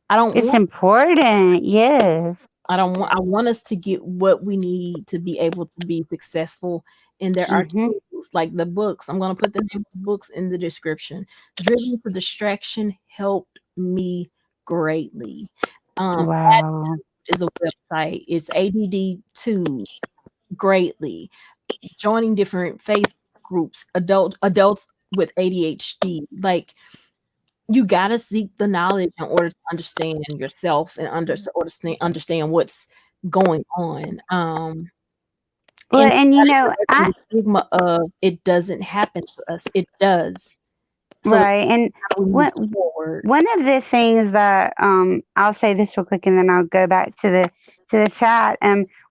I don't It's want important. Yes. I want us to get what we need to be able to be successful. And there are Mhm. tools like the books. I'm going to put the name of the books in the description. Driven to Distraction helped me greatly. Wow. Is a website. It's ADD2 greatly. Joining different Facebook groups, adults with ADHD. Like, you gotta seek the knowledge in order to understand yourself and understand what's going on. Well, And and we gotta get away from the stigma of it doesn't happen to us. It does. So right, and how do we move one forward? one of the things that I'll say this real quick, and then I'll go back to the chat.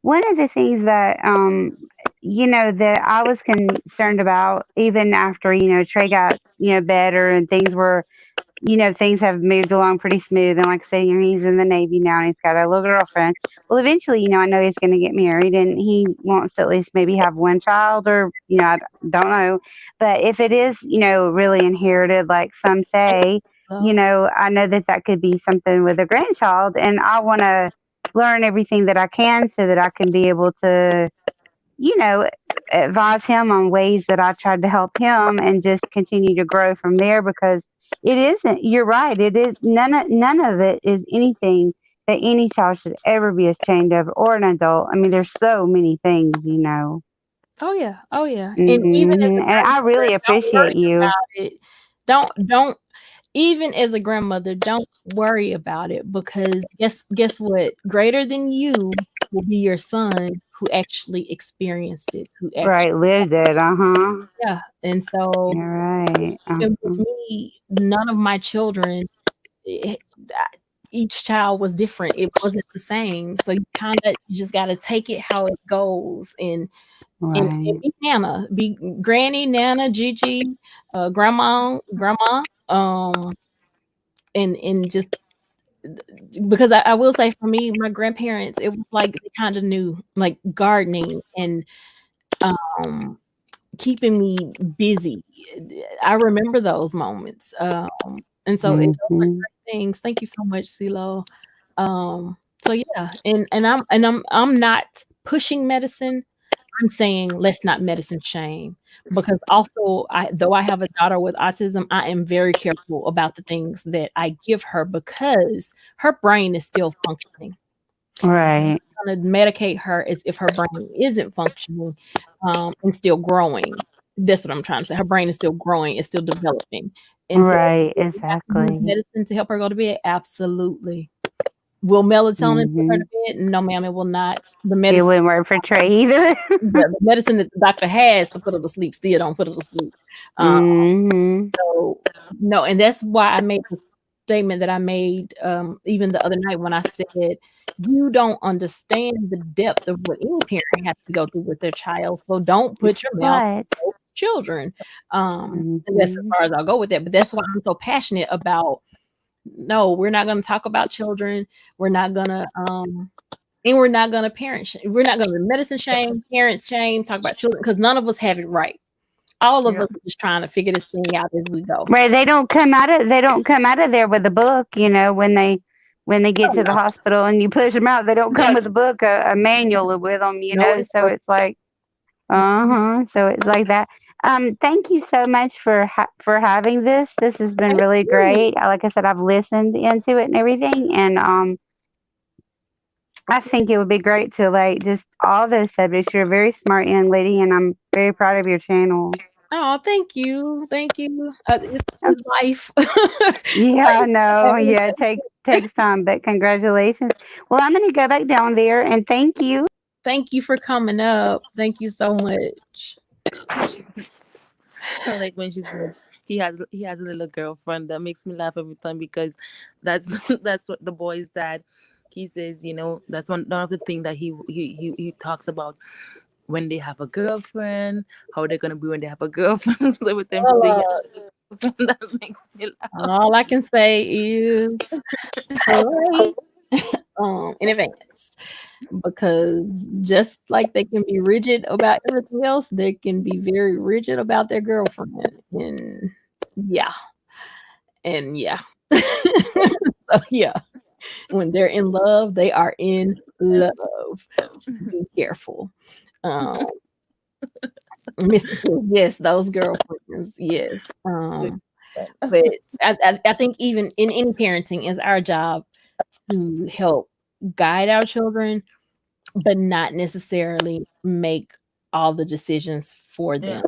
One of the things that that I was concerned about, even after Trey got better and things were things have moved along pretty smooth. And like I said, he's in the Navy now and he's got a little girlfriend. Well, eventually, I know he's going to get married and he wants to at least maybe have one child or, I don't know. But if it is, really inherited, like some I say, so I know that that could be something with a grandchild. And I want to learn everything that I can so that I can be able to, you know, advise him on ways that I tried to help him and just continue to grow from there because it isn't, you're right, it is none of it is anything that any child should ever be ashamed of or an adult. I mean, there's so many things, you know. Oh yeah, oh yeah. And even as a And I grandmother, really don't appreciate worry you. about it. Don't even as a grandmother, don't worry about it because guess what? Greater than you will be your son who actually experienced it, who actually Right, lived it. Uh-huh. yeah. And so You're right. even with Uh-huh. me, none of my children, eh, each child was different. It wasn't the same. So you just got to take it how it goes and Right. be Nana, be Granny, Nana, Gigi, grandma, and just because I will say for me, my grandparents, it was like they kind of knew like gardening and um keeping me busy. I remember those moments. And so those are Mm-hmm. great things. Thank you so much, CeeLo. So yeah, and I'm not pushing medicine. I'm saying let's not medicine shame because also though I have a daughter with autism, I am very careful about the things that I give her because her brain is still functioning. So Right. I'm gonna medicate her as if her brain isn't functioning and still growing. That's what I'm trying to say. Her brain is still growing, it's still developing. And so Right. if we have to use Exactly. medicine to help her go to bed, absolutely. Will melatonin put her Mm-hmm. to bed? No, ma'am, it will not. It wouldn't work for Trey either. The medicine that the doctor has to put her to sleep still don't put her to sleep. Um, Mm-hmm. so no, and that's why I made the statement that I made even the other night when I said you don't understand the depth of what any parent has to go through with their child. So don't put your mouth Right. on those children. And that's as Mm-hmm. far as I'll go with that. But that's why I'm so passionate about no, we're not going to talk about children. We're not going to and we're not going to parent shame. We're not going to medicine shame, parents shame, talk about children because none of us have it right. All of Yeah. us are just trying to figure this thing out as we go. Right. They don't come out of there with a book, you know, when they get Oh to the no, hospital and you push them out, they don't come with a book, a manual with them, you no know. So instruction. it's like, uh-huh. So it's like that. Thank you so much for having this. This has been Thank really you. great. Like I said, I've listened into it and everything, and I think it would be great to like just all those subjects. You're a very smart young lady, and I'm very proud of your channel. Oh, thank you. Thank you. It's life. Yeah, Life. no, yeah, it takes time, but congratulations. Well, I'm gonna go back down there and thank you. Thank you for coming up. Thank you so much. Like when she said he has a little girlfriend, that makes me laugh every time because that's that's what the boy's dad, he says, that's one of the things that he talks about when they have a girlfriend, how they're gonna be when they have a girlfriend. So with them to say he has Well, a girlfriend, that makes me laugh. all I can say is pray in advance because just like they can be rigid about everything else, they can be very rigid about their girlfriend. And yeah, and yeah. So yeah, when they're in love, they are in love. Be careful. Um, Mrs. Smith, yes, those girlfriends, yes. But I think even in any parenting, it's our job to help guide our children, but not necessarily make all the decisions for Yeah, them.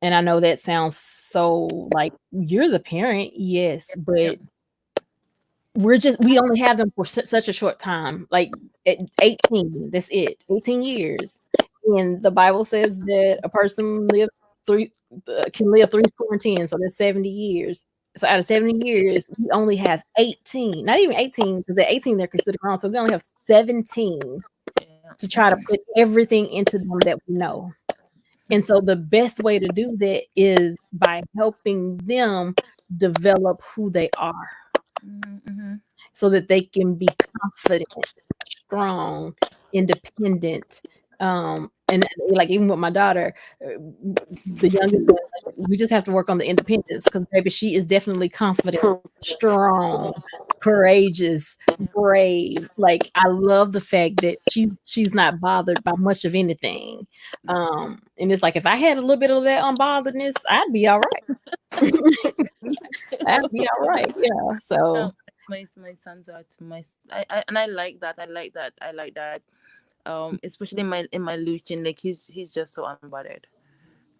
And I know that sounds so like you're the parent, yes, yeah, but we only have them for such a short time, like at 18, that's it, 18 years. And the Bible says that a person three can live 3 score and 10, so that's 70 years. So out of 70 years, we only have 18, not even 18, because at 18 they're considered grown. So we only have 17 yeah. to try to put everything into them that we know. And so the best way to do that is by helping them develop who they are Mm-hmm. so that they can be confident, strong, independent. And like even with my daughter, the youngest one, like, we just have to work on the independence because baby, she is definitely confident, strong, courageous, brave. Like I love the fact that she's not bothered by much of anything. And it's like if I had a little bit of that unbotheredness, I'd be all right. Me I'd be all too. right. Yeah. Yeah, So my sons are to I and I like that. I like that. I like that. Especially in my Luchin, like he's just so unbothered.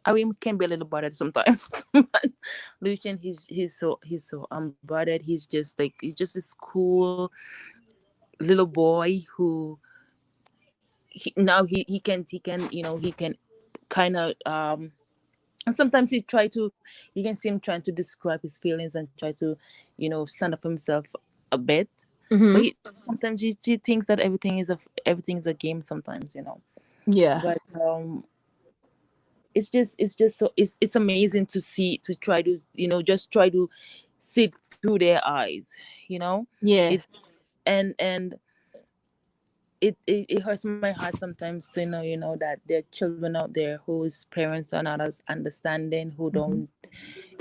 I mean, can be a little bothered sometimes, but Luchin, he's so unbothered. He's just this cool little boy who now he can he can kind of and sometimes you can see him trying to describe his feelings and try to stand up himself a bit, but mhm. sometimes he thinks that everything is a game sometimes, Yeah. but it's just so it's amazing to see, to try to just try to sit through their eyes, Yes. it's and it hurts my heart sometimes to know that there are children out there whose parents are not as understanding, who Mhm.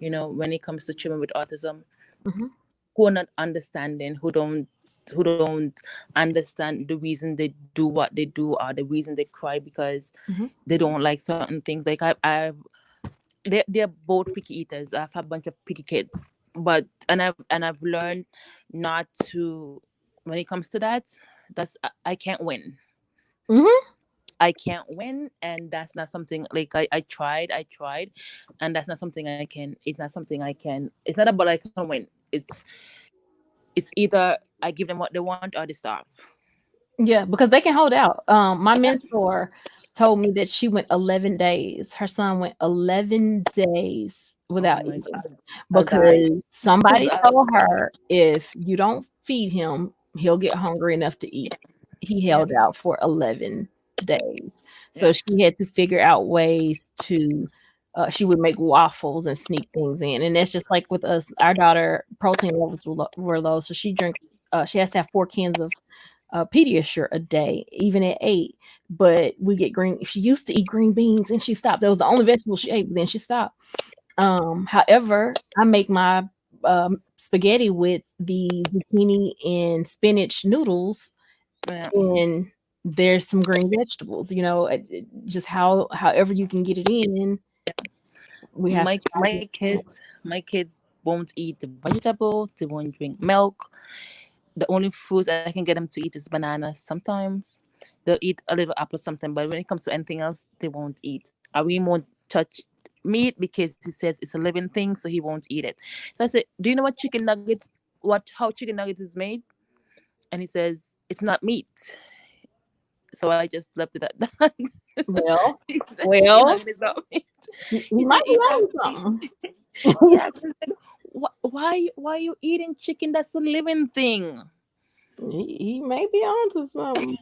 don't, when it comes to children with autism, Mhm. who are not understanding, who don't understand the reason they do what they do, or the reason they cry because Mhm. they don't like certain things. Like they're both picky eaters. I've had a bunch of picky kids, but and I've learned not to, when it comes to that. I can't win. Mhm. I can't win, and that's not something, like I tried, and that's not something I can. It's not something I can. It's not about I can win. It's either I give them what they want or they stop. Yeah, because they can hold out. My Yeah. mentor told me that she went 11 days. Her son went 11 days Oh without my eating God, I'll die. because somebody Die. told her if you don't feed him, he'll get hungry enough to eat. He Yeah, held out for 11 days. So yeah, she had to figure out ways to she would make waffles and sneak things in. And that's just like with us, our daughter protein levels were low, so she has to have 4 cans of Pediasure a day, even at 8. But we get green. She used to eat green beans and she stopped. That was the only vegetable she ate, but then she stopped. However, I make my spaghetti with the zucchini and spinach noodles, yeah. and there's some green vegetables. Just however you can get it in. We have to My try to my do that. kids won't eat the vegetables. They won't drink milk. The only fruits I can get them to eat is bananas. Sometimes they'll eat a little apple something, but when it comes to anything else, they won't eat. I really won't touch meat because he says it's a living thing, so he won't eat it. So I said, "Do you know what chicken nuggets? How chicken nuggets is made?" And he says, "It's not meat." So I just left it at that. Well, He said, "Chicken well, nugget is not meat." he He said, might be "Eat that." on something. Yeah, 'cause I said, why are you eating chicken? That's a living thing. He may be onto something.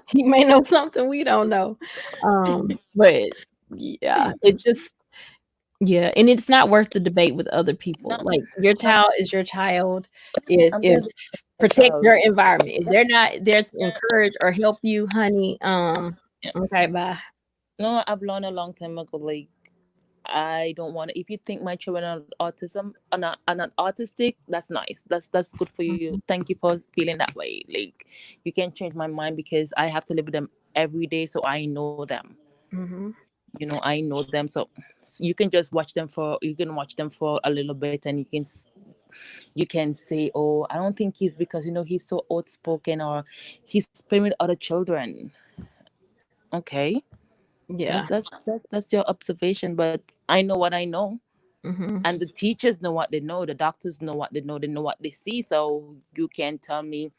He may know something we don't know. But yeah, it just yeah, and it's not worth the debate with other people. No, Like your not child is your child. If I'm gonna do my protect child. your environment. If they're not there to Yeah, encourage or help you, honey, yeah. okay, bye. No, I've learned a long time ago. Like, I don't want to. If you think my children are not autistic, that's nice. That's good for you. Mhm, Thank you for feeling that way. Like, you can change my mind because I have to live with them every day, so I know them. mhm. I know them, so you can watch them for a little bit, and you can say, oh, I don't think he's because he's so outspoken, or he's playing with other children. Okay, Yeah. that's your observation, but I know what I know, Mhm. and the teachers know what they know, the doctors know what they know what they see. So you can't tell me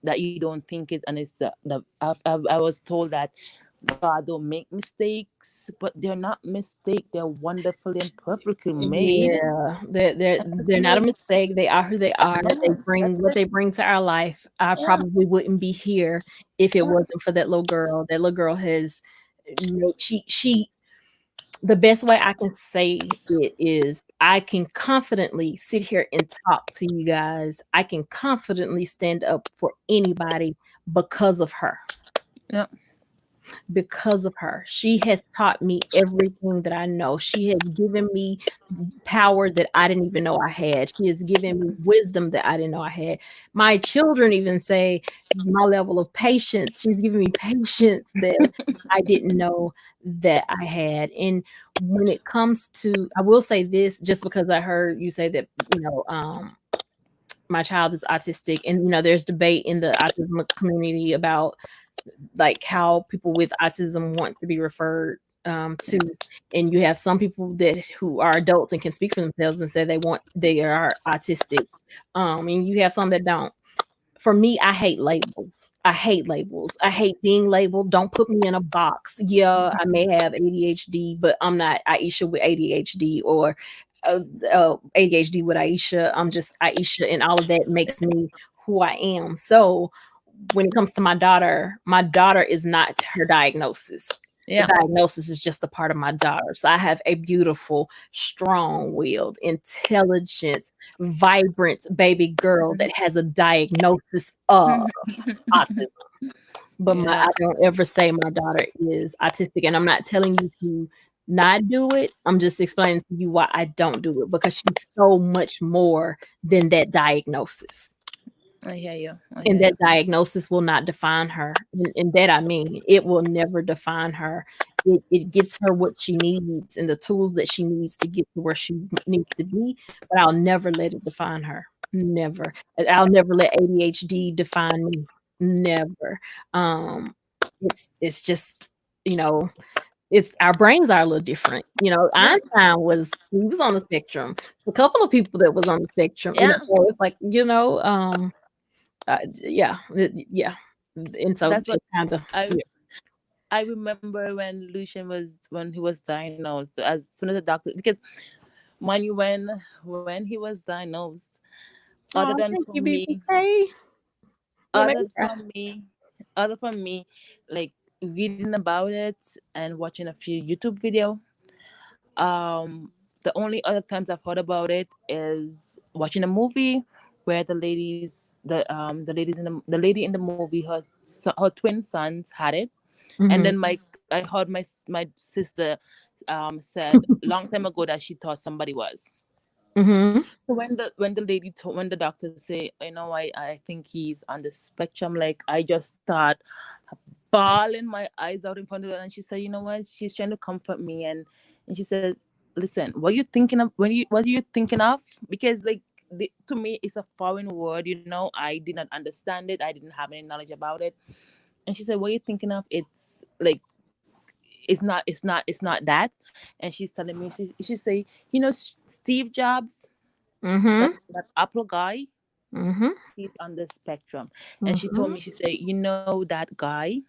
that you don't think it. And it's I was told that God don't make mistakes, but they're not mistakes. They're wonderfully and perfectly made. Yeah, they're not a Like, mistake. They are who they are. They yeah, bring that's what it. they bring to our life. I Yeah, probably wouldn't be here if it yeah, wasn't for that little girl. That little girl has made she the best way I can say it is I can confidently sit here and talk to you guys. I can confidently stand up for anybody because of her. yeah. because of her. She has taught me everything that I know. She has given me power that I didn't even know I had. She has given me wisdom that I didn't know I had. My children even say my level of patience. She's given me patience that I didn't know that I had. And when it comes to, I will say this just because I heard you say that, my child is autistic, and there's debate in the autism community about like how people with autism want to be referred to, and you have some people that who are adults and can speak for themselves and say they are autistic, and you have some that don't. For me, I hate labels. I hate labels. I hate being labeled. Don't put me in a box. Yeah, I may have ADHD, but I'm not Aisha with ADHD, or ADHD with Aisha. I'm just Aisha, and all of that makes me who I am. So when it comes to my daughter is not her diagnosis. The Yeah. diagnosis is just a part of my daughter. So I have a beautiful, strong-willed, intelligent, vibrant baby girl that has a diagnosis of autism. But Yeah. I don't ever say my daughter is autistic, and I'm not telling you to not do it. I'm just explaining to you why I don't do it, because she's so much more than that diagnosis. I hear you. I And hear that you. diagnosis will not define her. And that I mean, it will never define her. It gets her what she needs and the tools that she needs to get to where she needs to be. But I'll never let it define her. Never. I'll never let ADHD define me. Never. Um, it's just, you know, it's our brains are a little different. Yeah. Einstein he was on the spectrum. A couple of people that was on the spectrum. Yeah. So it's like, yeah, yeah, and so That's what it kind of I yeah. I remember when he was diagnosed. As soon as the doctor, because mind you, when he was diagnosed, other Oh, than thank for you, me, BBK. You make other me cry. from me, other from me, like reading about it and watching a few YouTube video. Um, the only other times I've heard about it is watching a movie where the ladies in the lady in the movie, her twin sons had it, and Mhm, then I heard my sister said long time ago that she thought somebody was. mhm, So when the doctor say, I think he's on the spectrum, like I just start bawling my eyes out in front of her, and she said, you know what, she's trying to comfort me, and she says, listen, what you thinking of, what are you thinking of, because like to me it's a foreign word, I did not understand it, I didn't have any knowledge about it. And she said, what are you thinking of, it's like it's not that. And she's telling me, she say, Steve Jobs, that mhm, that Apple guy, mhm, he's on the spectrum. And she told mhm, me, she said, that guy,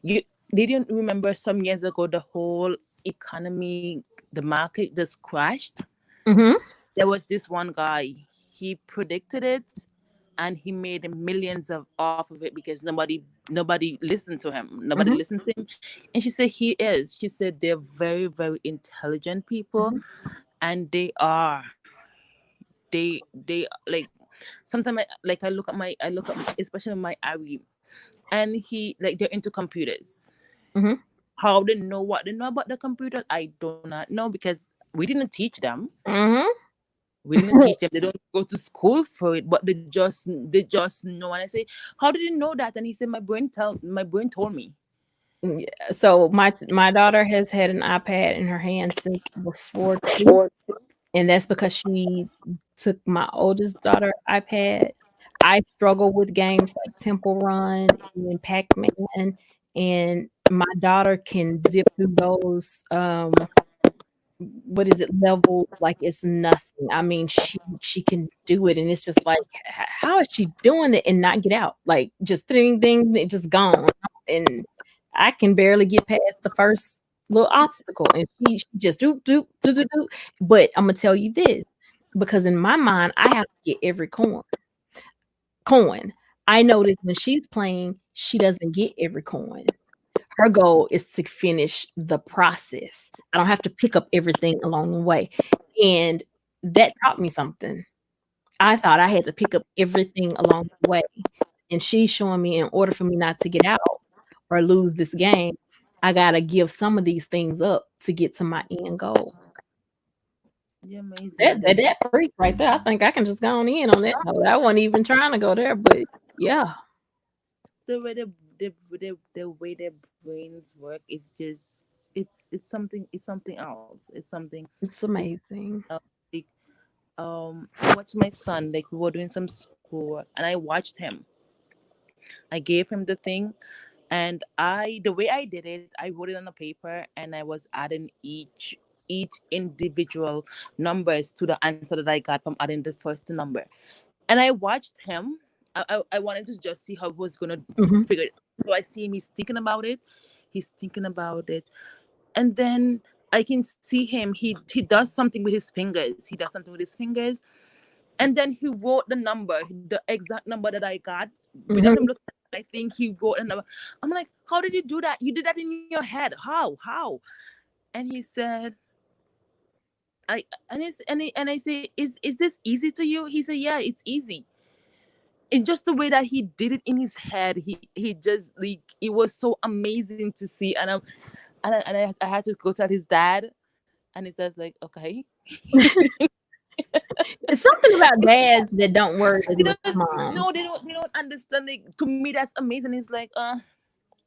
you didn't remember some years ago the whole economy, the market just crashed. mhm, There was this one guy, he predicted it, and he made millions off of it because nobody listened to him, nobody mhm, listened to him. And she said she said they're very, very intelligent people, mhm, and they like, sometimes I look at especially my Ari, and he, like, they're into computers. mhm, How they know what they know about the computer, I do not know, because we didn't teach them. mhm. We didn't teach them. They don't go to school for it, but they just know. And I say, how did you know that? And he said, my brain told me. Yeah, so my daughter has had an iPad in her hand since before 2, and that's because she took my oldest daughter iPad. I struggle with games like Temple Run and Pac-Man, and my daughter can zip through those, what is it, levels like it's nothing. I mean, she can do it, and it's just like, how is she doing it and not get out? Like, just ding, ding, it just gone, and I can barely get past the first little obstacle, and she just do. But I'm gonna tell you this, because in my mind, I have to get every coin. I notice when she's playing, she doesn't get every coin. Her goal is to finish the process. I don't have to pick up everything along the way. And that taught me something. I thought I had to pick up everything along the way. And she's showing me, in order for me not to get out, or lose this game, I gotta give some of these things up to get to my end goal. You're amazing. That freak right there. I think I can just go on in on that note. I wasn't even trying to go there, but yeah, The way the way their brains work is just it's something else. It's something it's it's amazing. like I watched my son, like we were doing some schoolwork and I watched him. I gave him the thing, and the way I did it, I wrote it on a paper and I was adding each individual numbers to the answer that I got from adding the first number. And I watched him. I wanted to just see how he was gonna Hmm. figure it. So I see him. He's thinking about it. He's thinking about it, and then I can see him. He does something with his fingers. He does something with his fingers, and then he wrote the number, the exact number that I got, without him Hmm. looking. I think he wrote a number. I'm like, how did you do that? You did that in your head. How? And he said, and I say, is this easy to you? He said, yeah, it's easy. And just the way that he did it in his head, he just like it was so amazing to see. And I had to go tell his dad, and he says like, okay. It's something about dads that don't worry as They much don't, as no, moms. they don't understand. Like, to me, that's amazing. It's like,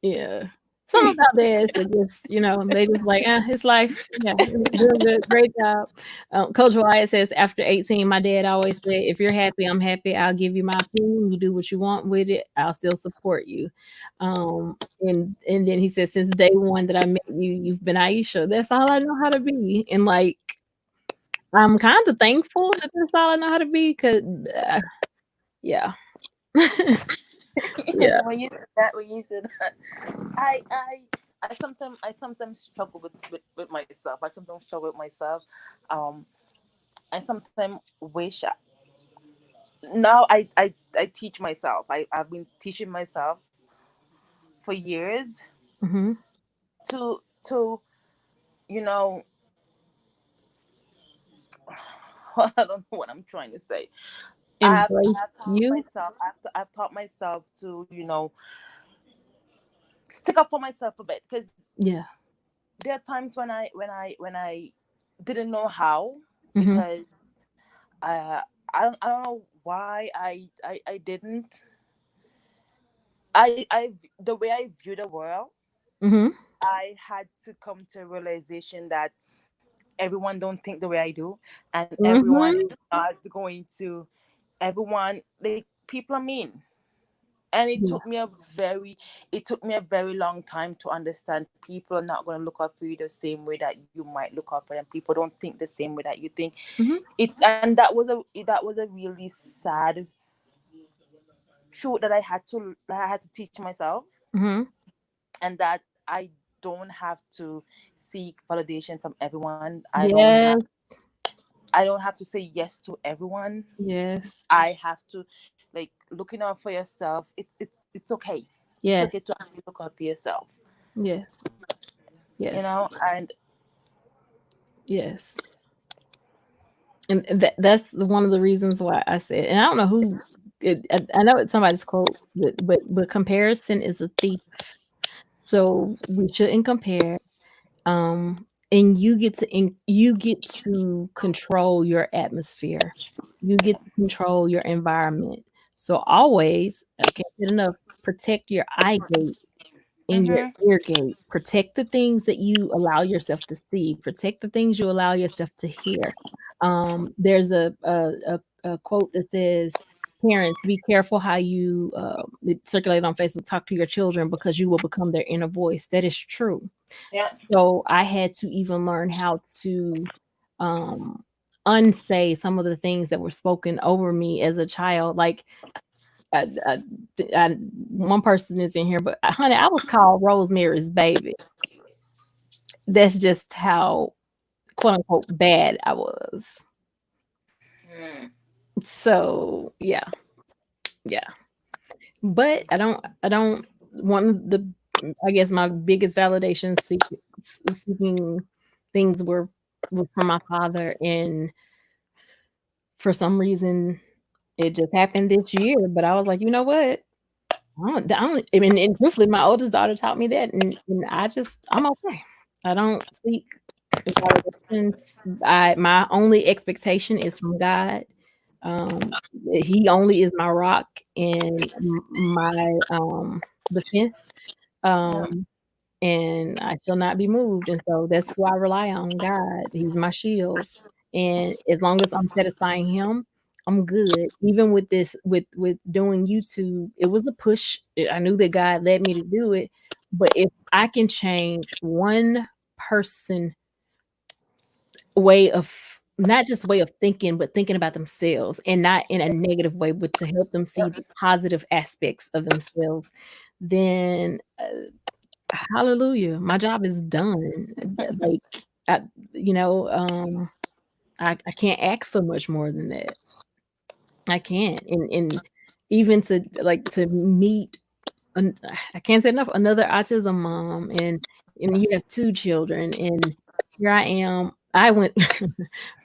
Yeah. Something about this that just, they just like, it's life. Yeah, doing good. Great job. Coach Wyatt says, after 18, my dad always said, if you're happy, I'm happy. I'll give you my opinion. You do what you want with it. I'll still support you. And then he says, since day one that I met you, you've been Aisha. That's all I know how to be. And like, I'm kind of thankful that that's all I know how to be because, yeah. Yeah. when you said that, I sometimes struggle with myself. I sometimes struggle with myself. Um, I sometimes wish now I teach myself. I've been teaching myself for years Hmm. to you know I don't know what I'm trying to say. I Embrace have taught you. myself. I've taught myself to stick up for myself a bit, because Yeah. there are times when I didn't know how, Hmm. because uh, I don't know why I didn't. The way I view the world, Hmm. I had to come to a realization that everyone don't think the way I do, and everyone Mhm. is not going to. Everyone, like, people are mean, and Yeah. it took me a very long time to understand people are not going to look out for you the same way that you might look out for them. People don't think the same way that you think. Mhm. And that was a really sad truth that I had to teach myself, Mhm. and that I don't have to seek validation from everyone. Yes. I don't have to say yes to everyone. Yes. I have to, like, looking out for yourself. It's okay. It's Yes. okay to actually look out for yourself. Yes. Yes. And Yes. And that's one of the reasons why I said, and I don't know who. I know it's somebody's quote, but comparison is a thief. So we shouldn't compare. And you get to control your atmosphere. You get to control your environment. So always, I can't get enough, protect your eye gate in your mhm. ear gate. Protect the things that you allow yourself to see. Protect the things you allow yourself to hear. There's a quote that says, "Parents, be careful how you it circulate on Facebook. Talk to your children because you will become their inner voice." That is true. Yeah. So I had to even learn how to um, unsay some of the things that were spoken over me as a child. Like I, I, one person is in here, but honey, I was called Rosemary's baby. That's just how quote unquote bad I was. Mm. So yeah, yeah. But I don't one of the I guess my biggest validation seeking things were from my father, and for some reason it just happened this year. But I was like, you know what? I mean, and truthfully, my oldest daughter taught me that, and I'm okay. I don't seek validation. My only expectation is from God. Um, he only is my rock and my defense. Yeah. Um, and I shall not be moved. And so that's who I rely on, God. He's my shield. And as long as I'm satisfying him, I'm good. Even with this, with doing YouTube, it was a push. I knew that God led me to do it. But if I can change one person way of not just way of thinking, but thinking about themselves and not in a negative way, but to help them see the positive aspects of themselves, then hallelujah, my job is done. Like, I, you know, I can't ask for much more than that. I can't, and even to like to meet I can't say enough. Another autism mom, and you have two children, and here I am. I went.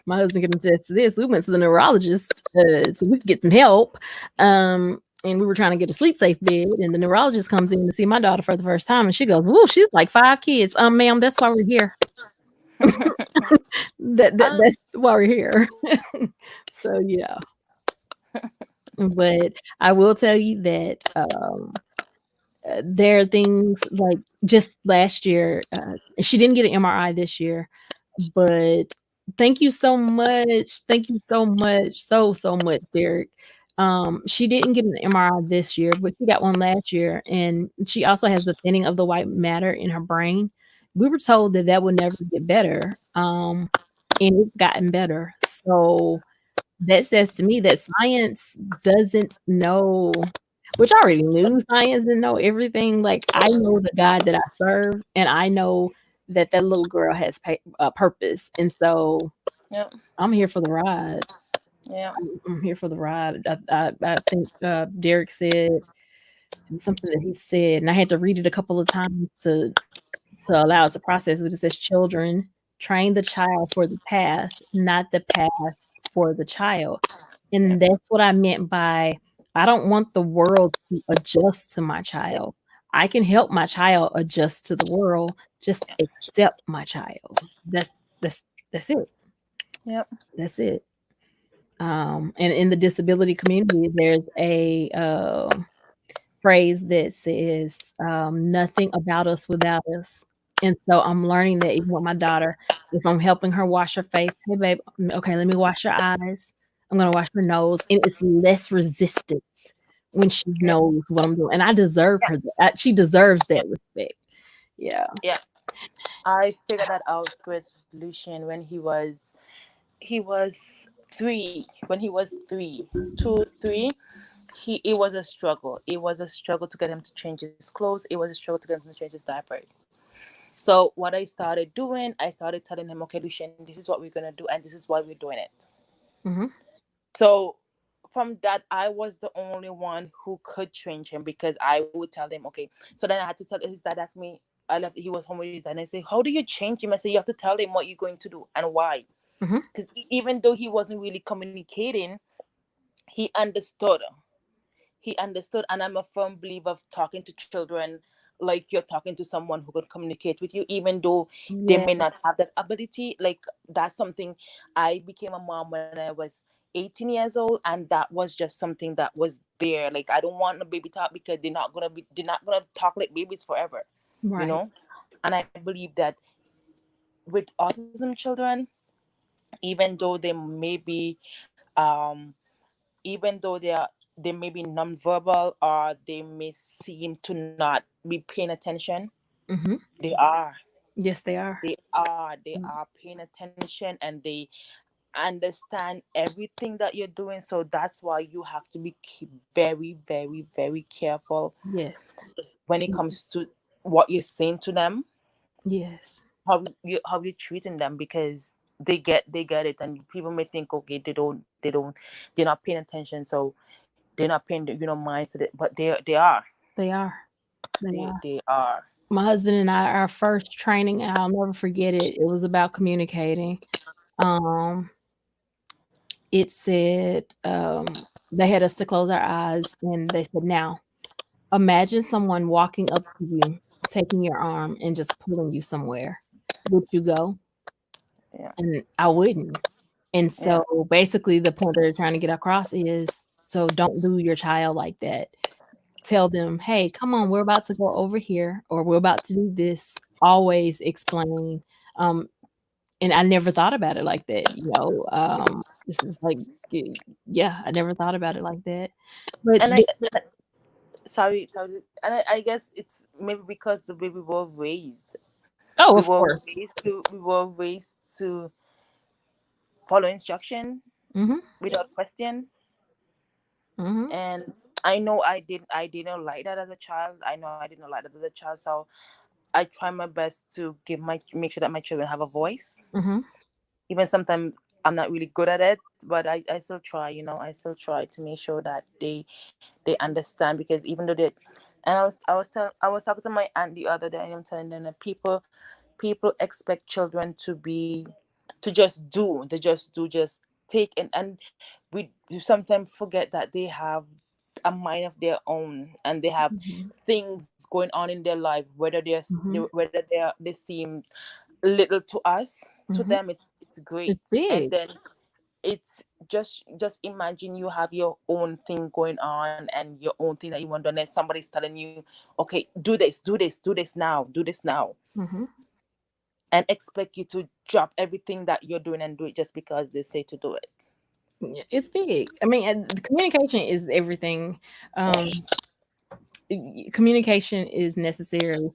My husband can attest to this. We went to the neurologist so we could get some help. And we were trying to get a sleep safe bed, and the neurologist comes in to see my daughter for the first time, and she goes, "Whoa, she's like 5 kids." Ma'am, that's why we're here. Um, That's why we're here. So yeah, but I will tell you that there are things like just last year, she didn't get an MRI this year, but thank you so much. Thank you so much. So much, Derek. She didn't get an MRI this year, but she got one last year. And she also has the thinning of the white matter in her brain. We were told that that would never get better. And it's gotten better. So that says to me that science doesn't know, which I already knew science didn't know everything. Like, I know the God that I serve, and I know that that little girl has purpose. And so yeah, I'm here for the ride. yeah, I'm here for the ride. I think Derek said something that he said, and I had to read it a couple of times to allow it to process. But it says, "Children, train the child for the path, not the path for the child." yeah, And that's what I meant by I don't want the world to adjust to my child. I can help my child adjust to the world. Just accept my child. That's that's it. yeah, That's it. And in the disability community, there's a phrase that says, "Nothing about us without us." And so I'm learning that even with my daughter, if I'm helping her wash her face, "Hey, babe, okay, let me wash your eyes. I'm gonna wash her nose," and it's less resistance when she yeah, knows what I'm doing, and I deserve her. She deserves that respect. Yeah. yeah. I figured that out with Lucian when he was 3. When he was 3, 2, 3, it was a struggle. It was a struggle to get him to change his clothes. It was a struggle to get him to change his diaper. So what I started doing, I started telling him, "Okay, Lucian, this is what we're gonna do, and this is why we're doing it." Hmm. So from that, I was the only one who could change him because I would tell him, "Okay." So then I had to tell his dad. Asked me. I left. He was home with his dad, and I say, "How do you change him?" I say, "You have to tell him what you're going to do and why." Hmm. Because even though he wasn't really communicating, he understood. He understood, and I'm a firm believer of talking to children like you're talking to someone who can communicate with you, even though they Yeah. may not have that ability. Like, that's something. I became a mom when I was 18 years old, and that was just something that was there. Like, I don't want a baby talk because they're not gonna talk like babies forever, you Right. know. And I believe that with autism children, even though they may be um even though they may be nonverbal, or they may seem to not be paying attention, Hmm. they are Yes, they are. they are paying attention, and they understand everything that you're doing. So that's why you have to be very, very, very careful Yes. when it comes to what you're saying to them, Yes. how you're treating them, because they get it, and people may think, okay, they're not paying attention, so they're not paying mind to it, but they are. They are. They are. They are. My husband and I, our first training, I'll never forget it. It was about communicating. Um, it said they had us to close our eyes, and they said, "Now, Imagine someone walking up to you, taking your arm, and just pulling you somewhere. Would you go? Yeah. And I wouldn't. And Yeah. so basically the point they're trying to get across is so don't do your child like that. Tell them, hey, come on, we're about to go over here or we're about to do this. Always explain. Um, and I never thought about it like that, you know. This is like yeah, I never thought about it like that. But And sorry, and I guess it's maybe because the way we were raised. oh, We of were course. raised to follow instruction Mhm. without question. Mhm. And I didn't like that as a child. I know I didn't like that as a child. So I try my best to make sure that my children have a voice. Mhm. Even sometimes I'm not really good at it, but I still try, I still try to make sure that they understand, because even though they and I was talking to my aunt the other day, and I'm telling them that people expect children to just do, just take, and we sometimes forget that they have a mind of their own, and they have Mhm. things going on in their life, Mhm. they seem little to us. To Mhm. them it's great. It's And big. then it's just imagine you have your own thing going on, and your own thing that you want to do, and then somebody's telling you, okay, do this now, Mhm. and expect you to drop everything that you're doing and do it just because they say to do it. Yeah, it's big. I mean, the communication is everything. Um, Communication is necessary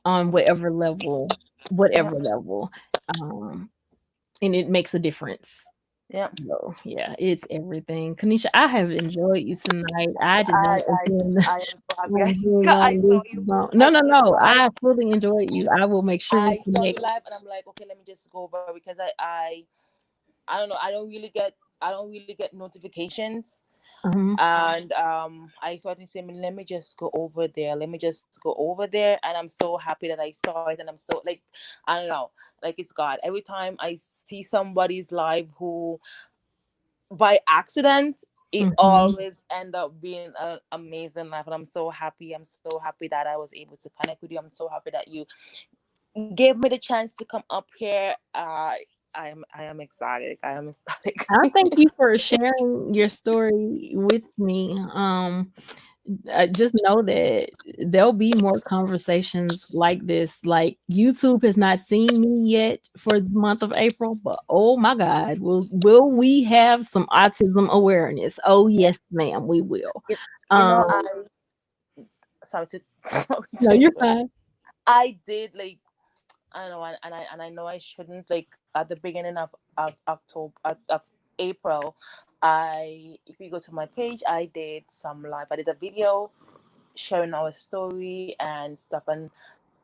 on Yeah. whatever level, um, and it makes a difference. Yeah. So yeah, it's everything. Kanisha, I have enjoyed you tonight. I did not I I intend I am so happy on being I on saw this you. long. No, I no, saw you no. live. I fully enjoyed you. I will make sure we I saw connect. you live, and I'm like, okay, let me just go over, because I don't know. I don't really get notifications, Mhm, and I saw it and said, let me just go over there. Let me just go over there, and I'm so happy that I saw it, and I'm so, like, I don't know, like, it's God. Every time I see somebody's live who by accident, it mhm. always end up being an amazing life, and I'm so happy. I'm so happy that I was able to connect with you. I'm so happy that you gave me the chance to come up here. I am ecstatic. I am ecstatic. I thank you for sharing your story with me. Just know that there'll be more conversations like this. Like YouTube has not seen me yet for the month of April, but oh my God, will we have some autism awareness? Oh Yeah. yes, ma'am, we will. you, you Um, know, I sorry to sorry no, to you're interrupt. fine. I did, like, I don't know, and I know I shouldn't, like, at the beginning of October, of April. If you go to my page, I did some live. I did a video sharing our story and stuff, and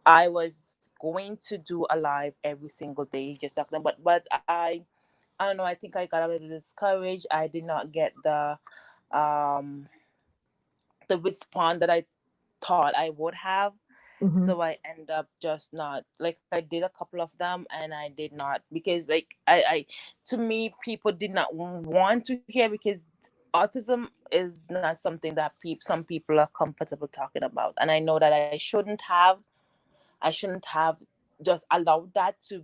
I was going to do a live every single day, just talking about. But I don't know. I think I got a little discouraged. I did not get um the response that I thought I would have. Mhm, So I end up just not, like, I did a couple of them, and I did not, because, like, I to me, people did not want to hear, because autism is not something that some people are comfortable talking about, and I know that I shouldn't have just allowed that to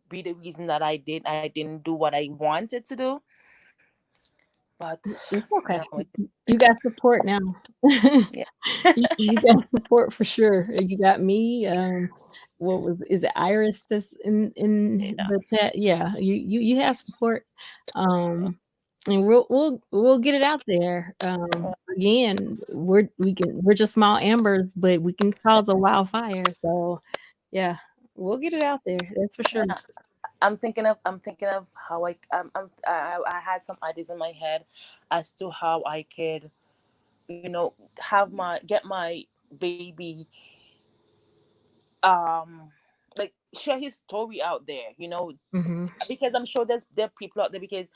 be the reason that I didn't do what I wanted to do. But it's you okay. know, You got support now. yeah. You got support for sure. You got me. What was is it Iris that's in Yeah. the chat? Yeah, you have support. And we'll get it out there. Again, we're just small embers, but we can cause a wildfire. So yeah, we'll get it out there. That's for sure. I'm thinking of how I had some ideas in my head as to how I could, get my baby, um like, share his story out there, Hmm. because I'm sure there are people out there. Because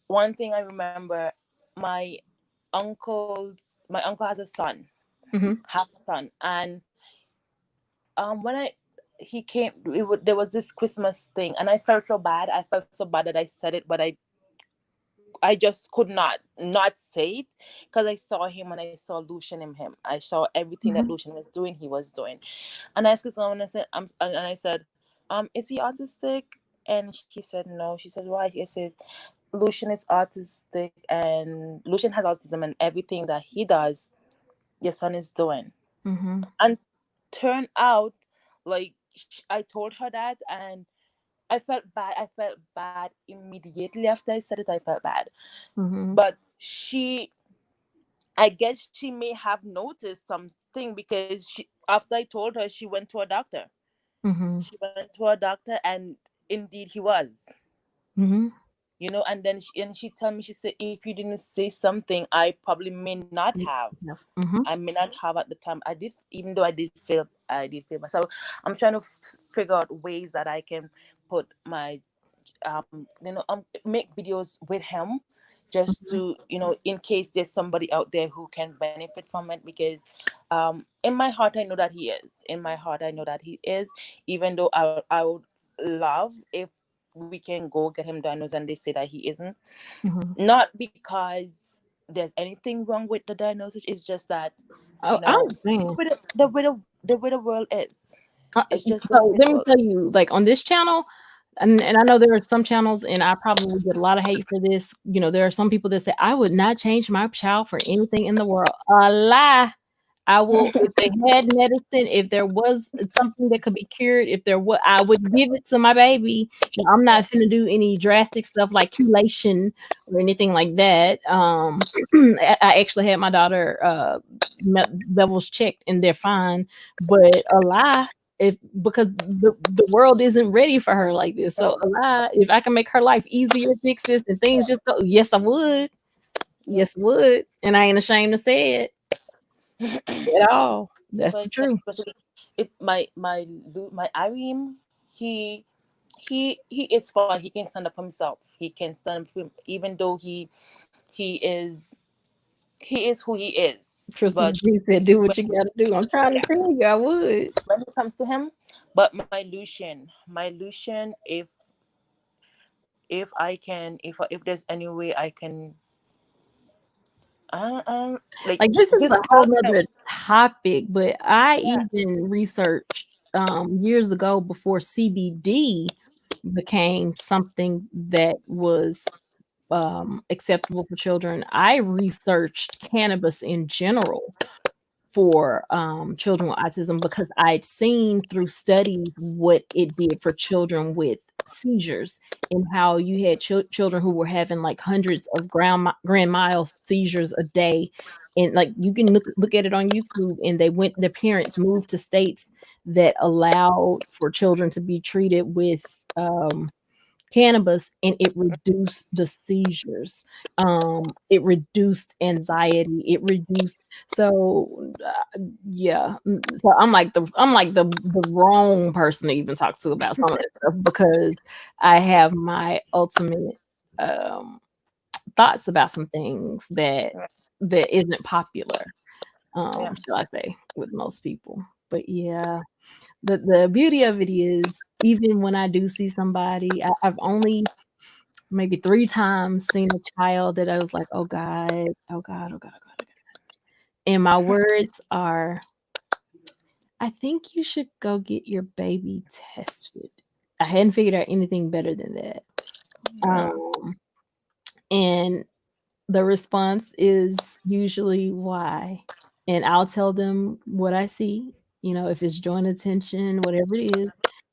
one thing I remember, my my uncle has a son, Hmm. and when he came, there was this Christmas thing, and I felt so bad. I felt so bad that I said it, but I just could not say it, because I saw him and I saw Lucian in him. I saw everything that Mhm. Lucian was doing, he was doing. And I asked someone, I said, is he autistic? And she said no. She said, why? She says, Lucian is autistic, and Lucian has autism, and everything that he does, your son is doing. Mhm. And turned out, like, I told her that, and I felt bad. I felt bad immediately after I said it. I felt bad. Mhm. But I guess she may have noticed something, because after I told her, she went to a doctor. Mhm. She went to a doctor, and indeed he was. Mhm. And then she told me, she said, if you didn't say something, I probably may not have. Mhm. I may not have at the time. I did, even though I did feel myself. I'm trying to figure out ways that I can put my make videos with him, just Mhm. to, in case there's somebody out there who can benefit from it. Because in my heart I know that he is. In my heart I know that he is. Even though I would love if we can go get him diagnosed and they say that he isn't. Mhm. Not because there's anything wrong with the diagnosis. It's just that, Oh, I understand. the way the world is. Uh, It's just the So way the let me world. tell you, like on this channel, and I know there are some channels, and I probably get a lot of hate for this. There are some people that say I would not change my child for anything in the world. A lie. I will, if they had medicine, if there was something that could be cured, if there was, I would give it to my baby. Now, I'm not finna do any drastic stuff like chelation or anything like that. I actually had my daughter levels checked and they're fine, but a lie. If because the world isn't ready for her like this, so a lie. If I can make her life easier, fix this, and things just go, yes, I would. Yeah. Yes, I would, and I ain't ashamed to say it at all. That's the But truth. especially, my Arim, he he is fine. He can stand up for himself. He can stand up for even though he is who he is. Crystal But G said, "Do what you gotta do." I'm trying to tell you, I would. when it comes to him, but my Lucian, if I can, if there's any way I can, like, Like this is just a whole help him. nother topic, but I Yeah, even researched years ago before CBD became something that was acceptable for children. I researched cannabis in general for children with autism because I'd seen through studies what it did for children with seizures and how you had children who were having like hundreds of grand mal seizures a day. And like you can look at it on YouTube, and their parents moved to states that allowed for children to be treated with cannabis, and it reduced the seizures. It reduced anxiety. It reduced. So yeah. So I'm like the wrong person to even talk to about some of this stuff because I have my ultimate um thoughts about some things that isn't popular, yeah, shall I say, with most people. But yeah, the beauty of it is, even when I do see somebody, I've only maybe 3 times seen a child that I was like, "Oh God, oh God, oh God, oh God, oh God." And my words are, "I think you should go get your baby tested." I hadn't figured out anything better than that. yeah, Um, and the response is usually why. And I'll tell them what I see, if it's joint attention, whatever it is.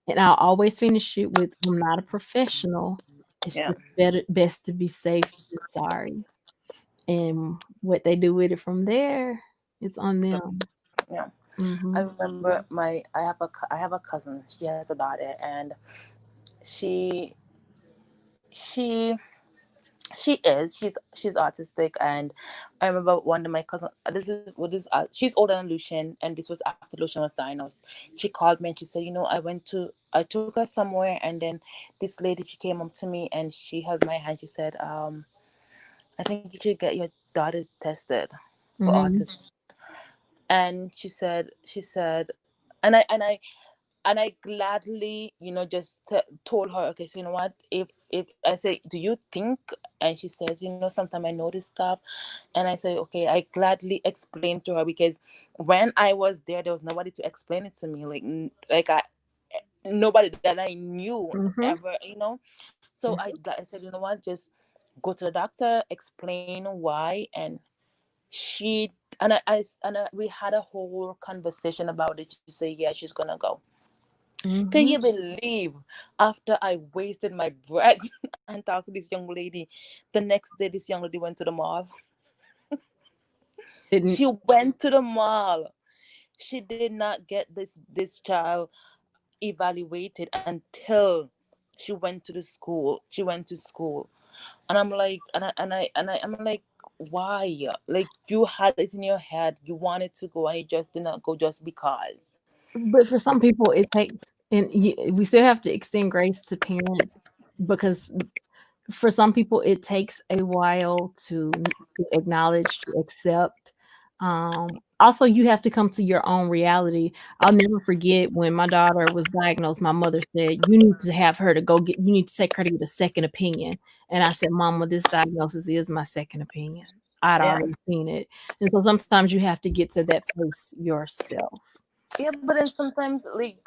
And I'll always finish it with, "I'm not a professional. It's yeah. just best to be safe than sorry." And what they do with it from there, it's on So them. yeah, I Mhm. remember I have a cousin. She has a daughter, and she she she's autistic. And I remember one of my cousin, she's older than Lucian, and this was after Lucian was diagnosed. She called me and she said, I took her somewhere, and then this lady, she came up to me and she held my hand. She said, I think you should get your daughter tested for Mhm. autism. And she said, and I and I gladly, just told her, okay, so you know what, if I say, do you think, and she says, sometimes I notice stuff, and I say, okay, I gladly explained to her, because when I was there was nobody to explain it to me, like nobody that I knew Mm-hmm. ever, so I said, you know what, just go to the doctor, explain why, and she we had a whole conversation about it. She said, yeah, she's gonna go. Can Mm-hmm. you believe, after I wasted my breath and talked to this young lady, the next day this young lady went to the mall. Didn't. She went to the mall. She did not get this child evaluated until she went to the school. She went to school. And I'm like, I'm like, why? Like, you had it in your head, you wanted to go, and you just did not go just because. But for some people, it takes, and we still have to extend grace to parents because for some people it takes a while to acknowledge, to accept. Also, you have to come to your own reality. I'll never forget when my daughter was diagnosed, my mother said, you need to have her to go get, you need to take her to get a second opinion. And I said, Mama, this diagnosis is my second opinion. I'd Yeah. already seen it. And so sometimes you have to get to that place yourself. Yeah, but then sometimes, like,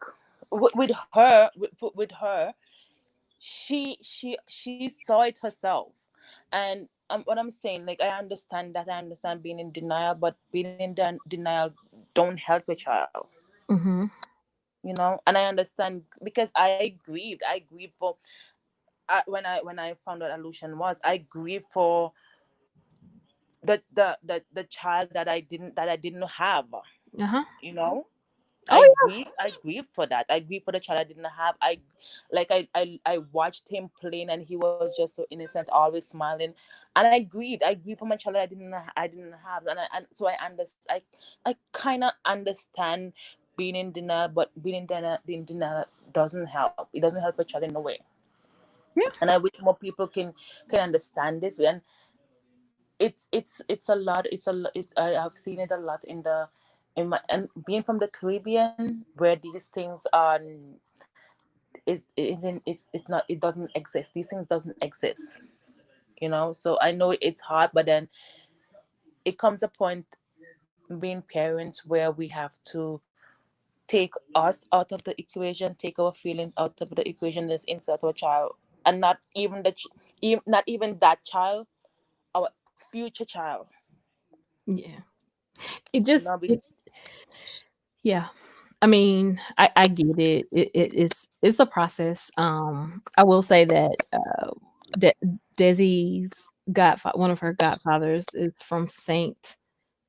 with her, with her, she saw it herself. And what I'm saying, like, I understand being in denial, but being in denial don't help your child. Mm-hmm. And I understand, because I grieved for, when I found out illusion was, I grieved for the child that I didn't have. Uh-huh. you know Oh I grieved for that. I grieved for the child I didn't have. I watched him playing, and he was just so innocent, always smiling. And I grieved for my child that I didn't have. And so I kind of understand being in denial, but being in denial doesn't help. It doesn't help a child in a way. yeah. And I wish more people can understand this. And it's a lot. I've seen it a lot in my, and being from the Caribbean, where these things are, it's not, it doesn't exist. These things doesn't exist. So I know it's hard, but then it comes a point, being parents, where we have to take us out of the equation, take our feelings out of the equation, that's inside our child, and not even not even that child, our future child. Yeah. It just Because yeah. I mean, I get it. It's a process. I will say that Desi's one of her godfathers is from Saint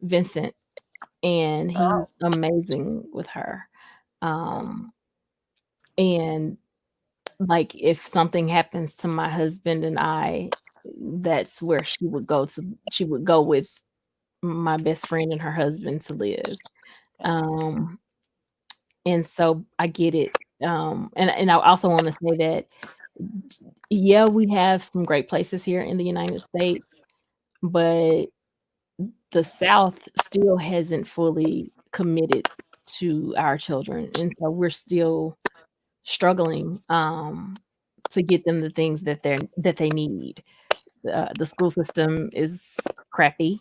Vincent, and he's oh, amazing with her. Um, and like if something happens to my husband and I, that's where she would go to. She would go with my best friend and her husband to live. Um, And so I get it. And I also want to say that, yeah, we have some great places here in the United States, but the South still hasn't fully committed to our children. And so we're still struggling to get them the things that they need. The school system is crappy.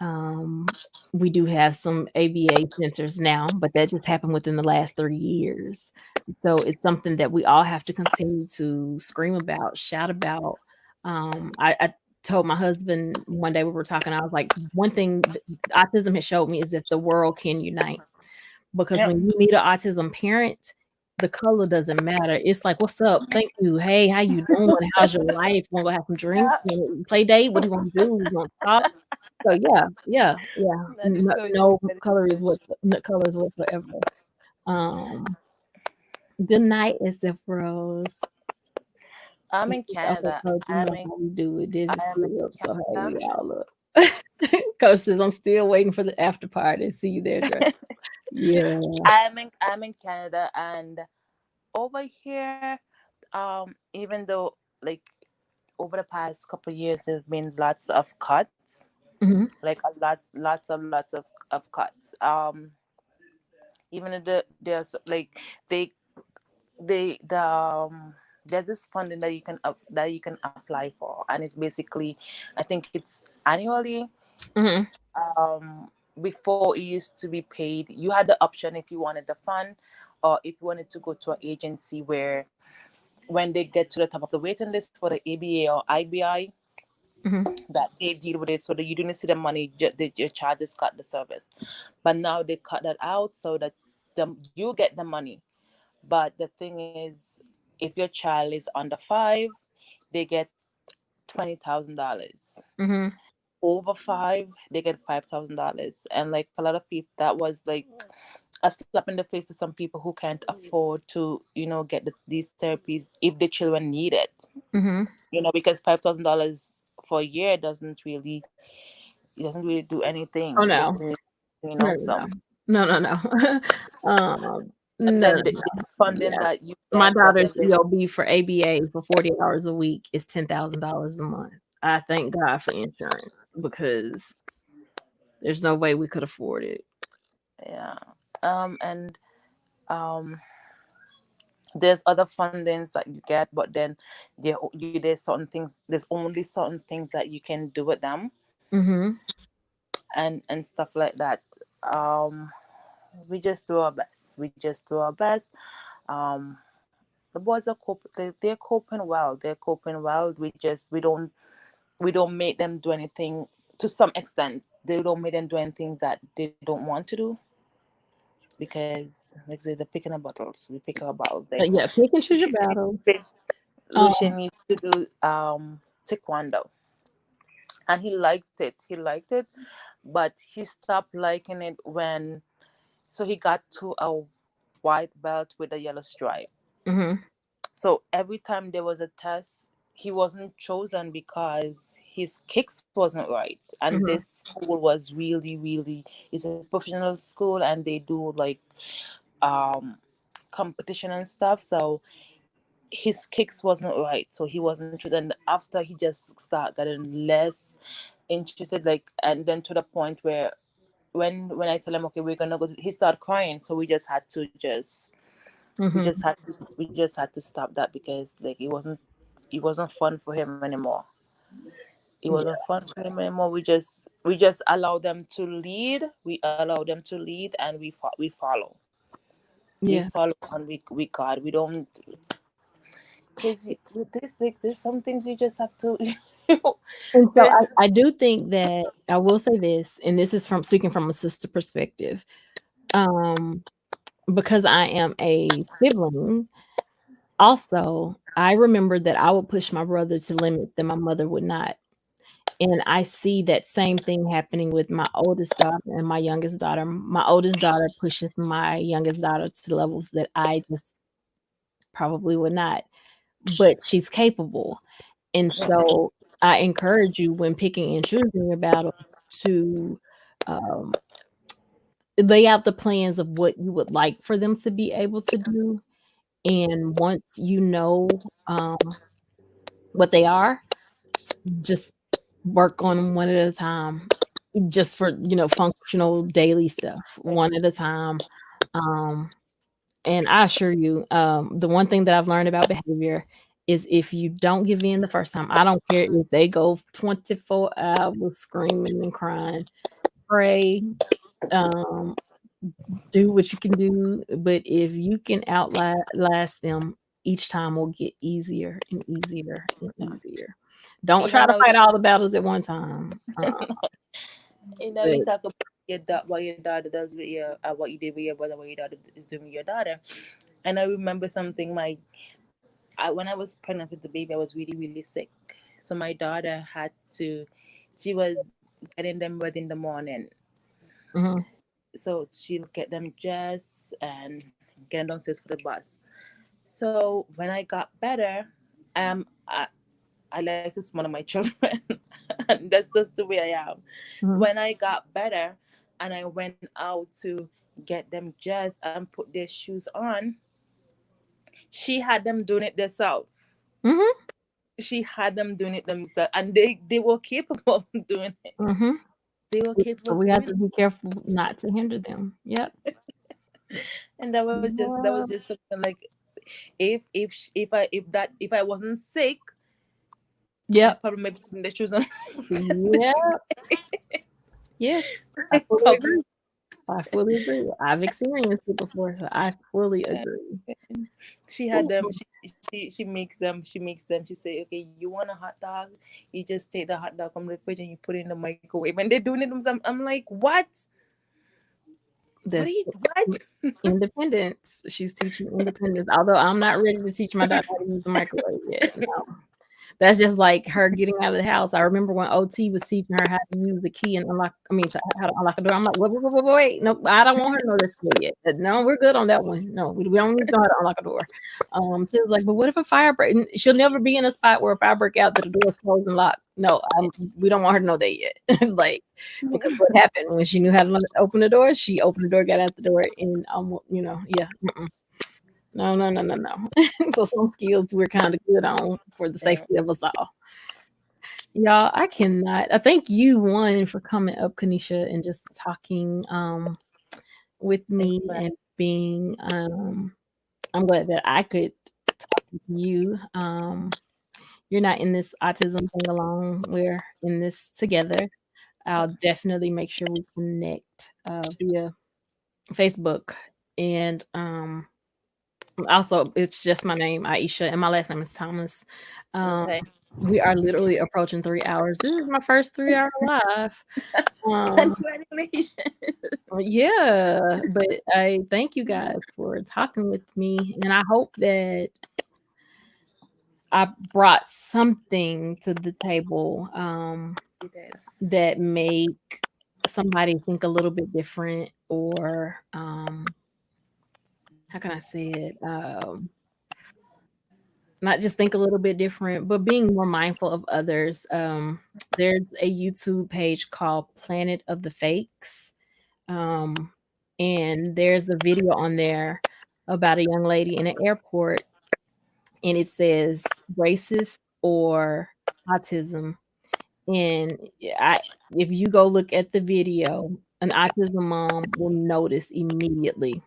Um, we do have some ABA centers now, but that just happened within the last 30 years. So it's something that we all have to continue to scream about, shout about. I told my husband one day we were talking, I was like, one thing that autism has showed me is that the world can unite. Because yeah. when you meet an autism parent, the color doesn't matter. It's like, "What's up? Thank you. Hey, how you doing? How's your life? Wanna go have some drinks? Yeah, Wanna play date? What do you wanna do? You wanna talk?" So, yeah, yeah, yeah. that is No so true. no That is color so is what no color is whatsoever. Um, good night, Rose. I'm Okay, in Canada. Coach, you I'm know in how we do it. This I is am in still up, so hey, Canada. we all up. Coach says, "I'm still waiting for the after party. See you there, Dre." Yeah. I'm in Canada, and over here, even though, like, over the past couple of years, there's been lots of cuts, Mhm. like a lots of cuts. Even if there's, like, they there's this funding that you can apply for, and it's basically, I think it's annually. Mhm. Before it used to be paid, you had the option if you wanted the fund, or if you wanted to go to an agency where when they get to the top of the waiting list for the ABA or IBI, Mhm. that they deal with it so that you didn't see the money, your charges cut the service. But now they cut that out so that you get the money. But the thing is, if your child is under 5, they get $20,000. Mhm. Over 5, they get $5,000. And like a lot of people, that was like a slap in the face to some people who can't afford to, get these therapies if the children need it. Mhm. Because $5,000 for a year doesn't really do Oh anything no. to, No, so. no, no, no, no. And No, then no, the no. funding Yeah. that you My get, but then daughter's there's, EOB for ABA for 40 hours a week is $10,000 a month. I thank God for insurance because there's no way we could afford it. yeah. And there's other fundings that you get, but then there's certain things. There's only certain things that you can do with them, Mhm. and stuff like that. Um, we just do our best. We just do our best. Um, the boys are they're coping well. They're coping well. We don't make them do anything. To some extent, they don't make them do anything that they don't want to do, because like I say, they're picking up bottles. We pick up bottles. Like Yeah, pick and choose your battles. Um, Lucian used to do taekwondo, and he liked it. He liked it, but he stopped liking it when, so he got to a white belt with a yellow stripe. mhm. So every time there was a test, he wasn't chosen because his kicks wasn't right. And Mhm. this school was really, really, it's a professional school, and they do like um competition and stuff. So his kicks wasn't right, so he wasn't chosen. And after, he just started getting less interested, like, and then to the point where when I tell him, okay, we're gonna go, he started crying. So Mhm. we just had to stop that, because like it wasn't fun for him anymore. It Yeah. wasn't fun for him anymore. We just allow them to lead. We allow them to lead, and we follow. We Yeah. follow, and we guard. We don't, because with this, like, there's some things you just have to. And so There's I just, do think that I will say this, and this is from speaking from a sister perspective. Um, because I am a sibling, also, I remember that I would push my brother to limits that my mother would not. And I see that same thing happening with my oldest daughter and my youngest daughter. My oldest daughter pushes my youngest daughter to levels that I just probably would not, but she's capable. And so I encourage you when picking and choosing your battles to um, lay out the plans of what you would like for them to be able to do. And once you know what they are, just work on 'em one at a time, just for, functional daily stuff, one at a time. Um, and I assure you, the one thing that I've learned about behavior is if you don't give in the first time, I don't care if they go 24 hours screaming and crying, pray, um, do what you can do, but if you can outlast them, each time will get easier and easier and easier. Don't try even to now, fight all the battles at one time. we But talk about what your daughter does with your, what you did with your brother, what your daughter is doing with your daughter. And I remember something. When I was pregnant with the baby, I was really, really sick. So my daughter she was getting them ready in the morning. mhm, So she'll get them dressed and get them downstairs for the bus. So when I got better, um, I, I like to smother my children. And that's just the way I am. mhm, When I got better and I went out to get them dressed and put their shoes on, she had them doing it themselves. mhm, She had them doing it themselves, and they were capable of doing it. mhm. They were capable So of we have doing to it. be careful not to hinder them. Yep. And that was just Yeah. something like, if I wasn't sick, Yep. I'd probably maybe put the shoes on. Yeah. Yes. I fully Cover. agree. I fully agree. I've experienced it before, so I fully agree. She had Ooh, them. She makes them. She makes them. She say, "Okay, you want a hot dog? You just take the hot dog from the fridge and you put it in the microwave." And they're doing it themselves. I'm like, what? What are that's you? What? independence. She's teaching independence. Although I'm not ready to teach my daughter how to use the microwave yet. No. That's just like her getting out of the house. I remember when OT was teaching her how to use the key and unlock. I mean, how to unlock a door. I'm like, wait, no, I don't want her to know this yet. No, we're good on that one. No, we don't need to know how to unlock a door. She was like, but what if a fire break? She'll never be in a spot where a fire break out that the door's closed and locked. No, we don't want her to know that yet. Like, because what happened when she knew how to open the door, she opened the door, got out the door, and yeah. No. So some skills we're kind of good on for the safety of us all. Y'all, I cannot. I thank you, one, for coming up, Kanisha, and just talking with me and being. I'm glad that I could talk with you. You're not in this autism thing alone. We're in this together. I'll definitely make sure we connect via Facebook and also it's just my name, Iseashia, and my last name is Thomas. Okay. We are literally approaching 3 hours. This is my first 3-hour live. Congratulations. Yeah, but I thank you guys for talking with me, and I hope that I brought something to the table that make somebody think a little bit different, or how can I say it? Not just think a little bit different, but being more mindful of others. There's a YouTube page called Planet of the Fakes. And there's a video on there about a young lady in an airport, and it says racist or autism. And if you go look at the video, an autism mom will notice immediately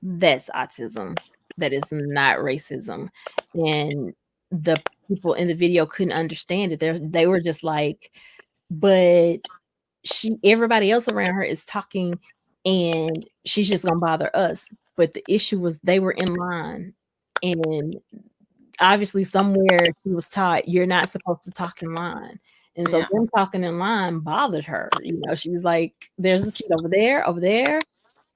that's autism. That is not racism. And the people in the video couldn't understand it. They were just like, but everybody else around her is talking and she's just gonna bother us. But the issue was they were in line, and obviously somewhere she was taught you're not supposed to talk in line. And so them talking in line bothered her. She was like, there's a seat over there, over there,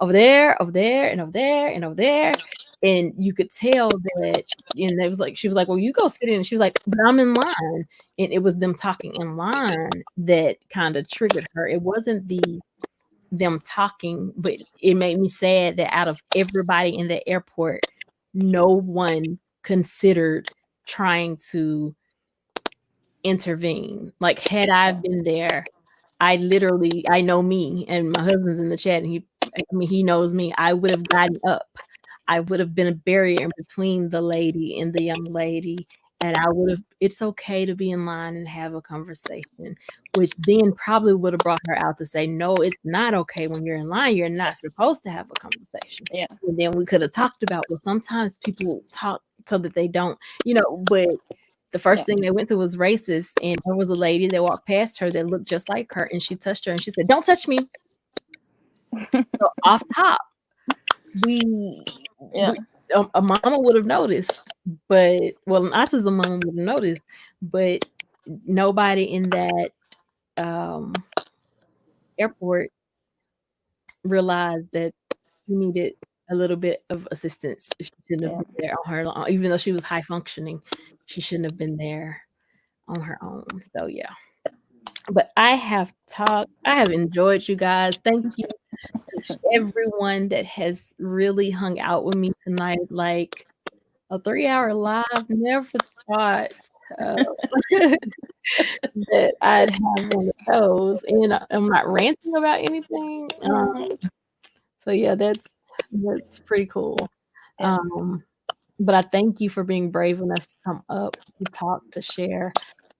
over there, over there, and over there, and over there. And you could tell that, and it was like, she was like, well, you go sit in. And she was like, but I'm in line. And it was them talking in line that kind of triggered her. It wasn't them talking, but it made me sad that out of everybody in the airport, no one considered trying to intervene. Like, had I been there, I know me, and my husband's in the chat, and he knows me. I would have gotten up. I would have been a barrier in between the lady and the young lady. And it's okay to be in line and have a conversation, which then probably would have brought her out to say, no, it's not okay when you're in line. You're not supposed to have a conversation. Yeah. And then we could have talked about, well, sometimes people talk so that they don't, but the first thing they went to was racist. And there was a lady that walked past her that looked just like her, and she touched her and she said, don't touch me. So off top, a mama would have noticed, but an autism mama would have noticed, but nobody in that airport realized that she needed a little bit of assistance. She shouldn't have been there on her own, even though she was high functioning. She shouldn't have been there on her own. So yeah. But I have enjoyed you guys. Thank you to everyone that has really hung out with me tonight. Like a 3-hour live, never thought that I'd have one of those. And I'm not ranting about anything. So yeah, that's pretty cool. But I thank you for being brave enough to come up, to talk, to share.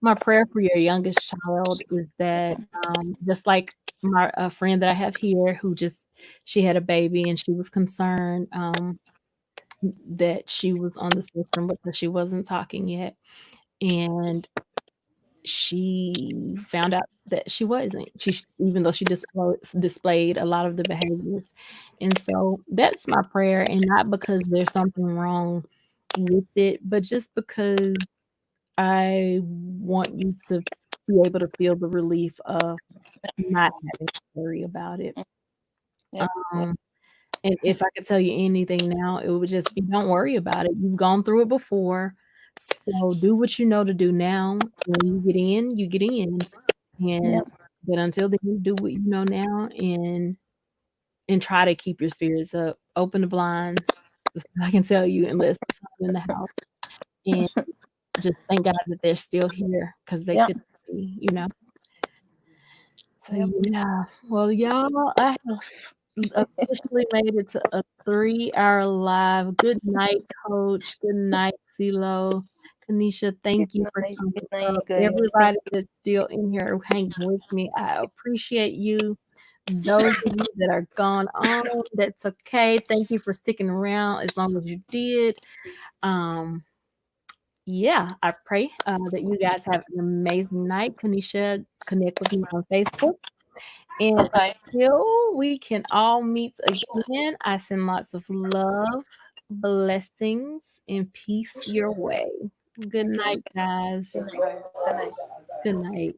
My prayer for your youngest child is that, just like my friend that I have here, she had a baby and she was concerned that she was on the spectrum because she wasn't talking yet. And she found out that she wasn't. Even though she displayed a lot of the behaviors. And so that's my prayer, and not because there's something wrong with it, but just because I want you to be able to feel the relief of not having to worry about it. Yep. Um, and if I could tell you anything now, it would just be don't worry about it. You've gone through it before. So do what you know to do now. When you get in, you get in. And Yep. but until then, do what you know now and try to keep your spirits up. Open the blinds. That's all I can tell you, unless there's someone in the house. And just thank God that they're still here because they Yep. could be, you know. So Yep. yeah. Well, y'all, I have officially made it to a 3-hour live. Good night, Coach. Good night, CeeLo. Kanisha, thank you for coming Good night, you up. guys. Everybody that's still in here hanging with me, I appreciate you. Those of you that are gone on, that's okay. Thank you for sticking around as long as you did. Yeah, I pray that you guys have an amazing night. Kanisha, connect with me on Facebook. And Okay. until we can all meet again, I send lots of love, blessings, and peace your way. Good night, guys. Good night. Good night. Good night.